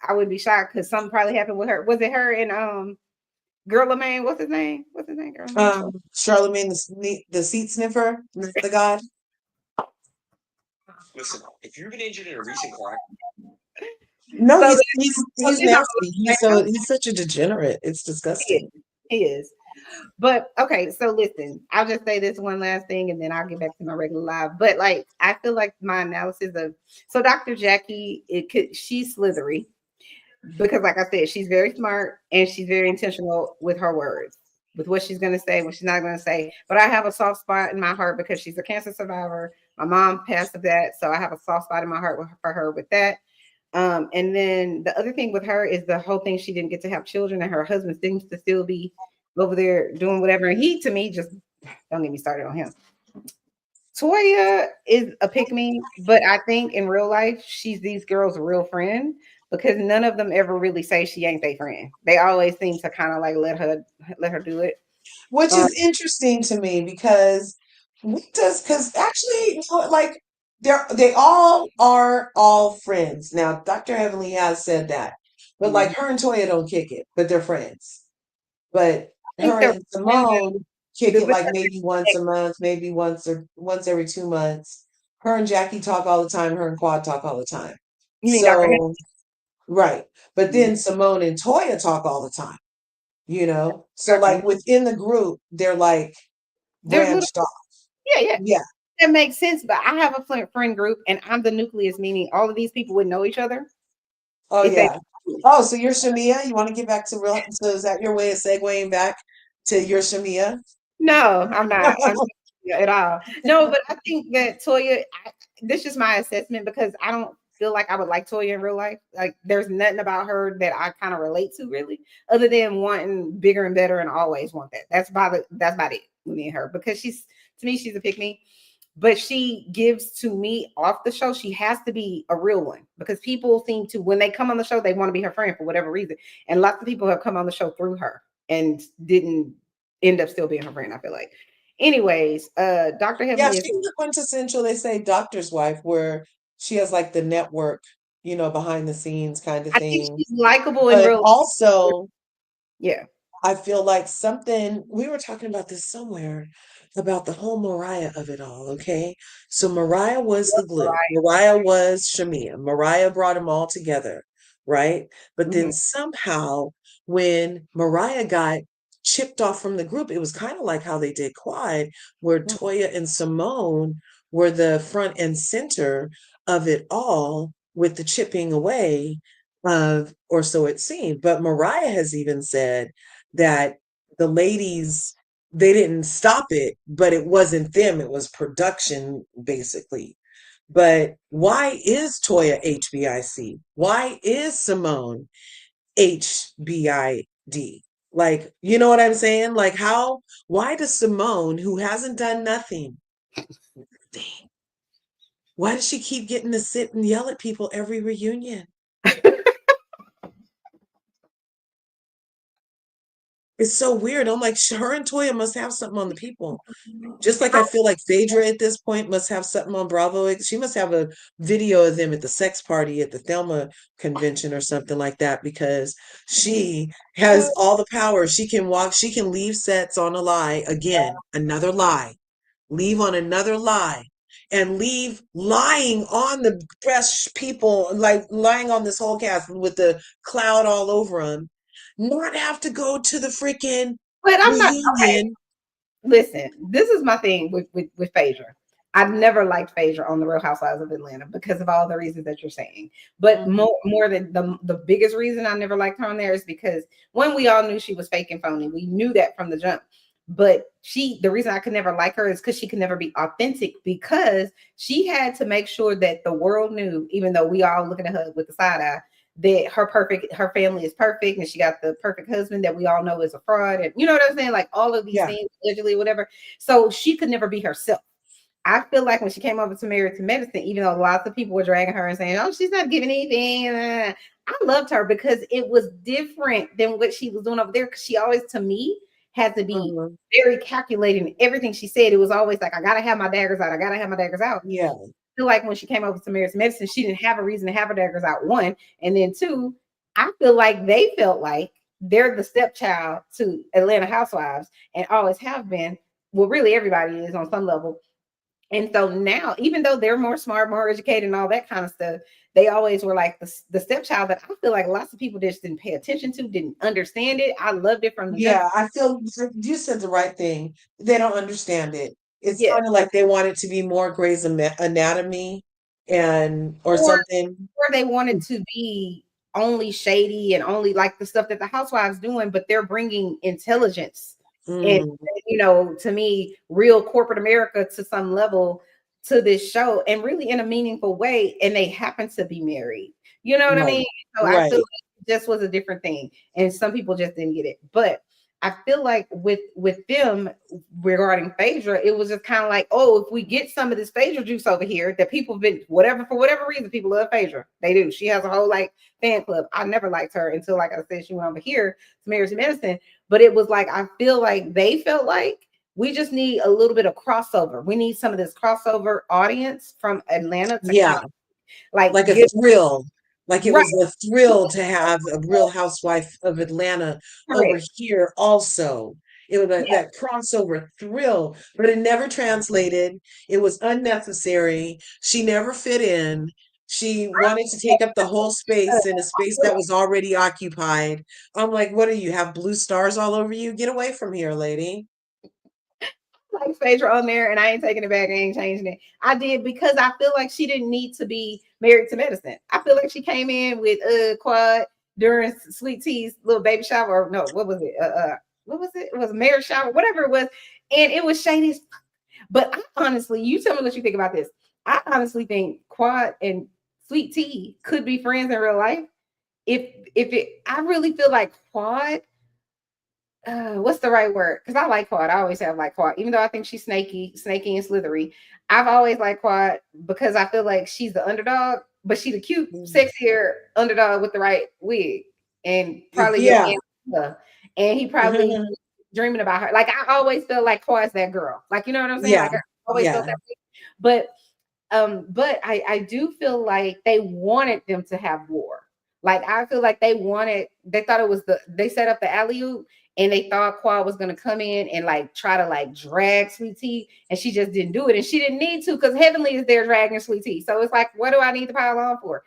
I wouldn't be shocked because something probably happened with her. Was it her and Girl LeMaine? What's his name? What's his name? Girl LeMaine? Charlemagne the seat sniffer, not the god. Listen, if you've been injured in a recent car, No, So, he's you know, nasty. He's such a degenerate. It's he disgusting. is. He is. But okay, so listen, I'll just say this one last thing and then I'll get back to my regular live. But like I feel like my analysis of Dr. Jackie, she's slithery because like I said, she's very smart and she's very intentional with her words, with what she's gonna say, what she's not gonna say. But I have a soft spot in my heart because she's a cancer survivor. My mom passed of that, so I have a soft spot in my heart for her with that. And then the other thing with her is the whole thing she didn't get to have children, and her husband seems to still be over there doing whatever. And he, to me, just don't get me started on him. Toya is a pick me, but I think in real life she's these girls' real friend because none of them ever really say she ain't their friend. They always seem to kind of like let her do it. Which Um, is interesting to me because because actually, like they all are all friends. Now, Dr. Heavenly has said that. But like mhm. her and Toya don't kick it, but they're friends. But I think her they're and friends, Simone kick it but like maybe once a month, maybe once every 2 months. Her and Jackie talk all the time. Her and Quad talk all the time. you mean Dr. So, right. But Mhm. then Simone and Toya talk all the time, you know? So, Dr. like within the group, they're like There's little, branched off. yeah, yeah. Yeah. That makes sense, but I have a friend group, and I'm the nucleus, meaning all of these people would know each other Oh, if they. yeah. Oh, so you're Shamea? You want to get back to real? So, is that your way of segueing back to your Shamea? No, I'm not. I'm not at all. No, but I think that Toya. This is my assessment because I don't feel like I would like Toya in real life. Like, there's nothing about her that I kind of relate to really, other than wanting bigger and better and always want that. That's about it with me and her because she's to me she's a pick me. But she gives to me off the show. She has to be a real one because people seem to, when they come on the show, they want to be her friend for whatever reason. And lots of people have come on the show through her and didn't end up still being her friend, I feel like. Anyways, Dr. Yeah, Heavenly is she's the quintessential, they say, doctor's wife, where she has like the network behind the scenes kind of I think thing. she's likable in But real. also, Yeah. I feel like we were talking about this somewhere about the whole Mariah of it all, okay? So Mariah was the glue. Right. Mariah was Shamea. Mariah brought them all together, right? But then Mhm. somehow when Mariah got chipped off from the group, it was kind of like how they did Quad, where Mhm. Toya and Simone were the front and center of it all with the chipping away of, or so it seemed. But Mariah has even said that the ladies, they didn't stop it, but it wasn't them, it was production basically. But why is Toya HBIC? Why is Simone HBID? Like, you know what I'm saying? Like, why does Simone, who hasn't done nothing, why does she keep getting to sit and yell at people every reunion? It's so weird. I'm like, her and Toya must have something on the people. Just like I feel like Phaedra at this point must have something on Bravo. She must have a video of them at the sex party at the Thelma convention or something like that, because she has all the power. She can she can leave sets on a lie again, another lie, leave on another lie, and leave lying on the best people, like lying on this whole cast with the cloud all over them, not have to go to the freaking But I'm not okay. reunion. Listen, this is my thing with Phaedra. I've never liked Phaedra on the Real Housewives of Atlanta because of all the reasons that you're saying. But Mhm. more than the biggest reason I never liked her on there is because when we all knew she was fake and phony, we knew that from the jump. But the reason I could never like her is because she could never be authentic, because she had to make sure that the world knew, even though we all looking at her with the side eye, that her family is perfect and she got the perfect husband that we all know is a fraud. And you know what I'm saying? Like all of these Yeah. things, allegedly, whatever. So she could never be herself. I feel like when she came over to Married to Medicine, even though lots of people were dragging her and saying, "Oh, she's not giving anything," I loved her because it was different than what she was doing over there. Because she always, to me, had to be Mhm. very calculating everything she said. It was always like, "I gotta have my daggers out. I gotta have my daggers out." Yeah. I feel like when she came over to Married to Medicine, she didn't have a reason to have her daggers out. One, and then two, I feel like they felt like they're the stepchild to Atlanta Housewives and always have been. Well, really, everybody is on some level. And so now, even though they're more smart, more educated, and all that kind of stuff, they always were like the stepchild that I feel like lots of people just didn't pay attention to, didn't understand it. I loved it from the jump. Yeah, I feel you said the right thing. They don't understand it. It's Yeah. kind of like they want it to be more Grey's Anatomy and or Or something. or they wanted to be only shady and only like the stuff that the housewives doing, but they're bringing intelligence and, Mm, to me, real corporate America to some level to this show, and really in a meaningful way. And they happen to be married. You know what I mean? right. So I feel Right. like it just was a different thing, and some people just didn't get it. But I feel like with them regarding Phaedra, it was just kind of like, oh, if we get some of this Phaedra juice over here, that people have been whatever for whatever reason, people love Phaedra. They do. She has a whole like fan club. I never liked her until, like I said, she went over here to Married to Medicine. But it was like I feel like they felt like we just need a little bit of crossover. We need some of this crossover audience from Atlanta to kind Yeah. of like Like a get thrill. Like it right. was a thrill to have a Real Housewife of Atlanta over Correct. here also. It was Yeah. that crossover thrill, but it never translated. It was unnecessary. She never fit in. She wanted to take up the whole space in a space that was already occupied. I'm like, what do you have, blue stars all over you? Get away from here, lady. Like Phaedra on there, and I ain't taking it back. I ain't changing it. I did because I feel like she didn't need to be Married to Medicine. I feel like she came in with Quad during Sweet T's little baby shower. Or no, what was it? What was it? It was a marriage shower, whatever it was, and it was shady. But I honestly, you tell me what you think about this. I honestly think Quad and Sweet Tea could be friends in real life. I really feel like Quad, what's the right word? Because I like Quad. I always have like Quad, even though I think she's snaky and slithery. I've always liked Quad because I feel like she's the underdog, but she's a cute, Mm. sexier underdog with the right wig, and probably your Yeah. man, and he probably dreaming about her. Like I always felt like Quad's that girl. Like you know what I'm saying? Yeah. Like I always felt Yeah. that way. But But I do feel like they wanted them to have war. Like I feel like they thought it was they set up the alley-oop and they thought Quad was gonna come in and like try to like drag Sweet Tea, and she just didn't do it, and she didn't need to because Heavenly is there dragging Sweet Tea. So it's like, what do I need to pile on for?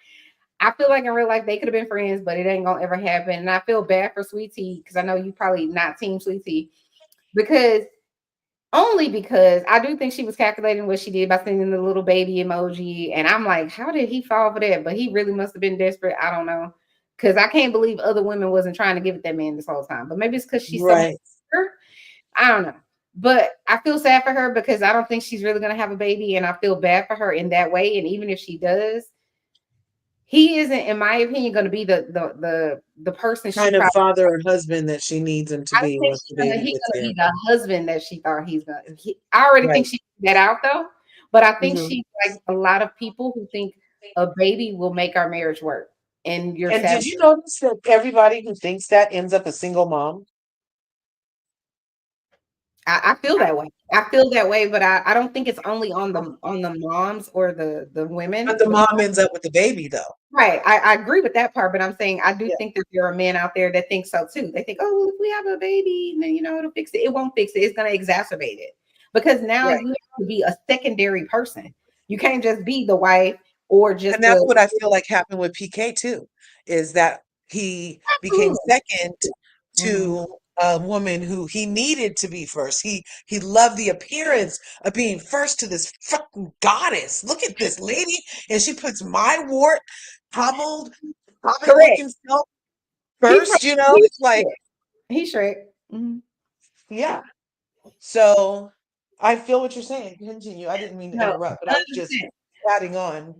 I feel like in real life they could have been friends, but it ain't gonna ever happen. And I feel bad for Sweet Tea because I know you probably not team Sweet Tea because only because I do think she was calculating what she did by sending the little baby emoji. And I'm like, how did he fall for that? But he really must have been desperate. I don't know. Because I can't believe other women wasn't trying to give it that man this whole time. But maybe it's because she's so much bigger. I don't know. But I feel sad for her because I don't think she's really going to have a baby. And I feel bad for her in that way. And even if she does, he isn't, in my opinion, going to be the person kind of father or husband that she needs him to be. He's gonna be the husband that she thought he's gonna. I already think she figured that out though, but I think she's like a lot of people who think a baby will make our marriage work. And did you notice that everybody who thinks that ends up a single mom? I feel that way. I feel that way, but I don't think it's only on the moms or the women. But the mom ends up with the baby though. Right. I agree with that part, but I'm saying I do think that there are men out there that think so too. They think, oh, well, if we have a baby, then it'll fix it. It won't fix it. It's gonna exacerbate it. Because now you have to be a secondary person. You can't just be the wife or just. And that's what I feel like happened with PK too, is that he became second to a woman who he needed to be first. He loved the appearance of being first to this fucking goddess. Look at this lady, and she puts my wart, hobbled looking self first. It's like he's Shrek. Yeah. So I feel what you're saying. Continue. I didn't mean to interrupt, but I was just adding on.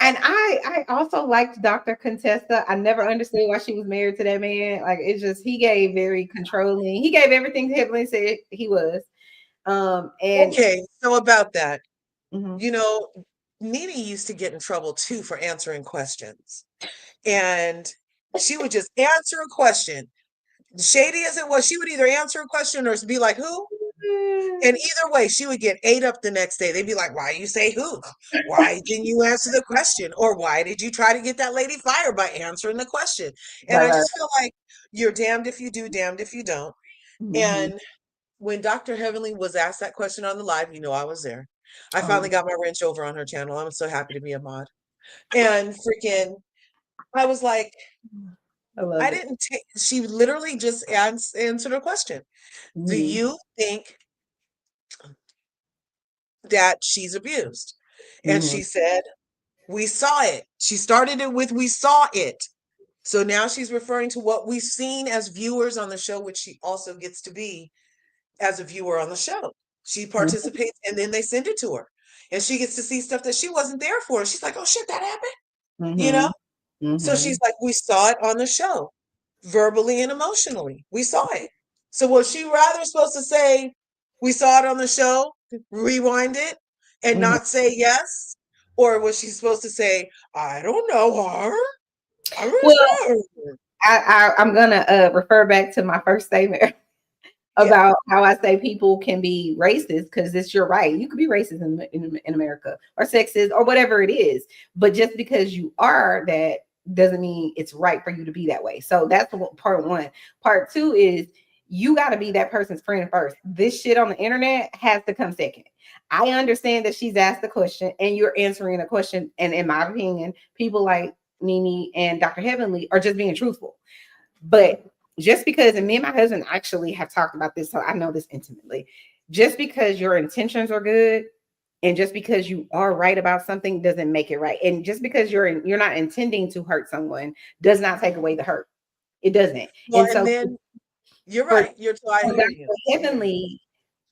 And I also liked Dr. Contessa. I never understood why she was married to that man. Like he gave very controlling. He gave everything Heavenly said he was. And okay, so about that, NENE used to get in trouble too for answering questions. And she would just answer a question. Shady as it was, she would either answer a question or be like, who? And either way, she would get ate up the next day. They'd be like, why you say who? Why didn't you answer the question? Or why did you try to get that lady fired by answering the question? And I just feel like you're damned if you do, damned if you don't. And when Dr. Heavenly was asked that question on the live, I was there. I finally got my wrench over on her channel. I'm so happy to be a mod. And freaking, I was like, I didn't take, she literally just answered a question. Do you think that she's abused? And she said, we saw it. She started it with, we saw it. So now she's referring to what we've seen as viewers on the show, which she also gets to be as a viewer on the show. She participates and then they send it to her. And she gets to see stuff that she wasn't there for. She's like, oh shit, that happened. So she's like, we saw it on the show, verbally and emotionally. We saw it. So was she rather supposed to say, we saw it on the show, rewind it, and not say yes? Or was she supposed to say, I don't know her? I'm going to refer back to my first statement about how I say people can be racist, because you're right. You could be racist in America, or sexist, or whatever it is. But just because you are that doesn't mean it's right for you to be that way. So that's part one. Part two is you got to be that person's friend first. This shit on the internet has to come second. I understand that she's asked the question and you're answering the question. And in my opinion, people like NENE and Dr. Heavenly are just being truthful. But just because, and me and my husband actually have talked about this, so I know this intimately, just because your intentions are good and just because you are right about something doesn't make it right. And just because you're not intending to hurt someone does not take away the hurt. It doesn't. Well, and then you're right. Heavenly,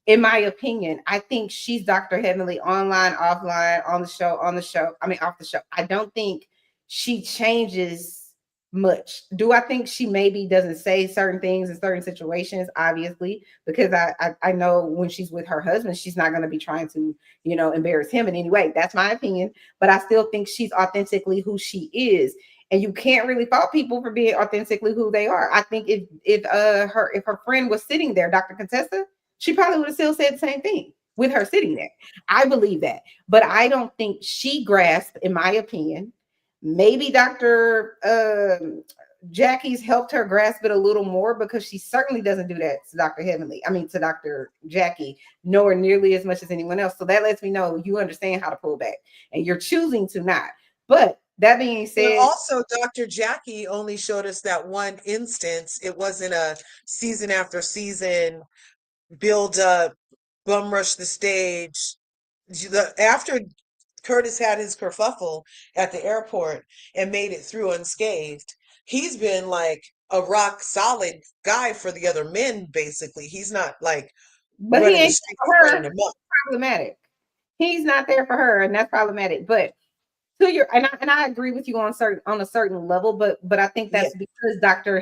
in my opinion, I think she's Dr. Heavenly online, offline, on the show, off the show. I don't think she changes much. Do I think she maybe doesn't say certain things in certain situations? Obviously, because I know when she's with her husband, she's not going to be trying to, embarrass him in any way. That's my opinion. But I still think she's authentically who she is. And you can't really fault people for being authentically who they are. I think if her friend was sitting there, Dr. Contessa, she probably would have still said the same thing. with her sitting there. I believe that, but I don't think she grasped, in my opinion. Maybe Dr. Jackie's helped her grasp it a little more, because she certainly doesn't do that to Dr. Heavenly. I mean, to Dr. Jackie, nowhere nearly as much as anyone else. So that lets me know you understand how to pull back, and you're choosing to not. But that being said, and also Dr. Jackie only showed us that one instance. It wasn't a season after season build up, bum rush the stage. After Curtis had his kerfuffle at the airport and made it through unscathed, he's been like a rock solid guy for the other men, basically. He's not like but he running the ain't streets, for her. running them up. Problematic. He's not there for her, and that's problematic. But to your, and I agree with you on a certain level, but I think that's because Dr.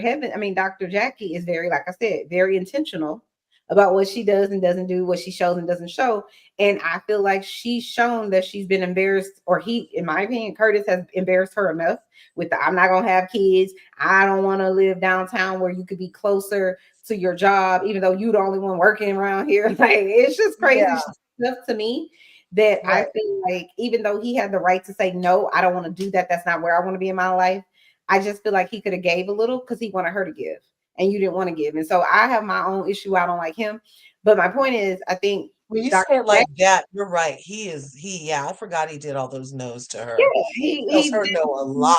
Jackie is very, like I said, very intentional about what she does and doesn't do, what she shows and doesn't show. And I feel like she's shown that she's been embarrassed, or he, in my opinion, Curtis has embarrassed her enough with the, I'm not gonna have kids. I don't want to live downtown where you could be closer to your job, even though you're the only one working around here. Like, it's just crazy stuff to me that I feel like, even though he had the right to say, no, I don't want to do that, that's not where I want to be in my life, I just feel like he could have gave a little, because he wanted her to give and you didn't want to give. And so I have my own issue. I don't like him. But my point is, I think when you say it like that, you're right. I forgot he did all those no's to her. Yeah, he tells her no a lot.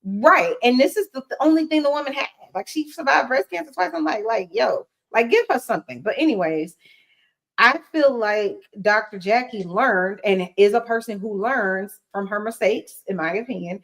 Right. And this is the only thing the woman had. Like, she survived breast cancer twice. I'm like, yo, like, give her something. But anyways, I feel like Dr. Jackie learned, and is a person who learns from her mistakes, in my opinion,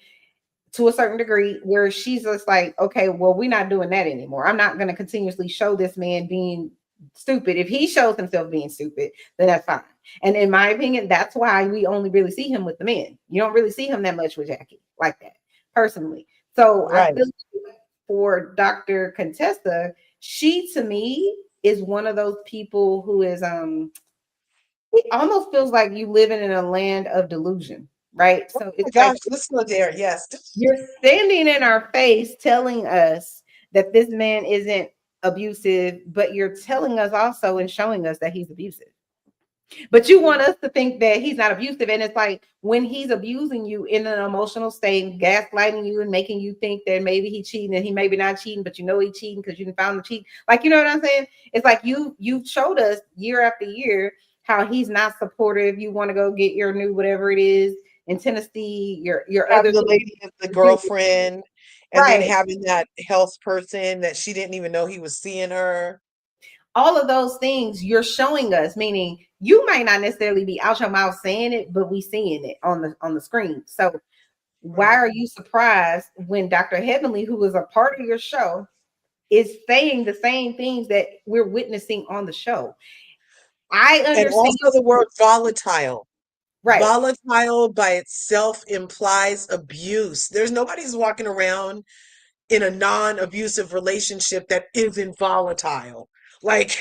to a certain degree, where she's just like, okay, well, we're not doing that anymore. I'm not going to continuously show this man being stupid. If he shows himself being stupid, then that's fine. And in my opinion, that's why we only really see him with the men. You don't really see him that much with Jackie like that, personally. So I feel like for Dr. Contessa, she, to me, is one of those people who is, it almost feels like you living in a land of delusion, right? So it's like, let's go there. Yes. You're standing in our face telling us that this man isn't abusive, but you're telling us also and showing us that he's abusive. But you want us to think that he's not abusive. And it's like, when he's abusing you in an emotional state, gaslighting you and making you think that maybe he's cheating and he maybe not cheating, but you know he's cheating because you didn't found him cheating. Like, you know what I'm saying? It's like you showed us year after year how he's not supportive. You want to go get your new whatever it is in Tennessee, your other the lady, the girlfriend, and then having that health person that she didn't even know he was seeing her. All of those things you're showing us, meaning you might not necessarily be out your mouth saying it, but we seeing it on the screen. So why are you surprised when Dr. Heavenly, who is a part of your show, is saying the same things that we're witnessing on the show? I understand. And also the word volatile. Right. Volatile by itself implies abuse. There's nobody's walking around in a non-abusive relationship that isn't volatile. Like,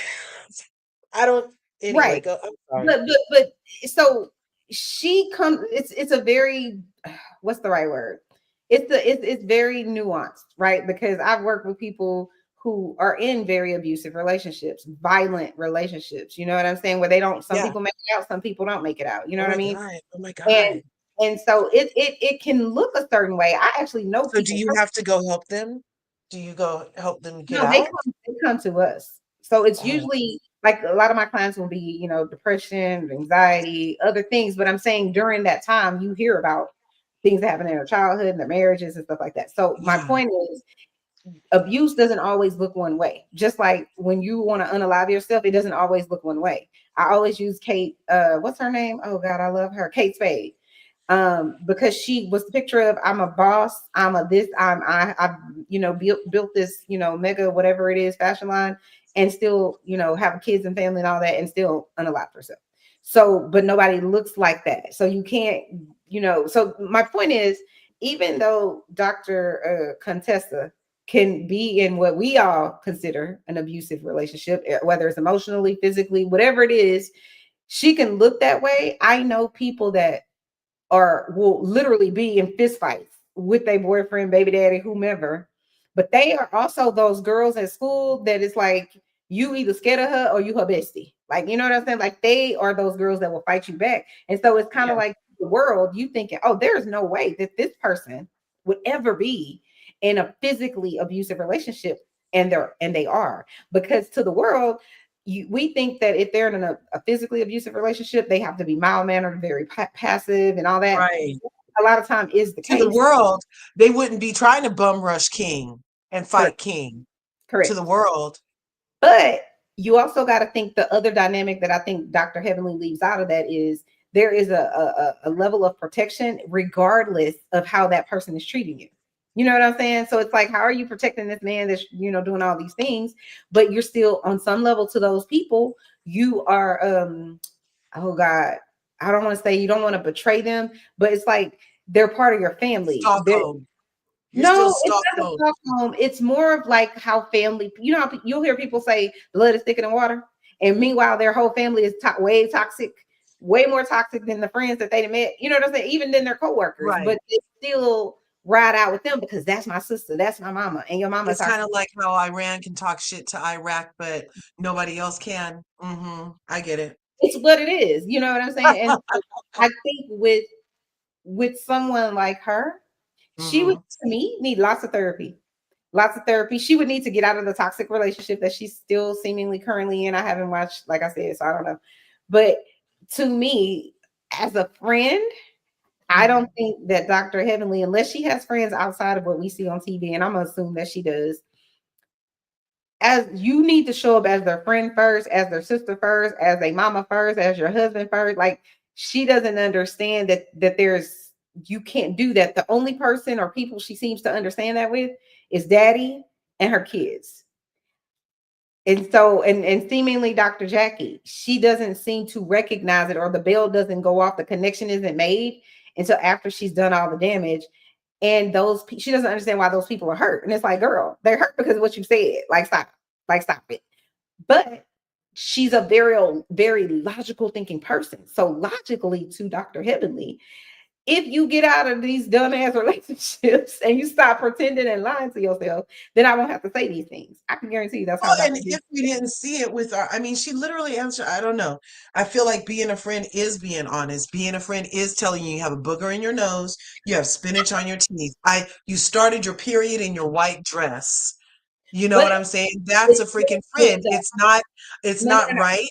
I don't. Anyway, go. I'm sorry. But so she comes. It's a very, what's the right word? It's very nuanced, right? Because I've worked with people who are in very abusive relationships, violent relationships. You know what I'm saying? Where they don't. Some people make it out, some people don't make it out. You know what I mean? Oh my God. And so it can look a certain way. I actually know. So do you have to go help them? Do you go help them get out? They come to us. So it's usually like a lot of my clients will be, you know, depression, anxiety, other things. But I'm saying during that time, you hear about things that happen in their childhood and their marriages and stuff like that. So my point is, abuse doesn't always look one way. Just like when you want to unalive yourself, it doesn't always look one way. I always use Kate, what's her name? Oh God, I love her. Kate Spade. Because she was the picture of, I'm a boss, I've you know, built this, you know, mega whatever it is fashion line, and still, you know, have kids and family and all that, and still unalive herself. So, but nobody looks like that. So you can't, you know. So my point is, even though Dr. Contessa can be in what we all consider an abusive relationship, whether it's emotionally, physically, whatever it is, she can look that way. I know people that will literally be in fist fights with their boyfriend, baby daddy, whomever. But they are also those girls at school that is like, you either scared of her or you her bestie. Like, you know what I'm saying? Like, they are those girls that will fight you back. And so it's kind of like the world, you thinking, oh, there's no way that this person would ever be in a physically abusive relationship. And they are, because to the world, we think that if they're in a physically abusive relationship, they have to be mild mannered, very passive, and all that. Right. A lot of time is the case. To the world, they wouldn't be trying to bum rush King and fight King. Correct. To the world. But you also got to think the other dynamic that I think Dr. Heavenly leaves out of that is there is a level of protection regardless of how that person is treating you. You know what I'm saying? So it's like, how are you protecting this man that's, you know, doing all these things, but you're still on some level to those people, you are, oh God, I don't want to say you don't want to betray them, but it's like they're part of your family. Stockholm. No, it's not the Stockholm. It's more of like how family, you know, you'll hear people say blood is thicker than water. And meanwhile, their whole family is way toxic, way more toxic than the friends that they met. You know what I'm saying? Even than their coworkers, right. But they still ride out with them because that's my sister, that's my mama, and your mama. It's kind of like how Iran can talk shit to Iraq, but nobody else can. I get it. It's what it is. You know what I'm saying? And so I think with someone like her, she would, to me, need lots of therapy. Lots of therapy. She would need to get out of the toxic relationship that she's still seemingly currently in. I haven't watched, like I said, so I don't know. But to me, as a friend, I don't think that Dr. Heavenly, unless she has friends outside of what we see on TV, and I'm gonna assume that she does, as you need to show up as their friend first, as their sister first, as a mama first, as your husband first. Like, she doesn't understand that there's, you can't do that. The only person or people she seems to understand that with is daddy and her kids. And so, and seemingly Dr. Jackie, she doesn't seem to recognize it, or the bell doesn't go off, the connection isn't made until after she's done all the damage. And she doesn't understand why those people are hurt. And it's like, girl, they're hurt because of what you said. Like, stop it. But she's a very, very logical thinking person. So logically, to Dr. Heavenly, if you get out of these dumbass relationships and you stop pretending and lying to yourself, then I won't have to say these things. I can guarantee you that's how. And if we didn't see it with our, I mean, she literally answered, I don't know. I feel like being a friend is being honest. Being a friend is telling you have a booger in your nose, you have spinach on your teeth. You started your period in your white dress. You know what I'm saying? That's a freaking friend. It's not right.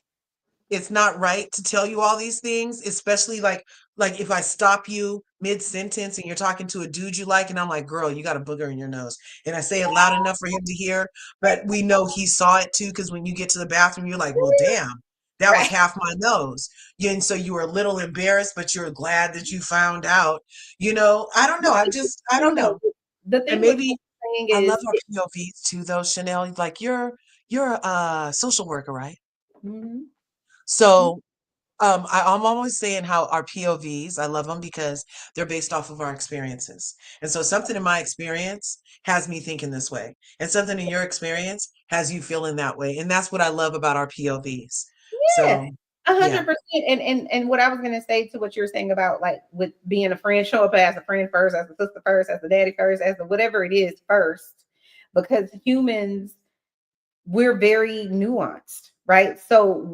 It's not right to tell you all these things, especially like if I stop you mid-sentence and you're talking to a dude you like, and I'm like, girl, you got a booger in your nose. And I say it loud enough for him to hear, but we know he saw it too, because when you get to the bathroom, you're like, well, damn, that was half my nose. And so you were a little embarrassed, but you're glad that you found out. You know, I don't know. I don't know. The thing, and maybe I love our POVs too, though, Chanel. Like, you're a social worker, right? So I'm always saying how our POVs, I love them because they're based off of our experiences. And so something in my experience has me thinking this way, and something in your experience has you feeling that way. And that's what I love about our POVs. Yeah, 100%. And what I was going to say to what you're saying about, like, with being a friend, show up as a friend first, as a sister first, as a daddy first, as the whatever it is first, because humans, we're very nuanced, right? So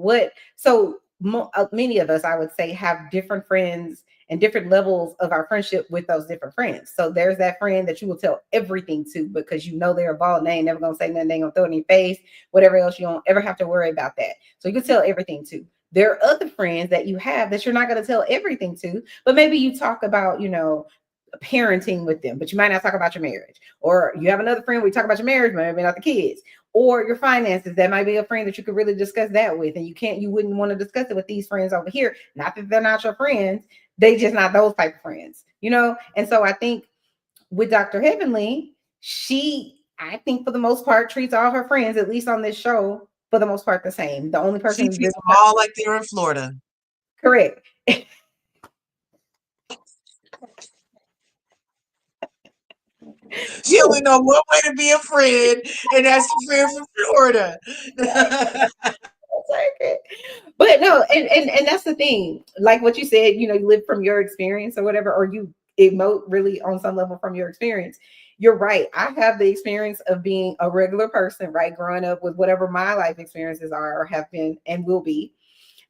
many of us, I would say, have different friends and different levels of our friendship with those different friends. So there's that friend that you will tell everything to because you know they're a bald, and they ain't never gonna say nothing, they ain't gonna throw it in your face, whatever else. You don't ever have to worry about that. So you can tell everything to. There are other friends that you have that you're not going to tell everything to, but maybe you talk about, parenting with them, but you might not talk about your marriage. Or you have another friend where you talk about your marriage, but maybe not the kids. Or your finances. That might be a friend that you could really discuss that with, and you wouldn't want to discuss it with these friends over here. Not that they're not your friends, they just not those type of friends, And so I think with Dr. Heavenly, I think for the most part treats all her friends, at least on this show, for the most part the same. The only person she treats them all like they're in Florida. Correct. She only know one way to be a friend, and that's a friend from Florida. But no, and that's the thing. Like what you said, you live from your experience or whatever, or you emote really on some level from your experience. you're right. I have the experience of being a regular person, right? Growing up with whatever my life experiences are or have been and will be.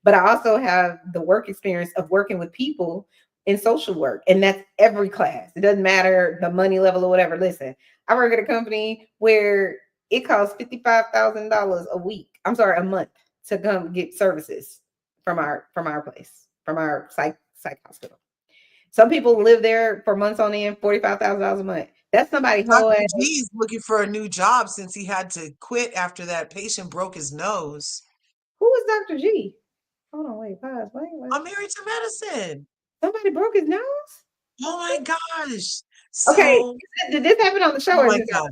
But I also have the work experience of working with people in social work. And that's every class. It doesn't matter the money level or whatever. Listen, I work at a company where it costs $55,000 a week. I'm sorry, a month to come get services from our place, from our psych hospital. Some people live there for months on end, $45,000 a month. That's somebody whole Dr. ass. G is looking for a new job since he had to quit after that patient broke his nose. Who is Dr. G? Hold on, wait, pause, wait. I'm married to medicine. Somebody broke his nose? Oh my gosh. Okay, So, did this happen on the show oh or is my this gosh.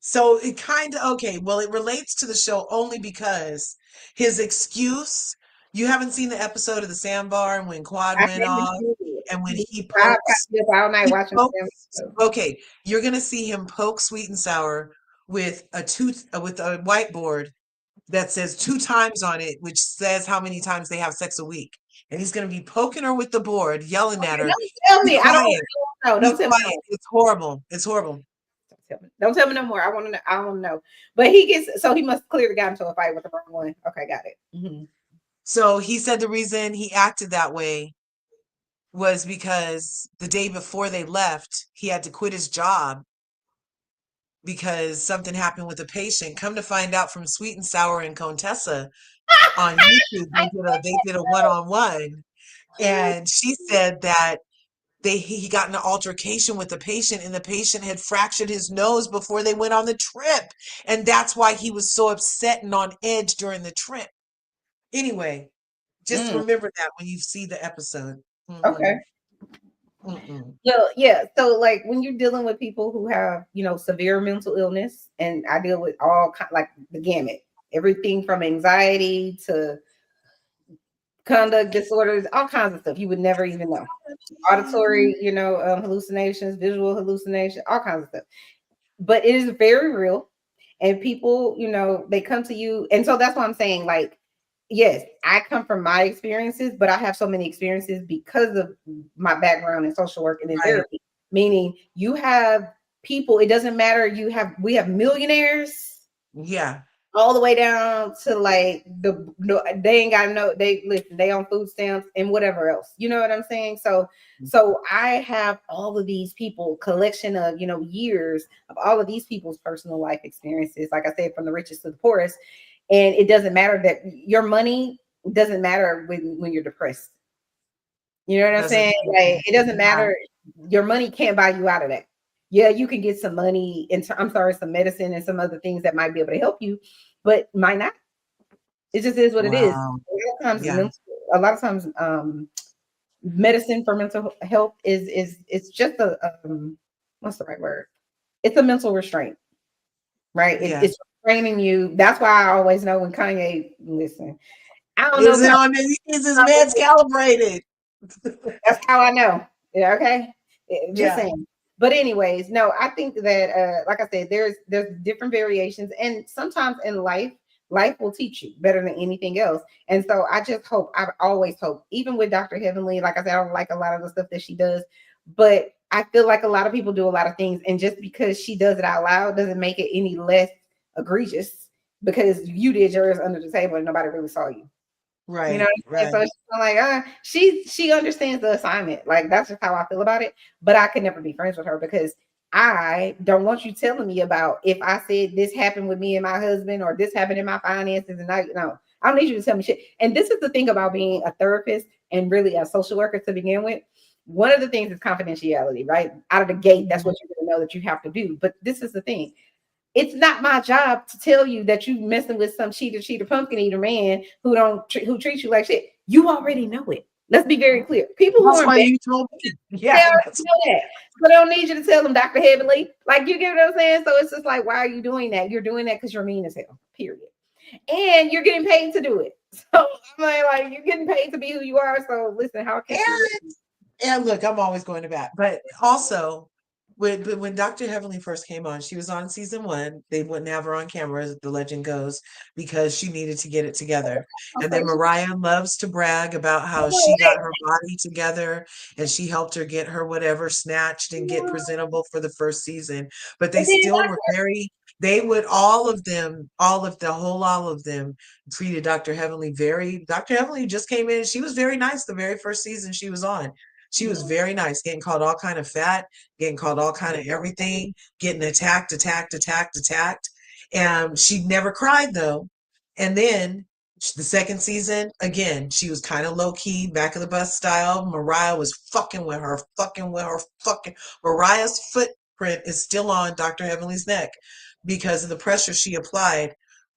So it kind of, okay, well, it relates to the show only because his excuse, you haven't seen the episode of the sandbar and when Quad I went haven't off seen it. and when he I pokes, probably up all night he watching the pokes, show. okay, you're gonna see him poke Sweet and Sour with with a whiteboard that says 2 times on it, which says how many times they have sex a week. And he's gonna be poking her with the board, yelling at Okay, her. don't tell Be me. I don't quiet. know. Be Don't tell me quiet. no. It's horrible. It's horrible. Don't tell me no more. I want to know. I don't know. But he gets so he must clearly got into a fight with the wrong one. Okay, got it. Mm-hmm. So he said the reason he acted that way was because the day before they left, he had to quit his job because something happened with a patient. Come to find out from Sweet and Sour and Contessa on YouTube, they did a one-on-one, and she said that he got in an altercation with the patient and the patient had fractured his nose before they went on the trip, and that's why he was so upset and on edge during the trip. Anyway, just remember that when you see the episode. Okay. Well, yeah. So, like, when you're dealing with people who have, severe mental illness, and I deal with like the gamut, everything from anxiety to conduct disorders, all kinds of stuff you would never even know. Auditory, hallucinations, visual hallucination, all kinds of stuff. But it is very real, and people, they come to you, and so that's what I'm saying. Like, yes, I come from my experiences, but I have so many experiences because of my background in social work and in therapy. Meaning, you have people. It doesn't matter. We have millionaires. Yeah. All the way down to like they ain't got they on food stamps and whatever else. You know what I'm saying? So I have all of these people, collection of years of all of these people's personal life experiences, like I said, from the richest to the poorest. And it doesn't matter that your money doesn't matter when you're depressed. You know what I'm saying? Like, it doesn't matter. Your money can't buy you out of that. Yeah, you can get some money some medicine and some other things that might be able to help you, but might not. It just is what it is. A lot of times, medicine for mental health is it's just a what's the right word? It's a mental restraint, right? It's restraining you. That's why I always know when Kanye listen. I don't know. Is his meds calibrated? That's how I know. Yeah, okay. Just saying. But anyways, no, I think that like I said, there's different variations, and sometimes in life will teach you better than anything else. And so I always hope, even with Dr. Heavenly, like I said, I don't like a lot of the stuff that she does, but I feel like a lot of people do a lot of things, and just because she does it out loud doesn't make it any less egregious, because you did yours under the table and nobody really saw you. Right. You know what I'm saying? So she's like, she understands the assignment. Like, that's just how I feel about it. But I could never be friends with her because I don't want you telling me about if I said this happened with me and my husband or this happened in my finances. And I don't need you to tell me shit. And this is the thing about being a therapist and really a social worker to begin with. One of the things is confidentiality, right? Out of the gate, that's what you're going to know that you have to do. But this is the thing. It's not my job to tell you that you messing with some cheater, pumpkin eater man who treats you like shit. You already know it. Let's be very clear. People who are you told me. Yeah, know that. But I don't need you to tell them, Dr. Heavenly. Like, you get what I'm saying? So it's just like, why are you doing that? You're doing that because you're mean as hell. Period. And you're getting paid to do it. So I'm like you're getting paid to be who you are. So listen, how can and look, I'm always going to bat, but also when Dr. Heavenly first came on, she was on season 1. They wouldn't have her on camera, as the legend goes, because she needed to get it together. And then Mariah loves to brag about how she got her body together and she helped her get her whatever snatched and get presentable for the first season. But they still were they would, all of them treated Dr. Heavenly Dr. Heavenly just came in. She was very nice the very first season she was on. She was very nice, getting called all kind of fat, getting called all kind of everything, getting attacked. And she never cried though. And then the second season, again, she was kind of low key, back of the bus style. Mariah was fucking with her. Mariah's footprint is still on Dr. Heavenly's neck because of the pressure she applied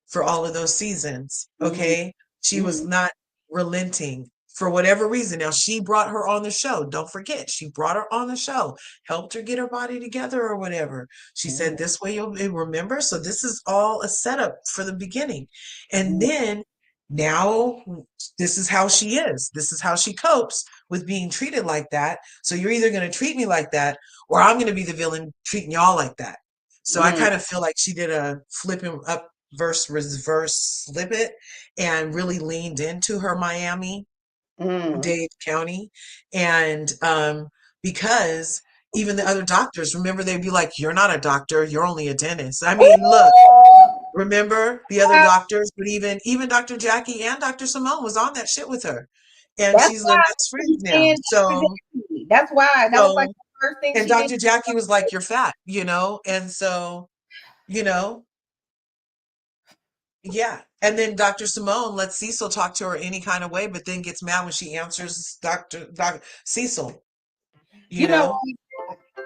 for all of those seasons. Okay. She was not relenting for whatever reason. Now, she brought her on the show. Don't forget, she brought her on the show, helped her get her body together or whatever. She said, this way you'll remember. So this is all a setup for the beginning. And then now this is how she is. This is how she copes with being treated like that. So you're either going to treat me like that or I'm going to be the villain treating y'all like that. So I kind of feel like she did a flipping up verse reverse slip it and really leaned into her Miami Dade County. And because even the other doctors, remember, they'd be like, you're not a doctor, you're only a dentist. I mean, look, remember the other doctors, but even Dr. Jackie and Dr. Simone was on that shit with her. And she's their best friends now. So that's why that was like the first thing. And Dr. Jackie was like, you're fat, and so, yeah. And then Dr. Simone lets Cecil talk to her any kind of way, but then gets mad when she answers Dr. Cecil. You know?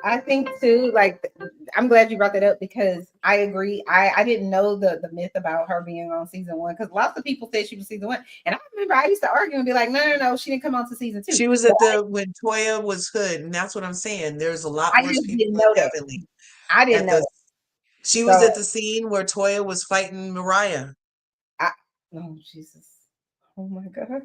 I think too, like, I'm glad you brought that up because I agree. I didn't know the myth about her being on season 1 because lots of people said she was season 1. And I remember I used to argue and be like, no, she didn't come on to season 2. She was at when Toya was Hood, and that's what I'm saying. There's a lot worse people know that. Heavenly. I didn't know. She was at the scene where Toya was fighting Mariah. Oh, Jesus. Oh, my God.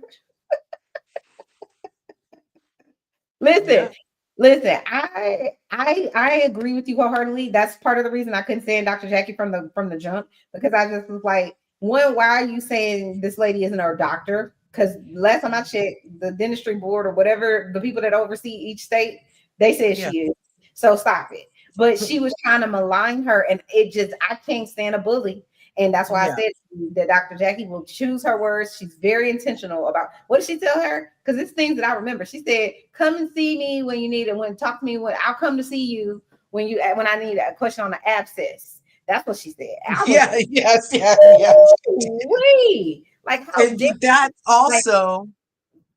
Listen, I agree with you wholeheartedly. That's part of the reason I couldn't stand Dr. Jackie from the jump, because I just was like, one, why are you saying this lady isn't our doctor? Because last time I checked, the dentistry board or whatever, the people that oversee each state, they said she is. So stop it. But she was trying to malign her, and I can't stand a bully. And that's why I said that Dr. Jackie will choose her words. She's very intentional about what did she tell her? Because it's things that I remember. She said, come and see me when you need it. Talk to me when I'll come to see you when I need a question on the abscess. That's what she said. Yes. Wait, like how that also like,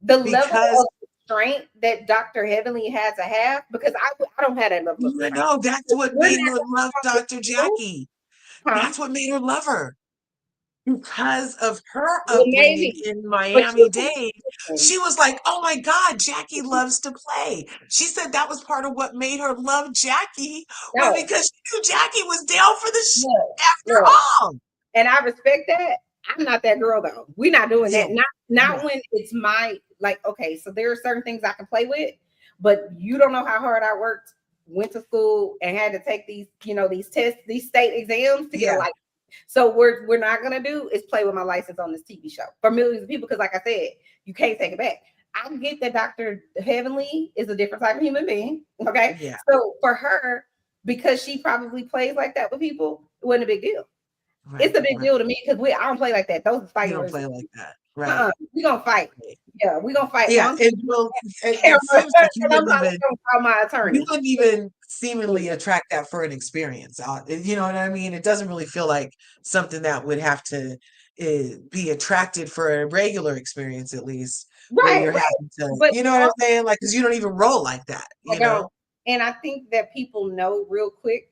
the level of strength that Dr. Heavenly had to have, because I don't have that level of strength. No, that's what made her love Dr. Jackie. That's what made her love her. Because of her upbringing in Miami-Dade, she was like, oh my God, Jackie loves to play. She said that was part of what made her love Jackie, was because she knew Jackie was down for the shit after all. And I respect that. I'm not that girl though. We're not doing that. Not when it's my, like, okay, so there are certain things I can play with, but you don't know how hard I worked, went to school and had to take these, these tests, these state exams to get a license. So we're not gonna do is play with my license on this TV show for millions of people, because like I said, you can't take it back. I get that Dr. Heavenly is a different type of human being. Okay. Yeah. So for her, because she probably plays like that with people, it wasn't a big deal. Right, it's a big deal to me because I don't play like that. Those fights don't play like that. Right. We're gonna fight. Yeah, we're gonna fight. Yeah, you wouldn't even seemingly attract that for an experience. You know what I mean? It doesn't really feel like something that would have to be attracted for a regular experience, at least. Right. You're having to, but, you know what I'm saying? Like, because you don't even roll like that. You know. And I think that people know real quick.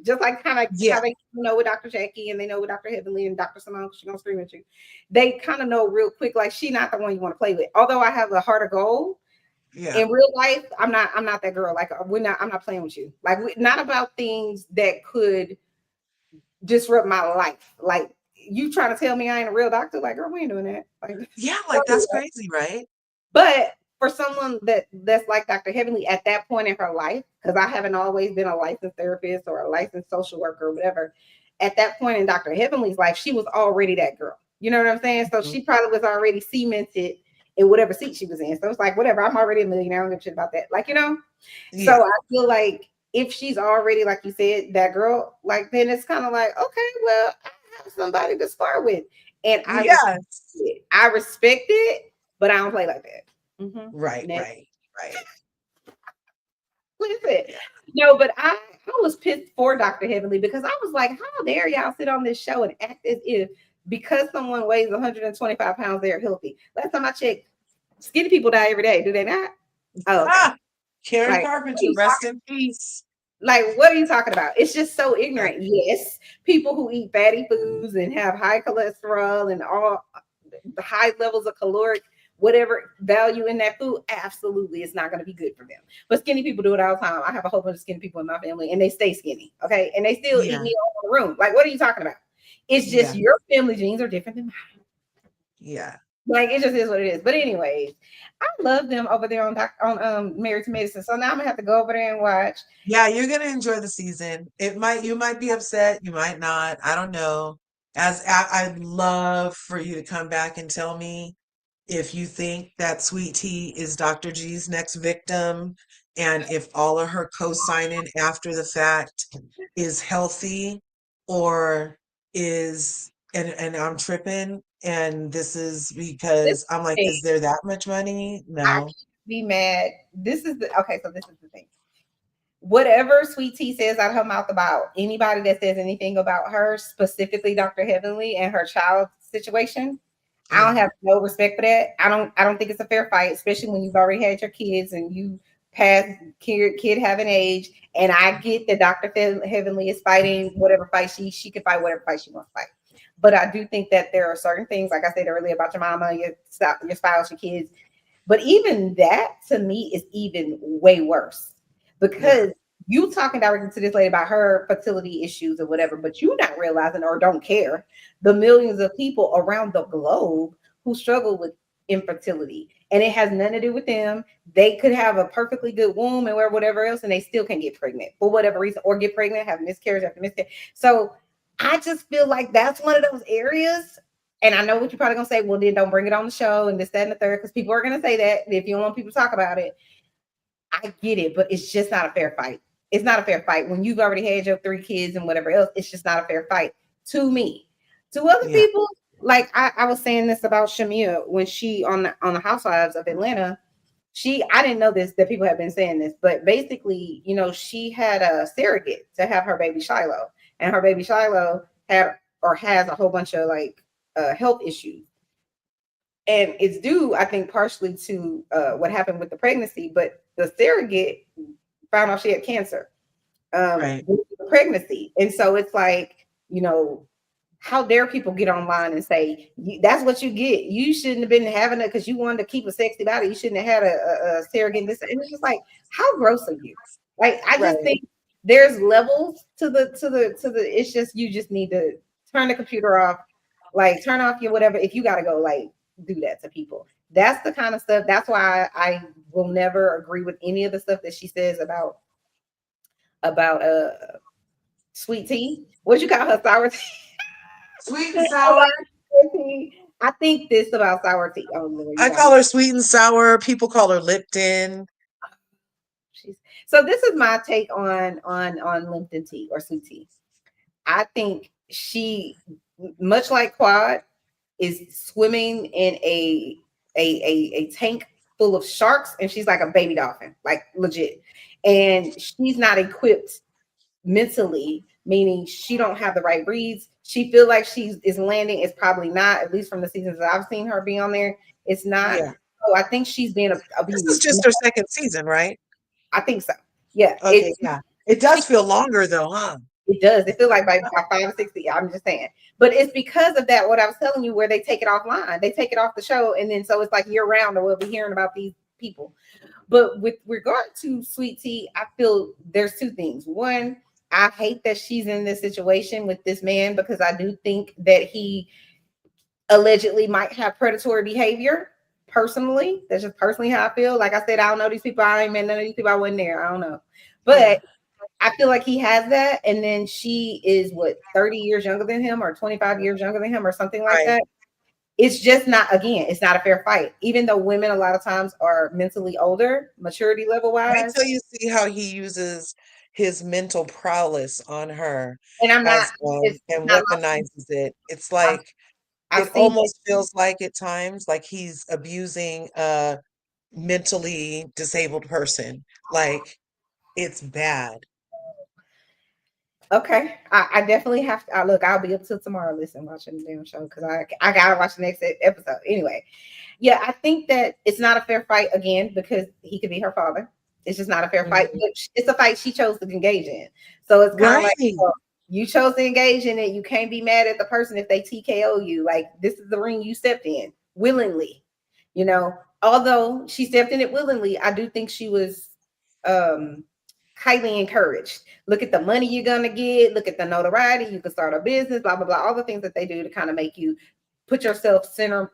Just like kind of how they know with Dr. Jackie and they know with Dr. Heavenly and Dr. Simone, she's gonna scream at you. They kind of know real quick, like she's not the one you want to play with. Although I have a heart of gold, in real life, I'm not that girl. Like I'm not playing with you. Like not about things that could disrupt my life. Like you trying to tell me I ain't a real doctor? Like girl, we ain't doing that. Like like that's crazy, right? But for someone that's like Dr. Heavenly at that point in her life, because I haven't always been a licensed therapist or a licensed social worker or whatever. At that point in Dr. Heavenly's life, she was already that girl. You know what I'm saying? So she probably was already cemented in whatever seat she was in. So it's like, whatever, I'm already a millionaire. I don't give a shit about that. Like, you know? Yeah. So I feel like if she's already, like you said, that girl, like, then it's kind of like, okay, well, I have somebody to spar with. And I respect it, but I don't play like that. Right. Listen, no, but I was pissed for Dr. Heavenly because I was like, how dare y'all sit on this show and act as if because someone weighs 125 pounds, they're healthy. Last time I checked, skinny people die every day, do they not? Oh, okay. Karen Like, Carpenter, rest in peace. Like, what are you talking about? It's just so ignorant. Yes, people who eat fatty foods and have high cholesterol and all the high levels of caloric, whatever value in that food, absolutely, it's not going to be good for them. But skinny people do it all the time. I have a whole bunch of skinny people in my family, and they stay skinny, okay? And they still eat meals in the room. Like, what are you talking about? It's just your family genes are different than mine. Yeah. Like, it just is what it is. But anyways, I love them over there on Married to Medicine. So now I'm gonna have to go over there and watch. Yeah, you're gonna enjoy the season. You might be upset, you might not. I don't know. I'd love for you to come back and tell me if you think that Sweet Tea is Dr. G's next victim, and if all of her co-signing after the fact is healthy, or is and I'm tripping, and this is because I'm like, is there that much money? I No. can't be mad. So this is the thing. Whatever Sweet Tea says out of her mouth about anybody that says anything about her, specifically Dr. Heavenly and her child situation, I don't have no respect for that. I don't think it's a fair fight, especially when you've already had your kids and you past kid having age. And I get that Dr. Heavenly is fighting whatever fight she can fight whatever fight she wants to fight. But I do think that there are certain things, like I said earlier, about your mama, your spouse, your kids. But even that to me is even way worse because you talking directly to this lady about her fertility issues or whatever, but you not realizing or don't care the millions of people around the globe who struggle with infertility. And it has nothing to do with them. They could have a perfectly good womb and whatever else, and they still can't get pregnant for whatever reason, or get pregnant, have miscarriage after miscarriage. So I just feel like that's one of those areas. And I know what you're probably gonna say, well, then don't bring it on the show and this, that, and the third, because people are gonna say that if you don't want people to talk about it. I get it, but it's just not a fair fight. It's not a fair fight. When you've already had your 3 kids and whatever else, it's just not a fair fight to me. To other people, like I was saying this about Shamea when she on the Housewives of Atlanta. I didn't know this, that people have been saying this, but basically, you know, she had a surrogate to have her baby Shiloh, and her baby Shiloh had or has a whole bunch of like health issues. And it's due, I think, partially to what happened with the pregnancy, but the surrogate found out she had cancer with the pregnancy. And so it's like, you know, how dare people get online and say, that's what you get. You shouldn't have been having it because you wanted to keep a sexy body. You shouldn't have had a surrogate. And it's just like, how gross are you? Like, I just think there's levels to the, it's just, you just need to turn the computer off, like turn off your whatever. If you got to go, like, do that to people. That's the kind of stuff. That's why I will never agree with any of the stuff that she says about Sweet Tea. What you call her, sour tea? Sweet and sour. I think this about sour tea. Oh Lord, I call her sweet and sour. People call her Lipton. So this is my take on Lipton tea or sweet tea. I think she, much like Quad, is swimming in a tank full of sharks, and she's like a baby dolphin, like legit. And she's not equipped mentally, meaning she don't have the right reads. She feel like she is landing. It's probably not, at least from the seasons that I've seen her be on there. It's not. Yeah. So I think she's being abused. This is just her second season, right? I think so. Yeah. Okay. It does feel longer though, huh? It does. It feels like by 5 or 6. I'm just saying. But it's because of that, what I was telling you, where they take it offline. They take it off the show. And then so it's like year round and we'll be hearing about these people. But with regard to Sweet Tea, I feel there's 2 things. One, I hate that she's in this situation with this man because I do think that he allegedly might have predatory behavior. personally. That's just personally how I feel. Like I said, I don't know these people. I ain't met none of these people. I wasn't there. I don't know. But I feel like he has that. And then she is what, 30 years younger than him or 25 years younger than him or something like that. It's just not, again, it's not a fair fight. Even though women a lot of times are mentally older, maturity level wise. Wait till you see how he uses his mental prowess on her, and I'm not, and weaponizes it. It's like it almost feels like at times like he's abusing a mentally disabled person. Like it's bad. Okay, I definitely have to. Look, I'll be up till tomorrow. Listen, watching the damn show because I gotta watch the next episode anyway. Yeah, I think that it's not a fair fight again because he could be her father. It's just not a fair fight. It's a fight she chose to engage in. So it's kind of like, well, you chose to engage in it. You can't be mad at the person if they TKO you. Like, this is the ring you stepped in willingly. You know, although she stepped in it willingly, I do think she was highly encouraged. Look at the money you're gonna get. Look at the notoriety. You can start a business. Blah blah blah. All the things that they do to kind of make you put yourself center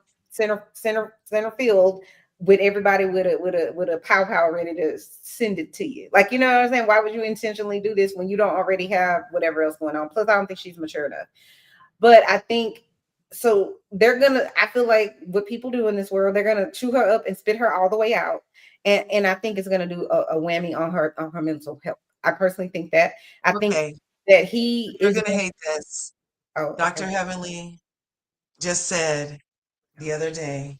field with everybody with a pow ready to send it to you. Like, you know what I'm saying? Why would you intentionally do this when you don't already have whatever else going on? Plus, I don't think she's mature enough. But I think so. I feel like what people do in this world, they're gonna chew her up and spit her all the way out. And I think it's gonna do a whammy on her mental health. I personally think that. I think that you're gonna hate this. Dr. Heavenly just said the other day.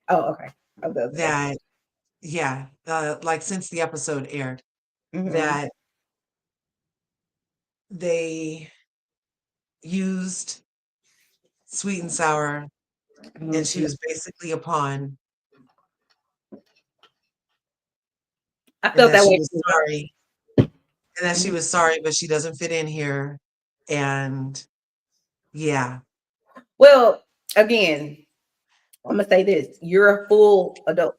That like since the episode aired, that they used sweet and sour, and she was basically a pawn. I felt that way. Sorry, and that she was sorry, but she doesn't fit in here. And yeah. Well, again, I'm gonna say this: you're a full adult,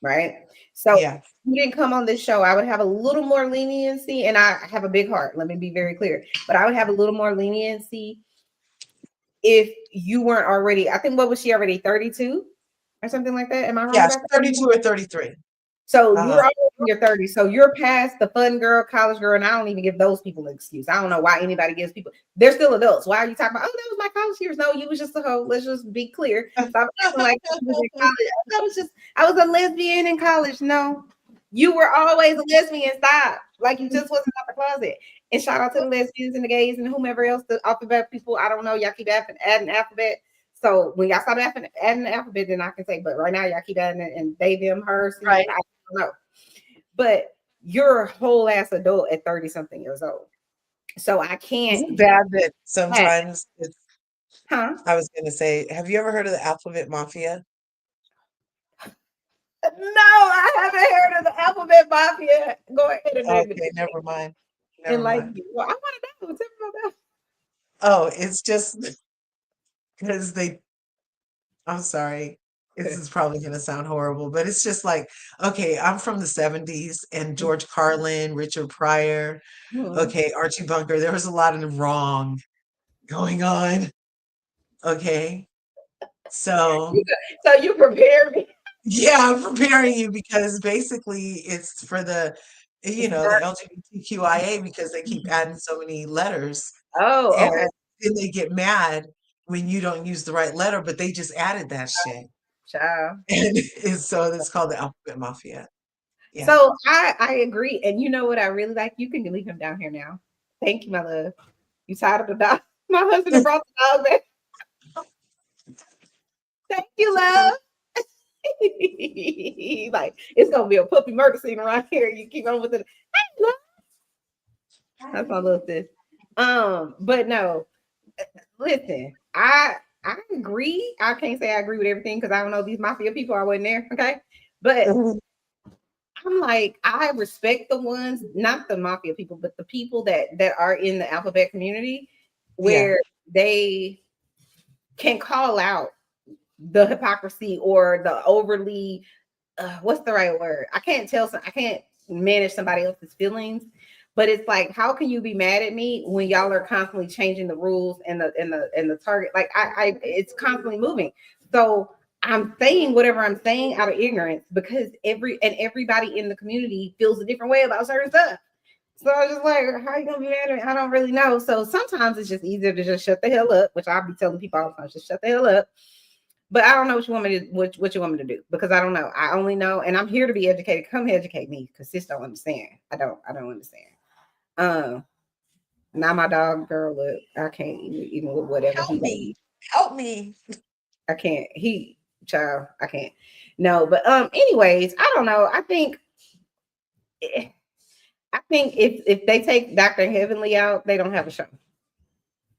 right? So if you didn't come on this show, I would have a little more leniency, and I have a big heart. Let me be very clear, but I would have a little more leniency if you weren't already. I think what was she already 32 or something like that? Am I wrong? Yeah, 32 or 33. So you're already in your 30s. So you're past the fun girl, college girl, and I don't even give those people an excuse. I don't know why anybody gives people. They're still adults. Why are you talking about? Oh, that was my college years. No, you was just a hoe. Let's just be clear. So I'm acting like I was a lesbian in college. No, you were always a lesbian. Stop. Like you just wasn't out the closet. And shout out to the lesbians and the gays and whomever else, the alphabet people. I don't know. Y'all keep adding alphabet. So when y'all start adding the alphabet, then I can say, but right now y'all keep adding it and they, them, her, right. I don't know. But you're a whole ass adult at 30 something years old. So I can't. It's bad that sometimes it's, I was going to say, have you ever heard of the alphabet mafia? No, I haven't heard of the alphabet mafia. Go ahead and okay, never mind. Well, I want to know. Tell me about that. Oh, it's just because I'm sorry. This is probably going to sound horrible, but it's just like, okay, I'm from the 70s and George Carlin, Richard Pryor, okay, Archie Bunker. There was a lot of wrong going on. Okay. So you prepare me. Yeah, I'm preparing you because basically it's for the, the LGBTQIA because they keep adding so many letters. Oh, okay. And then they get mad when you don't use the right letter, but they just added that shit. Child. And so it's called the alphabet mafia. Yeah. So I agree. And you know what I really like? You can leave him down here now. Thank you, my love. You tired of the dog? My husband brought the dog back. Thank you, love. Like it's gonna be a puppy murder scene around here. You keep on with it. Hey, love. That's my little sis. But no, listen, I agree. I can't say I agree with everything because I don't know these mafia people. I wasn't there, okay? But I'm like, I respect the ones, not the mafia people, but the people that are in the alphabet community where they can call out the hypocrisy or the overly what's the right word? I can't manage somebody else's feelings, but it's like, how can you be mad at me when y'all are constantly changing the rules and the target? Like I it's constantly moving. So I'm saying whatever I'm saying out of ignorance because everybody in the community feels a different way about certain stuff. So I was just like, how you gonna be mad at me? I don't really know. So sometimes it's just easier to just shut the hell up, which I'll be telling people all the time, just shut the hell up. But I don't know what you want me to what you want me to do because I don't know. I only know, and I'm here to be educated. Come educate me because sis don't understand. I don't understand. Um, Now my dog girl, look, I can't even with whatever Help he me. does. Help me. I can't. He child, I can't. No, but anyways, I don't know. I think if they take Dr. Heavenly out, they don't have a show.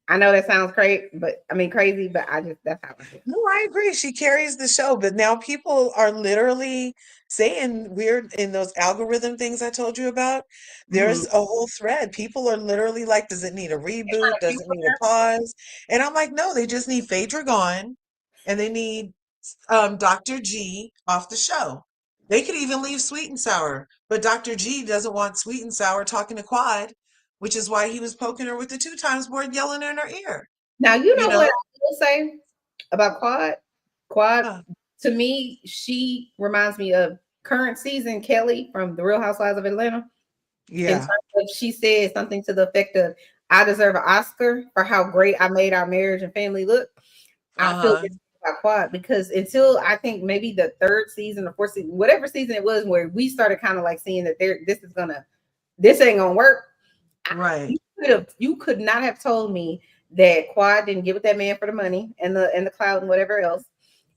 I know that sounds crazy, but I mean crazy, but I just that's how I feel. No, I agree. She carries the show, but now people are literally saying weird in those algorithm things I told you about. Mhm. There's a whole thread. People are literally like, does it need a They trying reboot? to Does it cancel need a her. pause? And I'm like, no, they just need Phaedra gone and they need Dr. G off the show. They could even leave Sweet and Sour, but Dr. G doesn't want Sweet and Sour talking to Quad, which is why he was poking her with the 2 times board yelling in her ear. Now you You know know? what I will say about Quad. Quad Huh. to me, she reminds me of current season Kelly from The Real Housewives of Atlanta. In terms Yeah. of she said something to the effect of, "I deserve an Oscar for how great I made our marriage and family look." I feel Uh-huh. this about Quad because until I think maybe the third season or fourth season, whatever season it was, where we started kind of like seeing that this ain't gonna work. Right. You could not have told me that Quad didn't give it that man for the money and the clout and whatever else,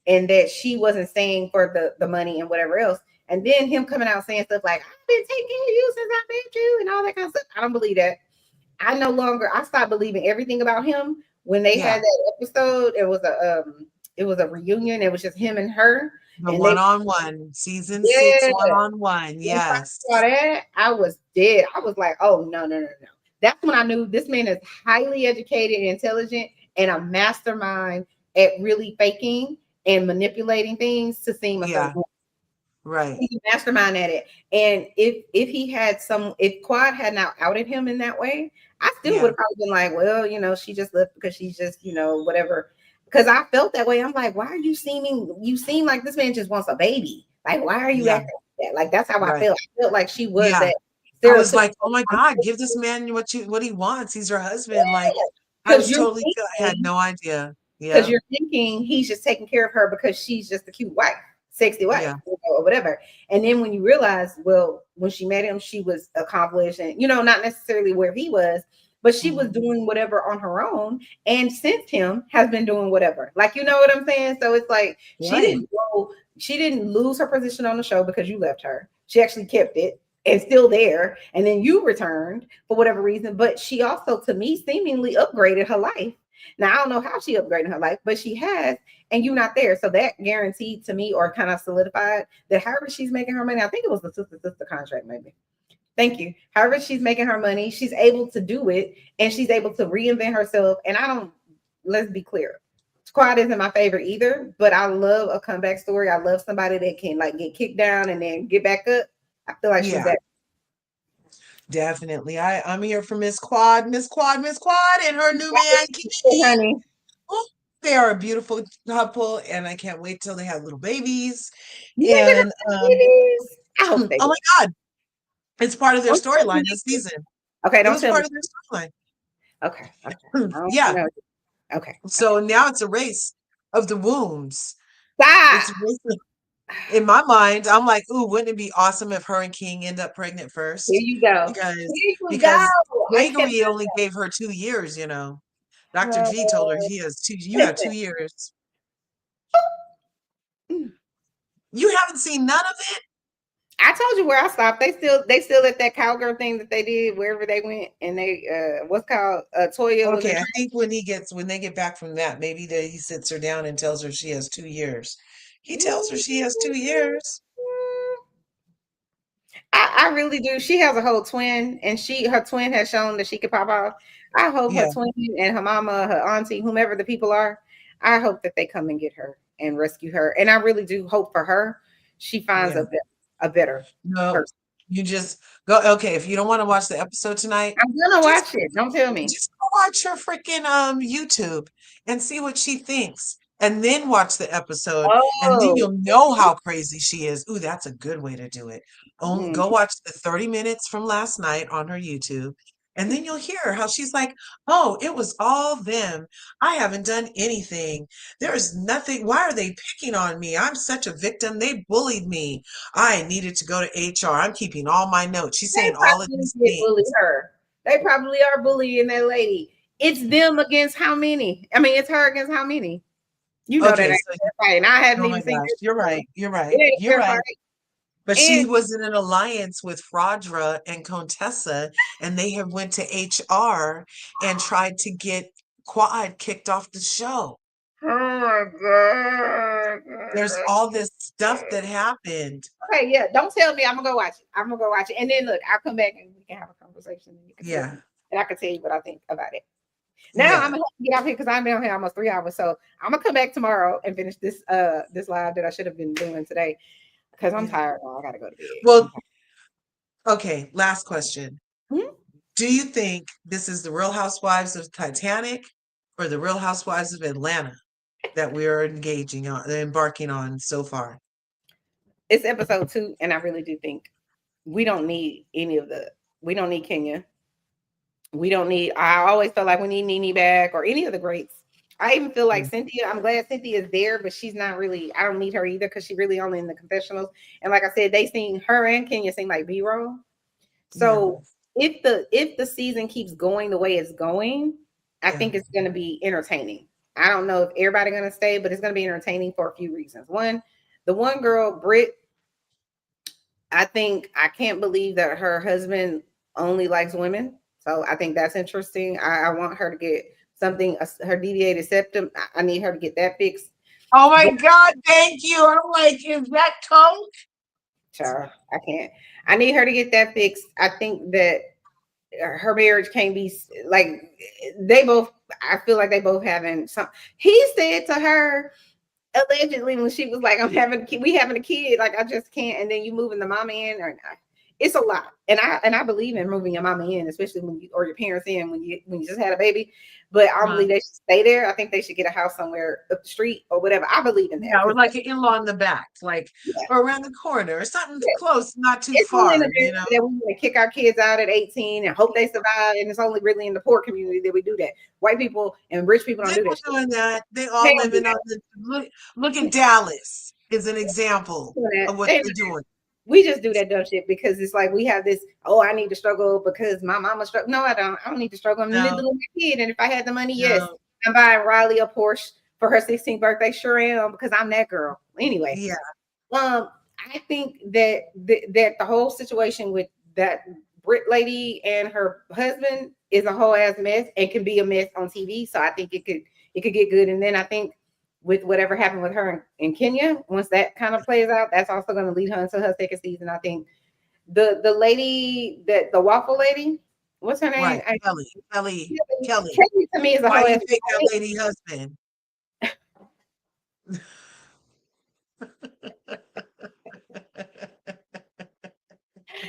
and that she wasn't staying for the money and whatever else. And then him coming out saying stuff like, "I've been taking care of you since I met you," and all that kind of stuff. I don't believe that. I stopped believing everything about him when they Yeah. had that episode. It was a reunion. It was just him and her, The and they one-on-one, season 6 yeah. one-on-one. Once I saw Yes. that, I was dead. I was like, oh no, no, no, no. That's when I knew this man is highly educated and intelligent and a mastermind at really faking and manipulating things to seem a certain Yeah. way. Right. He's a mastermind at it. And if Quad had not outed him in that way, I still would Yeah. have probably been like, well, she just left because she's just, whatever. Because I felt that way. I'm like, why are you seem like this man just wants a baby. Like, why are you Yeah. acting like that? Like, that's how I Right. felt. I felt like she was Yeah. that I was like, "Oh stereotypical. my God, give this man what he wants. He's her husband." Like, I Because was totally feel I had no idea. because Yeah. you're thinking he's just taking care of her because she's just a cute wife, sexy wife, Yeah. or whatever. And then when you realize, well, when she met him, she was accomplished and, not necessarily where he was, but she was Mhm. doing whatever on her own. And since him has been doing whatever. Like, you know what I'm saying? So it's like Right. she didn't lose her position on the show because you left her. She actually kept it and still there. And then you returned for whatever reason. But she also, to me, seemingly upgraded her life. Now I don't know how she upgraded her life, but she has, and you're not there. So that guaranteed to me, or kind of solidified that however she's making her money, I think it was the sister contract, maybe. Thank you. However she's making her money, she's able to do it, and she's able to reinvent herself. And I don't. Let's be clear. Squad isn't my favorite either, but I love a comeback story. I love somebody that can like get kicked down and then get back up. I feel like she's Yeah. that. Definitely. I'm here for Miss Quad, Miss Quad, Miss Quad, and her new man, Keith. Honey, Oh, they are a beautiful couple, and I can't wait till they have little babies. you think they're And gonna have babies? I hope they oh do. my God, it's part of their Don't tell me storyline this they do. season. Okay, It don't was tell me. part of their storyline. Okay, okay. I don't Yeah. know. Okay, So now it's a race of the wombs. stop. It's a race in my mind, I'm like, ooh, wouldn't it be awesome if her and King end up pregnant Here first? you go. Because Here you because go. I Gregory cannot. only gave her 2 years, Dr. G told her Uh, he has you have listen. 2 years. Mm. You haven't seen none of it? I told you where I stopped. They still at that cowgirl thing that they did wherever they went, and they what's called Toya was Okay, in. I think when they get back from that, maybe he sits her down and tells her she has 2 years. He tells her she has 2 years. I really do. She has a whole twin, and her twin has shown that she could pop off. I hope her Yeah, twin and her mama, her auntie, whomever the people are, I hope that they come and get her and rescue her. And I really do hope for her she finds yeah. a better No, person. you just go. Okay, if you don't want to watch the episode tonight, I'm gonna just watch it. Don't tell me. just go watch her freaking YouTube and see what she thinks. and then watch the episode, and then Oh, you'll know how crazy she is. Ooh, that's a good way to do it. mm. Go watch the 30 minutes from last night on her YouTube, and then you'll hear how she's like, oh, it was all them. I haven't done anything. There's nothing. Why are they picking on me? I'm such a victim. They bullied me. I needed to go to HR. I'm keeping all my notes. She's They saying all of probably these did bully things. her. They probably are bullying that lady. It's them against how many? I mean, it's her against how many? You know that Okay, ain't so fair fight, and I haven't oh my even seen gosh, this you're before. right. You're right. It ain't You're fair right. fight. But she And was in an alliance with Fraudra and Contessa, and they have went to HR and tried to get Quad kicked off the show. oh my There's god. all this stuff that happened. Okay, yeah. Don't tell me. I'm gonna go watch it. I'm gonna go watch it, and then look, I'll come back and we can have a conversation, and you can tell Yeah, me, and I can tell you what I think about it. Now I'm yeah, gonna have to get out here because I've been on here almost 3 hours. So I'm gonna come back tomorrow and finish this live that I should have been doing today because I'm yeah. tired. Oh, I gotta go to bed. Well, okay, last question. Hmm? Do you think this is the Real Housewives of Titanic or the Real Housewives of Atlanta that we're embarking on so far? It's episode 2, and I really do think we don't need any of the. We don't need Kenya. We don't need. I always felt like we need NENE back or any of the greats. I even feel like Mm, Cynthia. I'm glad Cynthia is there, but she's not really. I don't need her either because she really only in the confessionals. And like I said, they seen her and Kenya seem like B-roll. yeah, So if the season keeps going the way it's going, I yeah, think it's going to be entertaining. I don't know if everybody going to stay, but it's going to be entertaining for a few reasons. One, the one girl, Brit, I can't believe that her husband only likes women. So I think that's interesting. I want her to get something, her deviated septum. I need her to get that fixed. oh my But, God, thank you. I'm like, is that Coke? child, I can't. I need her to get that fixed. I think that her marriage can't be like they both. I feel like they both having some. He said to her, allegedly, when she was like, "I'm having a kid, we having a kid, like I just can't," and then you moving the mama in, or it's a lot. And I believe in moving your mama in, especially when you or your parents in when you just had a baby. But I don't Uh, believe they should stay there. I think they should get a house somewhere up the street or whatever. I believe in that yeah, or because like an in-law in the back, like, yeah, or around the corner, or something yeah. close, not too It's only in far, you America know? that we want to kick our kids out at 18 and hope they survive. And it's only really in the poor community that we do that. White people and rich people don't They're do that not shit. doing that. They They all don't do living on that. look at Dallas is an example of what They they're doing. we just do that dumb shit because it's like we have this, oh, I need to struggle because my mama struggle. No, I don't. I don't need to struggle. I'm in the No, middle of my kid. And if I had the money, yes, no, I'm buying Riley a Porsche for her 16th birthday. Sure am, because I'm that girl. Anyway, yeah, I think that the whole situation with that Brit lady and her husband is a whole ass mess and can be a mess on TV. So I think it could get good. And then I think with whatever happened with her in Kenya, once that kind of plays out, that's also going to lead her into her second season. I think the lady that the waffle lady, what's her name? right. Kelly. Kelly to me is a Why whole you ass. pick that lady husband?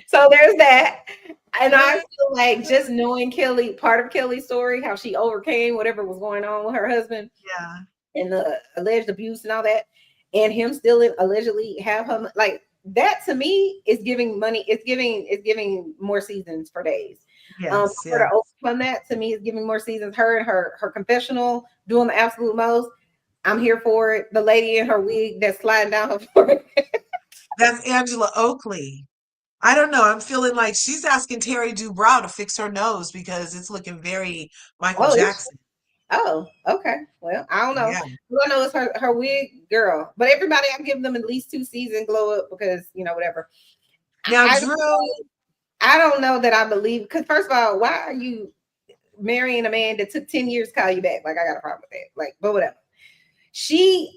So there's that. And I feel like just knowing Kelly, part of Kelly's story, how she overcame whatever was going on with her husband Yeah, and the alleged abuse and all that, and him still allegedly have her like that to me is giving money. It's giving more seasons for days. yes, For her yeah. to overcome that to me is giving more seasons. Her and her confessional doing the absolute most. I'm here for it. The lady in her wig that's sliding down her forehead. That's Angela Oakley. I don't know. I'm feeling like she's asking Terry Dubrow to fix her nose because it's looking very Michael Oh, Jackson. oh, okay. Well, I don't know. Yeah. All I know is her wig girl. But everybody, I'm giving them at least 2 seasons glow up because whatever. Now, I, Drew, I don't know that I believe because first of all, why are you marrying a man that took 10 years to call you back? Like I got a problem with that. Like, but whatever.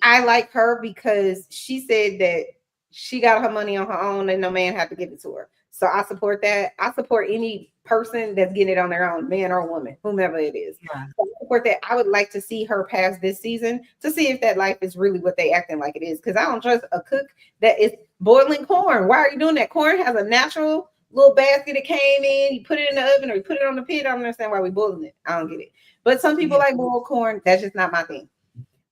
I like her because she said that she got her money on her own and no man had to give it to her. So I support that. I support any person that's getting it on their own, man or woman, whomever it is. yeah, So I support that. I would like to see her pass this season to see if that life is really what they acting like it is. Because I don't trust a cook that is boiling corn. Why are you doing that? Corn has a natural little basket that came in. You put it in the oven or you put it on the pit. I don't understand why we boiling it. I don't get it. But some people yeah. like boiled corn. That's just not my thing.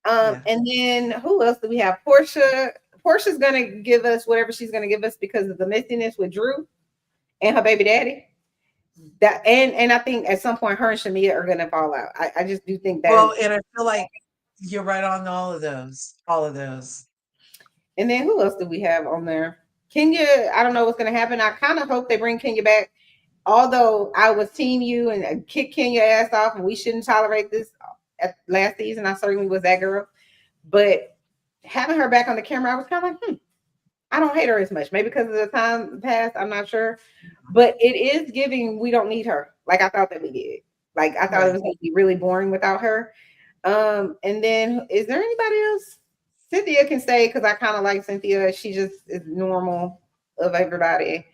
Yeah. And then who else do we have? Porsha. Portia's gonna give us whatever she's gonna give us because of the messiness with Drew and her baby daddy. That and I think at some point her and Shamea are gonna fall out. I just do think that Well, is. and I feel like you're right on all of those. All of those. And then who else do we have on there? Kenya, I don't know what's gonna happen. I kind of hope they bring Kenya back. Although I was team you and kick Kenya ass off, and we shouldn't tolerate this at last season. I certainly was that girl. But having her back on the camera, I was kind of like, I don't hate her as much. Maybe because of the time passed, I'm not sure. But it is giving we don't need her. Like I thought that we did. Like I thought it was gonna be really boring without her. And then is there anybody else? Cynthia can stay because I kind of like Cynthia. She just is normal of everybody.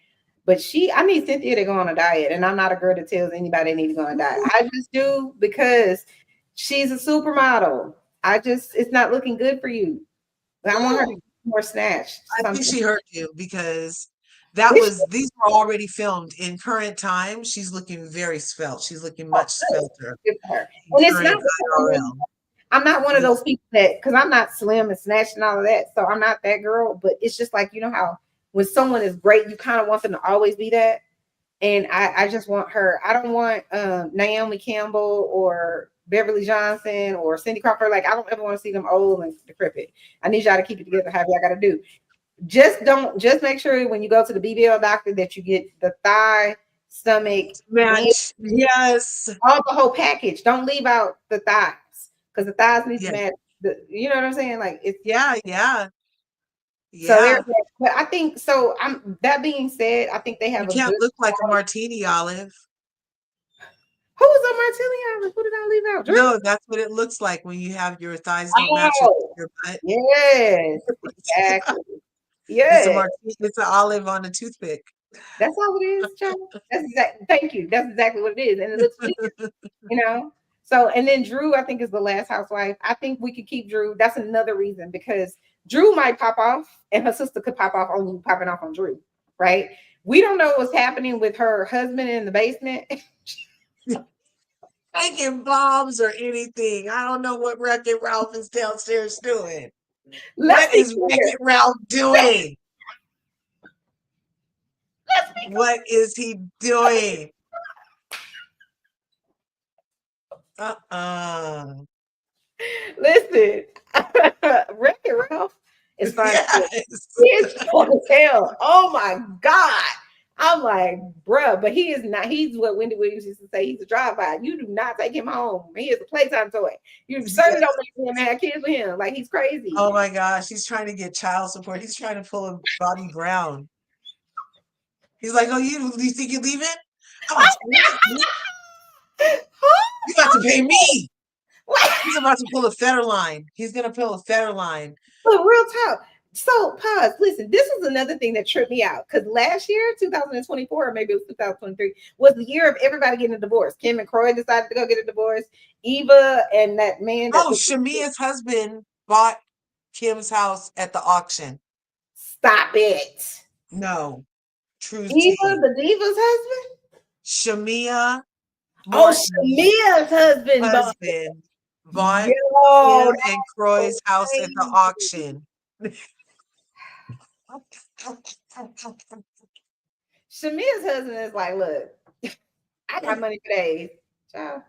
But I need Cynthia to go on a diet. And I'm not a girl that tells anybody they need to go on a diet. I just do because she's a supermodel. It's not looking good for you. I want her to get more snatched. I think she hurt you because these were already filmed in current time. She's looking very svelte. She's looking much svelter. And it's not IRL. I'm not one of those people that, because I'm not slim and snatched and all of that. So I'm not that girl. But it's just like, you know how when someone is great, you kind of want them to always be that. And I just want her. I don't want Naomi Campbell or Beverly Johnson or Cindy Crawford. Like, I don't ever want to see them old and decrepit. I need y'all to keep it together. However y'all got to do. Just make sure when you go to the BBL doctor that you get the thigh, stomach, match. Yes. All the whole package. Don't leave out the thighs because the thighs need to match. You know what I'm saying? Like it's yeah. So but I think so. That being said, I think they have. You can't look like a martini olive. Who was a martini olive? Who did I leave out? Drew? No, that's what it looks like when you have your thighs don't match your butt. Yes, exactly. Yes, it's an olive on a toothpick. That's all it is, child. That's exactly. Thank you. That's exactly what it is, and it looks weird, you know. So, and then Drew, I think, is the last housewife. I think we could keep Drew. That's another reason because Drew might pop off, and her sister could pop off on you popping off on Drew, right? We don't know what's happening with her husband in the basement. Making bombs or anything. I don't know what Wreck-It Ralph is downstairs doing. What is Wreck-It Ralph doing? What is he doing? Listen, Wreck-It Ralph is fine. He's fun as hell. Oh my God. I'm like, bruh, but he is not. He's what Wendy Williams used to say. He's a drive-by. You do not take him home. He is a playtime toy. You certainly don't make him have kids with him. Like, he's crazy. Oh my gosh. He's trying to get child support. He's trying to pull a Bobby Brown. He's like, oh, you think you're leaving? You got to pay me. He's about to pull a Federline. He's going to pull a Federline. But real talk. So pause. Listen, this is another thing that tripped me out because last year, 2024, or maybe it was 2023, was the year of everybody getting a divorce. Kim and Croy decided to go get a divorce. Eva and that man. Shamea's husband bought Kim's house at the auction. Stop it. No. True. Eva, the diva's husband? Shamea. Shamea's husband bought Kim and Croy's house at the auction. Shamea's husband is like, look, I got money for days. Child.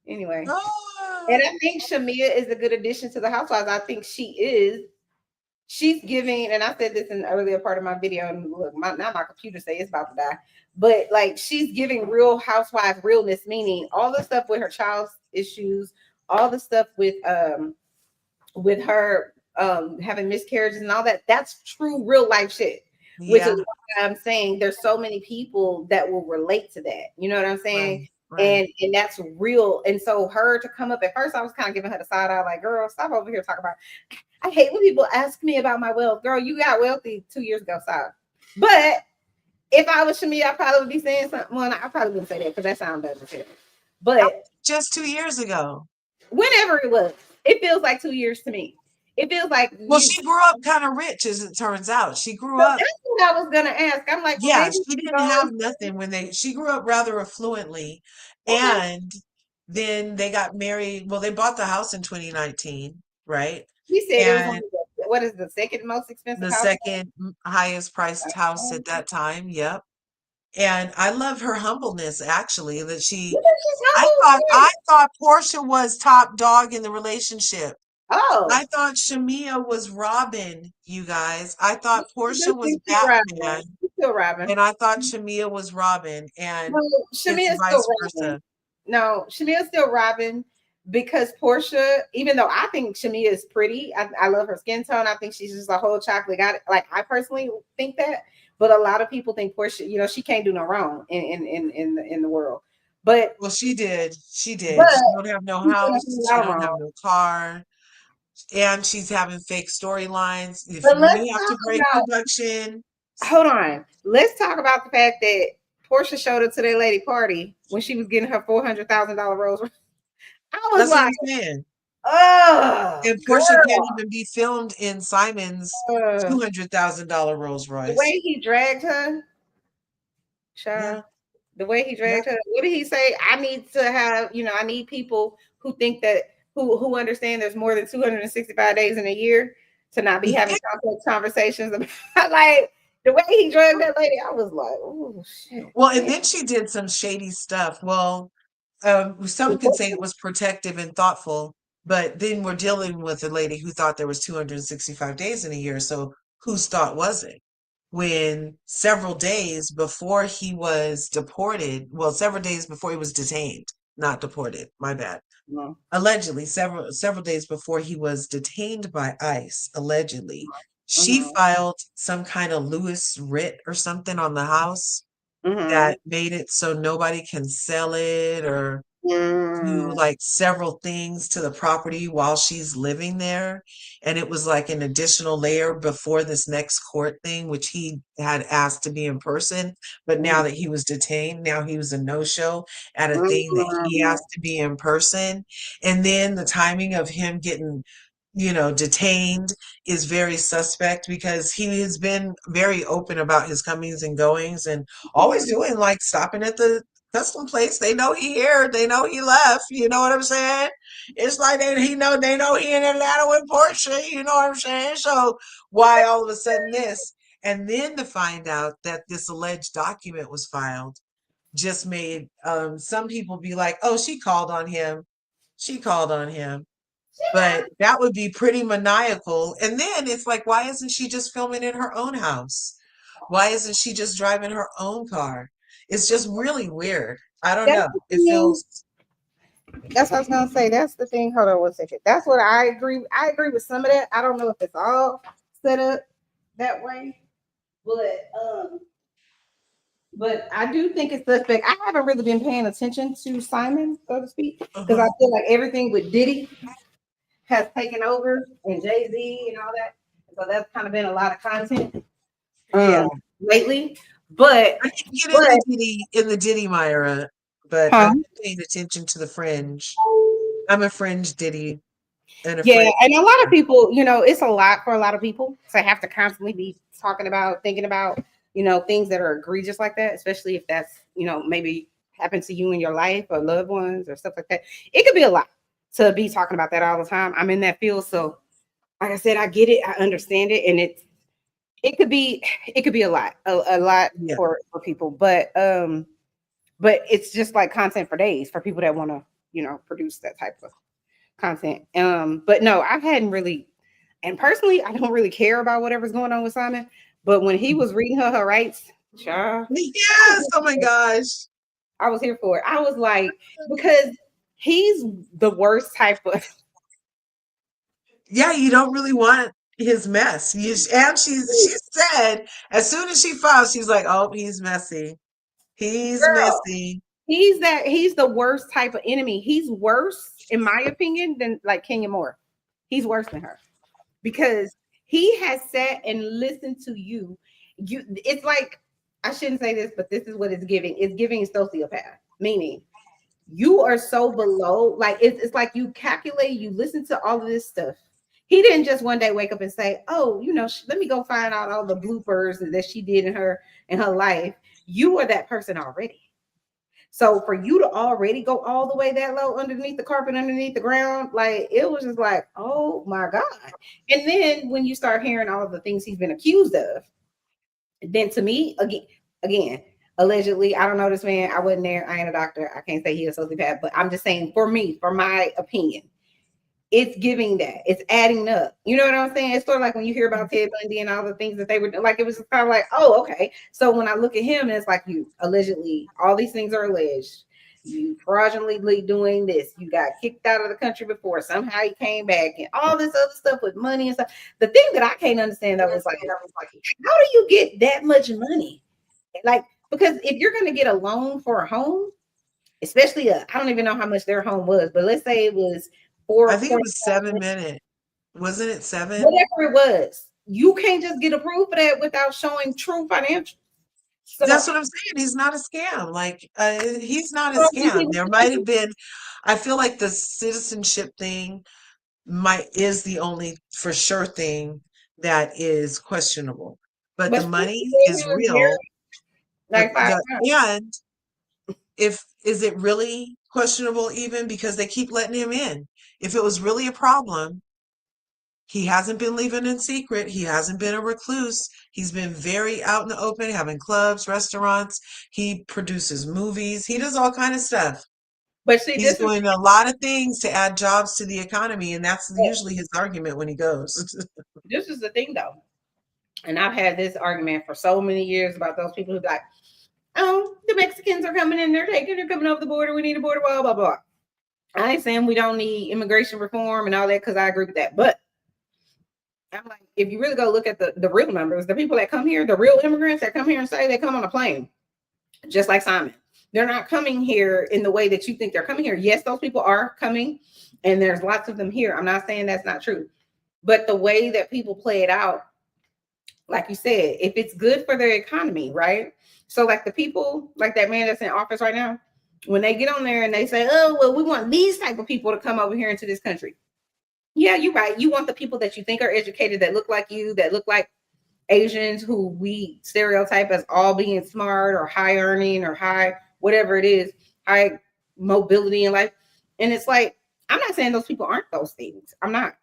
Anyway. And I think Shamea is a good addition to the housewives. I think she's giving, and I said this in the earlier part of my video, and look, now my computer say it's about to die, but like she's giving real housewife realness, meaning all the stuff with her child's issues, all the stuff with her having miscarriages and all that. That's true real life shit. Which is why I'm saying there's so many people that will relate to that. You know what I'm saying? Right. And that's real. And so her to come up at first, I was kind of giving her the side eye, like, girl, stop over here talking about. I hate when people ask me about my wealth. Girl, you got wealthy 2 years ago, stop. But if I was Shamea, I probably would be saying something. Well, I probably wouldn't say that because that sounds better. But just 2 years ago. Whenever it was, it feels like 2 years to me. It feels like she grew up kind of rich, as it turns out. She grew up. That's what I was gonna ask. I'm like, she didn't have nothing when she grew up rather affluently, and then they got married. Well, they bought the house in 2019. right? He said it was And only what is the second most expensive the house? second highest priced house at that time. Yep. And I love her humbleness, actually, that You she, think she's humble? I thought Porsha was top dog in the relationship. Oh, I thought Shamea was Robin, you guys. I I thought do Porsha was think she's Robin. Batman, She's still Robin. and I thought Shamea was Robin, No, and it's Shamea's still vice Robin. versa. No, Shamea's still Robin because Porsha, even though I think Shamea is pretty, I love her skin tone. I think she's just a whole chocolate. Got it. Like I personally think that, but a lot of people think Porsha, she can't do no wrong in the world. But Well, she did. She but did. She don't have no she's doing a house. whole She lot don't have wrong. no car, and she's having fake storylines. If But when let's you have to talk break about. production, Hold on. Let's talk about the fact that Porsha showed up to their lady party when she was getting her $400,000 Rolls Royce. I was that's what like, I'm saying. oh, And Porsha can't girl. even be filmed in Simon's Uh, $200,000 Rolls the Royce. way he dragged her, Yeah, child, the way he yeah. dragged her. What did he say? I need to have, I need people who think that who understand there's more than 265 days in a year to not be having complex conversations about like the way he dragged that lady. I was like, oh shit. Well, and then she did some shady stuff. Well, some could say it was protective and thoughtful, but then we're dealing with a lady who thought there was 265 days in a year. So whose thought was it? When several days before he was deported, well, several days before he was detained, not deported, my bad. No. Allegedly, several days before he was detained by ICE, allegedly, she Mhm. filed some kind of Lewis writ or something on the house Mhm. that made it so nobody can sell it or do Mm. like several things to the property while she's living there. And it was like an additional layer before this next court thing, which he had asked to be in person. But now that he was detained, now he was a no-show at a thing that he Mhm. asked to be in person. And then the timing of him getting, detained is very suspect because he has been very open about his comings and goings and always doing like stopping at the custom place. They know he here. They know he left. You know what I'm saying? It's like they know he in Atlanta with Porsha. You know what I'm saying? So why all of a sudden this? And then to find out that this alleged document was filed just made some people be like, oh, she called on him. She called on him. But that would be pretty maniacal. And then it's like, why isn't she just filming in her own house? Why isn't she just driving her own car? It's just really weird. I don't That's know. the It thing. feels, That's what I was gonna say. That's the thing. Hold on one second. That's what I agree. I agree with some of that. I don't know if it's all set up that way, but I do think it's suspect. I haven't really been paying attention to Simon, so to speak, because I uh-huh. feel like everything with Diddy has taken over and Jay-Z and all that. So that's kind of been a lot of content Yeah. lately. But I didn't get but in the Diddy Myra, but huh? I've been paying attention to the fringe. I'm a fringe Diddy and a Yeah, fringe. and a lot of people, it's a lot for a lot of people to have to constantly be talking about, thinking about, things that are egregious like that, especially if that's, maybe happened to you in your life or loved ones or stuff like that. It could be a lot to be talking about that all the time. I'm in that field, so like I said, I get it, I understand it, and it could be a lot, a lot Yeah. for people, but it's just like content for days for people that want to, produce that type of content. But no, I hadn't really, and personally, I don't really care about whatever's going on with Simon. But when he was reading her rights, child, Yes. Oh my gosh. I was here for it. I was like, because he's the worst type of. Yeah, you don't really want his mess. And she said as soon as she filed, she's like, "Oh, he's messy. He's Girl, messy." he's the worst type of enemy. He's worse, in my opinion, than like Kenya Moore. He's worse than her because he has sat and listened to you. It's like, I shouldn't say this, but this is what it's giving. It's giving sociopath, meaning you are so below, like it's like you calculate, you listen to all of this stuff. He didn't just one day wake up and say, oh, let me go find out all the bloopers that she did in her life. You are that person already. So for you to already go all the way that low underneath the carpet, underneath the ground, like it was just like, oh my God. And then when you start hearing all of the things he's been accused of, then to me, again, allegedly, I don't know this man. I wasn't there. I ain't a doctor. I can't say he's a sociopath, but I'm just saying for me, for my opinion, it's giving that. It's adding up. You know what I'm saying? It's sort of like when you hear about Ted Bundy and all the things that they were like, it was just kind of like, oh, okay. So when I look at him, it's like you allegedly, all these things are alleged. You fraudulently doing this. You got kicked out of the country before. Somehow you came back and all this other stuff with money and stuff. The thing that I can't understand though is like, how do you get that much money? Like, because if you're going to get a loan for a home, especially I don't even know how much their home was, but let's say it was I think it was 7 minutes. Wasn't it 7? Whatever it was, you can't just get approved for that without showing true financial. So that's what I'm saying. He's not a scam. Like, he's not a scam. There might have been, I feel like the citizenship thing is the only for sure thing that is questionable. But the money is real. Like and is it really questionable even because they keep letting him in? If it was really a problem, he hasn't been living in secret. He hasn't been a recluse. He's been very out in the open, having clubs, restaurants. He produces movies. He does all kind of stuff. But see, he's doing a lot of things to add jobs to the economy, and that's usually his argument when he goes. This is the thing, though. And I've had this argument for so many years about those people who like, oh, the Mexicans are coming in, they're coming over the border. We need a border wall, blah, blah. I ain't saying we don't need immigration reform and all that because I agree with that. But I'm like, if you really go look at the real numbers, the people that come here, the real immigrants that come here and say they come on a plane, just like Simon. They're not coming here in the way that you think they're coming here. Yes, those people are coming, and there's lots of them here. I'm not saying that's not true. But the way that people play it out, like you said, if it's good for their economy, right? So like the people, like that man that's in office right now, when they get on there and they say, oh, well, we want these type of people to come over here into this country. Yeah, you're right. You want the people that you think are educated, that look like you, that look like Asians who we stereotype as all being smart or high earning or high, whatever it is, high mobility in life. And it's like, I'm not saying those people aren't those things. I'm not.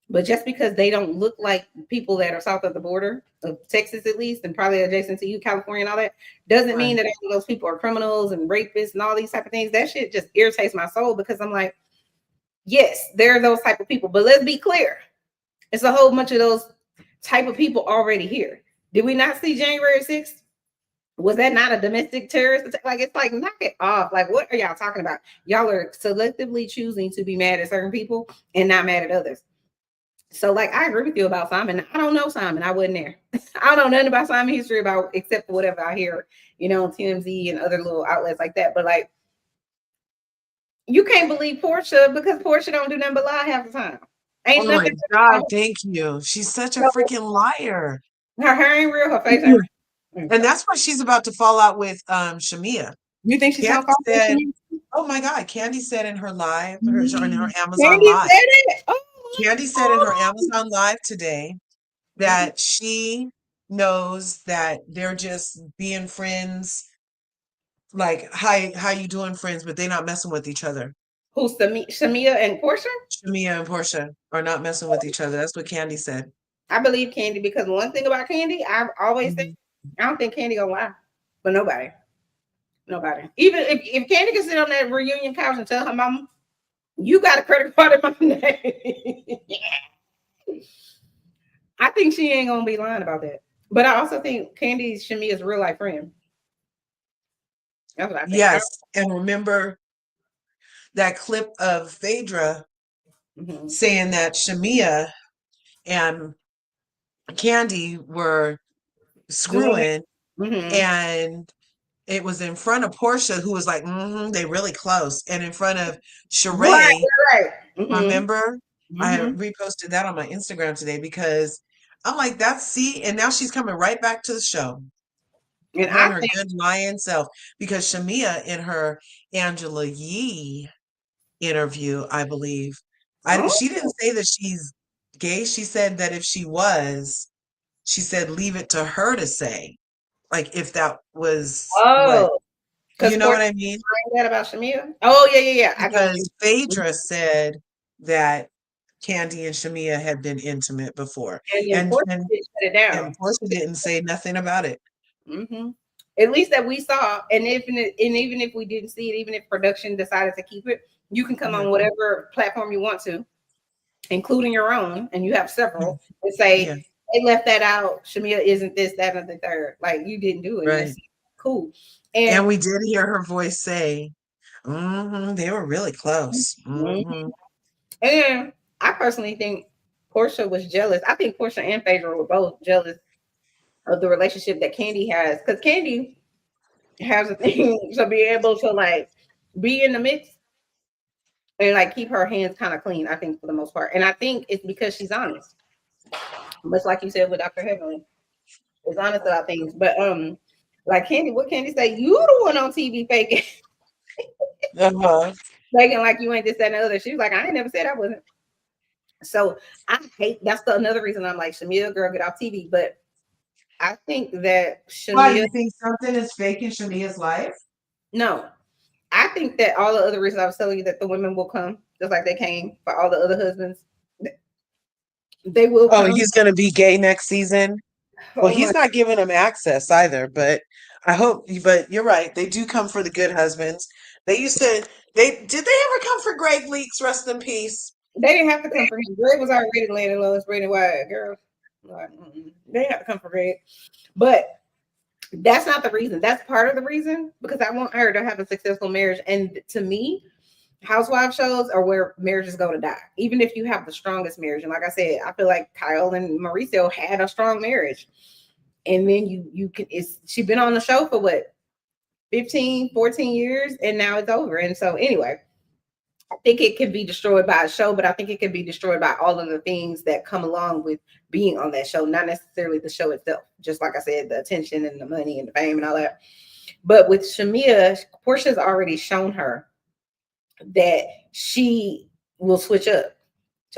But just because they don't look like people that are south of the border of Texas, at least, and probably adjacent to you, California and all that, doesn't mean that all those people are criminals and rapists and all these type of things. That shit just irritates my soul because I'm like, yes, there are those type of people. But let's be clear. It's a whole bunch of those type of people already here. Did we not see January 6th? Was that not a domestic terrorist attack? Like, it's like, knock it off. Like, what are y'all talking about? Y'all are selectively choosing to be mad at certain people and not mad at others. So, like, I agree with you about Simon. I don't know Simon. I wasn't there. I don't know nothing about Simon history about except for whatever I hear, you know, on TMZ and other little outlets like that. But like, you can't believe Porsha because Porsha don't do nothing but lie half the time. Ain't oh my God, thank you. She's such a freaking liar. Her hair ain't real, her face ain't real. And that's why she's about to fall out with Shamea. You think she's gonna fall out? Oh my God, Candy said in her live, in her Amazon Candy live. said it? Oh, Candy said in her Amazon live today that she knows that they're just being friends, like how you doing friends, but they're not messing with each other. Who's Shamea and Porsha? Shamea and Porsha are not messing with each other. That's what Candy said. I believe Candy because one thing about Candy, I've always said, I don't think Candy gonna lie, but nobody. Even if Candy can sit on that reunion couch and tell her mama, you got a credit card in my name. I think she ain't gonna be lying about that. But I also think Candy's Shamea's real life friend. That's what I think. Yes, and remember that clip of Phaedra saying that Shamea and Candy were screwing, and it was in front of Porsha, who was like, they really close, and in front of Sheree. Right. Remember, I reposted that on my Instagram today because I'm like, and now she's coming right back to the show. And her good lying self, because Shamea in her Angela Yee interview, I believe, she didn't say that she's gay. She said that if she was, she said leave it to her to say, like if that was what You know what I mean? That about Shamea. Oh yeah. Because Phaedra said that Candy and Shamea had been intimate before, and Porsha didn't shut it down. And Porsha didn't say nothing about it. Mm-hmm. At least that we saw, and even if we didn't see it, even if production decided to keep it, you can come on whatever platform you want to, including your own, and you have several, and say they left that out. Shamea isn't this, that, and the third. Like you didn't do it. Right. That's cool. And we did hear her voice say, they were really close. And I personally think Porsha was jealous. I think Porsha and Phaedra were both jealous of the relationship that Candy has, because Candy has a thing to be able to like be in the mix and like keep her hands kind of clean, I think, for the most part. And I think it's because she's honest. Much like you said with Dr. Heavenly. Is honest about things. But like Candy, what Candy say? You the one on TV faking. Faking like you ain't this, that, and the other. She was like, I ain't never said I wasn't. So I hate another reason I'm like, Shamea, girl, get off TV. But I think that Shamea. Why, you think something is fake in Shamea's life? No. I think that all the other reasons I was telling you that the women will come, just like they came for all the other husbands. They will come. Oh, he's gonna be gay next season. Well, he's not giving them access either, but I hope. But you're right; they do come for the good husbands. They used to. Did they ever come for Greg Leaks? Rest in peace. They didn't have to come for him. Greg was already landing lowest rated white girl. Like, they didn't have to come for Greg, but that's not the reason. That's part of the reason, because I want her to have a successful marriage. And to me, housewife shows are where marriages go to die, even if you have the strongest marriage. And like I said, I feel like Kyle and Mauricio had a strong marriage, and then you can, she's been on the show for what, 15 14 years, and now it's over. And so anyway, I think it can be destroyed by a show, but I think it can be destroyed by all of the things that come along with being on that show, not necessarily the show itself. Just like I said, the attention and the money and the fame and all that. But with Shamea, Porsha's already shown her that she will switch up.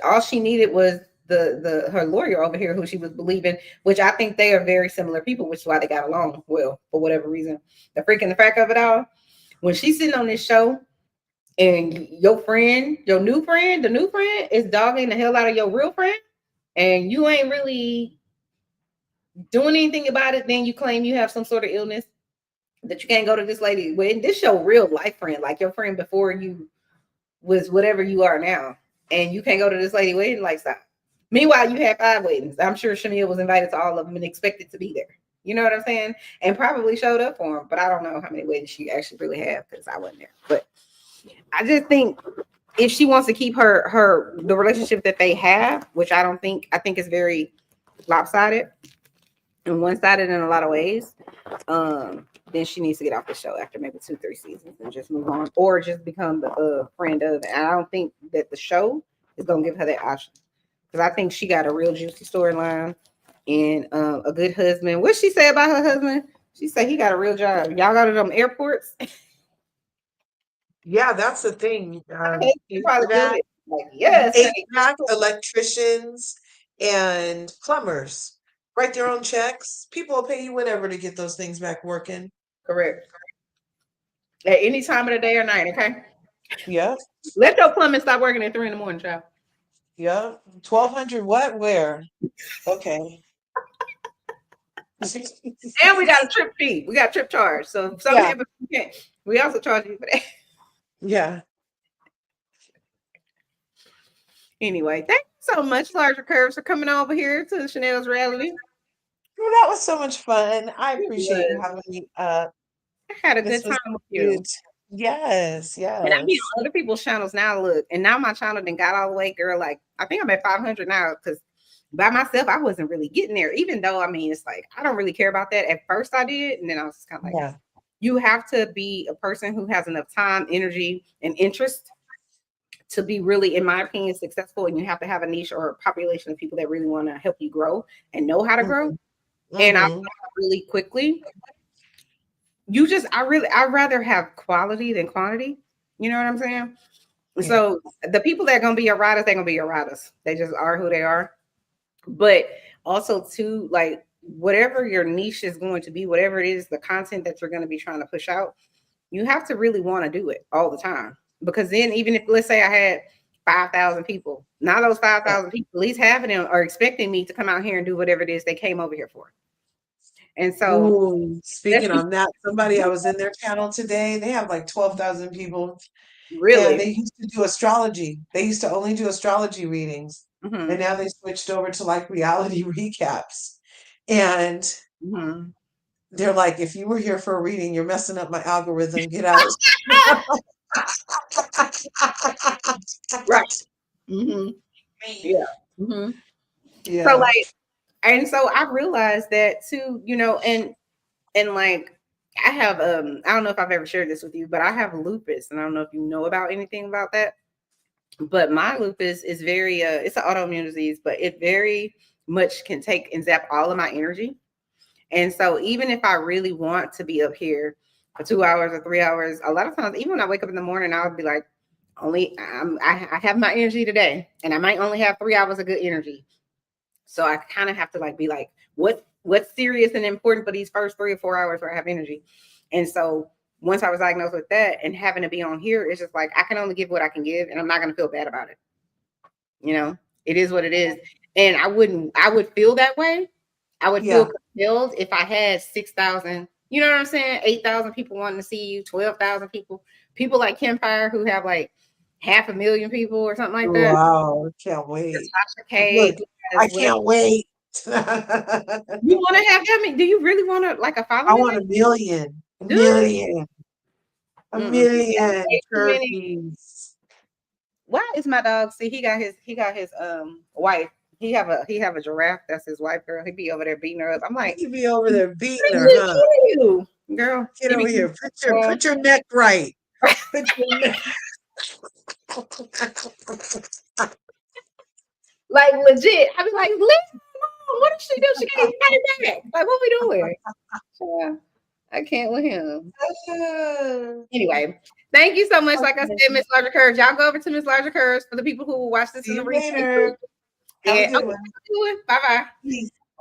All she needed was her lawyer over here, who she was believing, which I think they are very similar people, which is why they got along well for whatever reason. The fact of it all, when she's sitting on this show and your friend, the new friend is dogging the hell out of your real friend, and you ain't really doing anything about it, then you claim you have some sort of illness that you can't go to this lady. Well, this show real life friend, like your friend before you was whatever you are now, and you can't go to this lady wedding, like, stop. Meanwhile, you had 5 weddings. I'm sure Shamea was invited to all of them and expected to be there. You know what I'm saying? And probably showed up for them, but I don't know how many weddings she actually really had, because I wasn't there. But I just think if she wants to keep the relationship that they have, which I think is very lopsided and one-sided in a lot of ways, then she needs to get off the show after maybe 2-3 seasons and just move on, or just become the friend of it. And I don't think that the show is gonna give her that option, because I think she got a real juicy storyline and a good husband. What she say about her husband? She said he got a real job. Y'all go to them airports. Yeah, that's the thing. Like, yes, HVAC, electricians, and plumbers write their own checks. People will pay you whenever to get those things back working. Correct. At any time of the day or night, okay? Yeah. Let your plumbing stop working at 3 a.m, child. Yeah. 1,200 what? Where? Okay. And we got a trip fee. We got trip charge. So if something happens, we also charge you for that. Yeah. Anyway, thank you so much, Larger Curves, for coming over here to Chanel's reality. Well, that was so much fun. I appreciate you having me up. I had a good time with you. Yes. And I be on other people's channels now. Look, and now my channel then got all the way, girl. Like, I think I'm at 500 now, because by myself, I wasn't really getting there. Even though, I mean, it's like I don't really care about that. At first, I did, and then I was just kind of like, you have to be a person who has enough time, energy, and interest to be really, in my opinion, successful. And you have to have a niche or a population of people that really want to help you grow and know how to grow. And I really quickly. I'd rather have quality than quantity. You know what I'm saying? Yeah. So the people that are gonna be your riders, they're gonna be your riders. They just are who they are. But also too, like, whatever your niche is going to be, whatever it is, the content that you're going to be trying to push out, you have to really want to do it all the time. Because then even if, let's say I had 5,000 people, now those 5,000 people, at least half of them are expecting me to come out here and do whatever it is they came over here for. And so, ooh, speaking on that, somebody, I was in their channel today. They have like 12,000 people, and really, they used to do astrology. They used to only do astrology readings, and now they switched over to like reality recaps. And they're like, if you were here for a reading, you're messing up my algorithm. Get out. right. Yeah. So Yeah. like, and so I realized that too, you know, and like I have I don't know if I've ever shared this with you, but I have lupus, and I don't know if you know about anything about that. But my lupus is very it's an autoimmune disease, but it very much can take and zap all of my energy. And so even if I really want to be up here for 2 hours or 3 hours, a lot of times, even when I wake up in the morning, I'll be like, I have my energy today, and I might only have 3 hours of good energy. So I kind of have to like be like, what's serious and important for these first 3 or 4 hours where I have energy. And so once I was diagnosed with that and having to be on here, it's just like I can only give what I can give, and I'm not gonna feel bad about it. You know, it is what it is. And I would feel that way. I would feel compelled if I had 6,000, you know what I'm saying? 8,000 people wanting to see you, 12,000 people like Campfire who have like 500,000 people or something like that. Wow, can't wait. Look, I can't wait. You want to have that? Do you really want to like a following? I want a million. A million. A million turkeys. Why is my dog? See, he got his wife. He have a giraffe. That's his wife, girl. He be over there beating her up. I'm like, he be over there beating her, huh? You, girl, get over here. Put your neck right. Put your neck. Like legit. I be like, listen, what did she do? She can't get back. Like, what we doing? Yeah, I can't with him. Anyway, thank you so much. Like I said, Miss Larger Curves. Y'all go over to Miss Larger Curves for the people who will watch this in the replay. Have a good one. Bye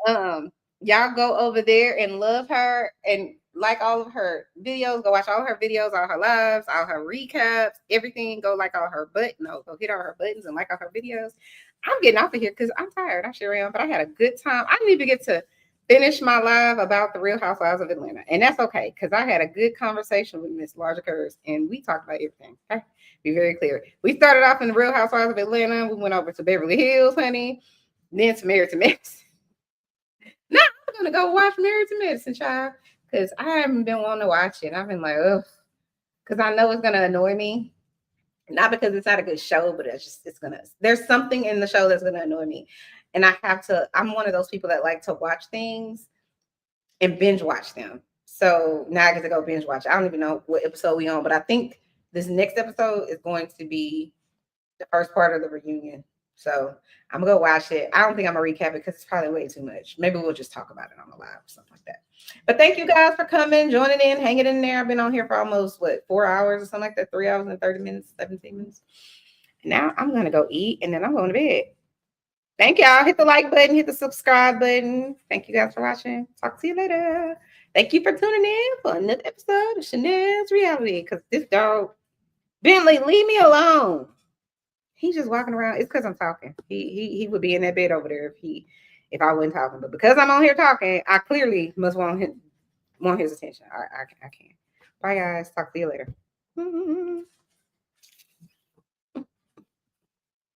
bye. Y'all go over there and love her and like all of her videos. Go watch all her videos, all her lives, all her recaps, everything. Go like all her go hit all her buttons and like all her videos. I'm getting off of here because I'm tired. I sure am, but I had a good time. I didn't even get to finish my live about the Real Housewives of Atlanta, and that's okay because I had a good conversation with Miss Larger Curves, and we talked about everything. Okay, be very clear. We started off in the Real Housewives of Atlanta. We went over to Beverly Hills, honey, then to Married to Medicine. Now I'm gonna go watch Married to Medicine, child, because I haven't been wanting to watch it. I've been like, ugh, because I know it's gonna annoy me. Not because it's not a good show, but there's something in the show that's gonna annoy me. And I'm one of those people that like to watch things and binge watch them. So now I get to go binge watch. I don't even know what episode we on, but I think this next episode is going to be the first part of the reunion. So I'm gonna go watch it. I don't think I'm gonna recap it because it's probably way too much. Maybe we'll just talk about it on the live or something like that. But thank you guys for coming, joining in, hanging in there. I've been on here for almost 4 hours or something like that, 3 hours and 30 minutes, 17 minutes. And now I'm gonna go eat and then I'm going to bed. Thank y'all. Hit the like button, hit the subscribe button. Thank you guys for watching. Talk to you later. Thank you for tuning in for another episode of Chanel's Reality. Because this dog, Bentley, leave me alone. He's just walking around. It's because I'm talking. He would be in that bed over there if I wasn't talking. But because I'm on here talking, I clearly must want his attention. I can't. Bye guys. Talk to you later.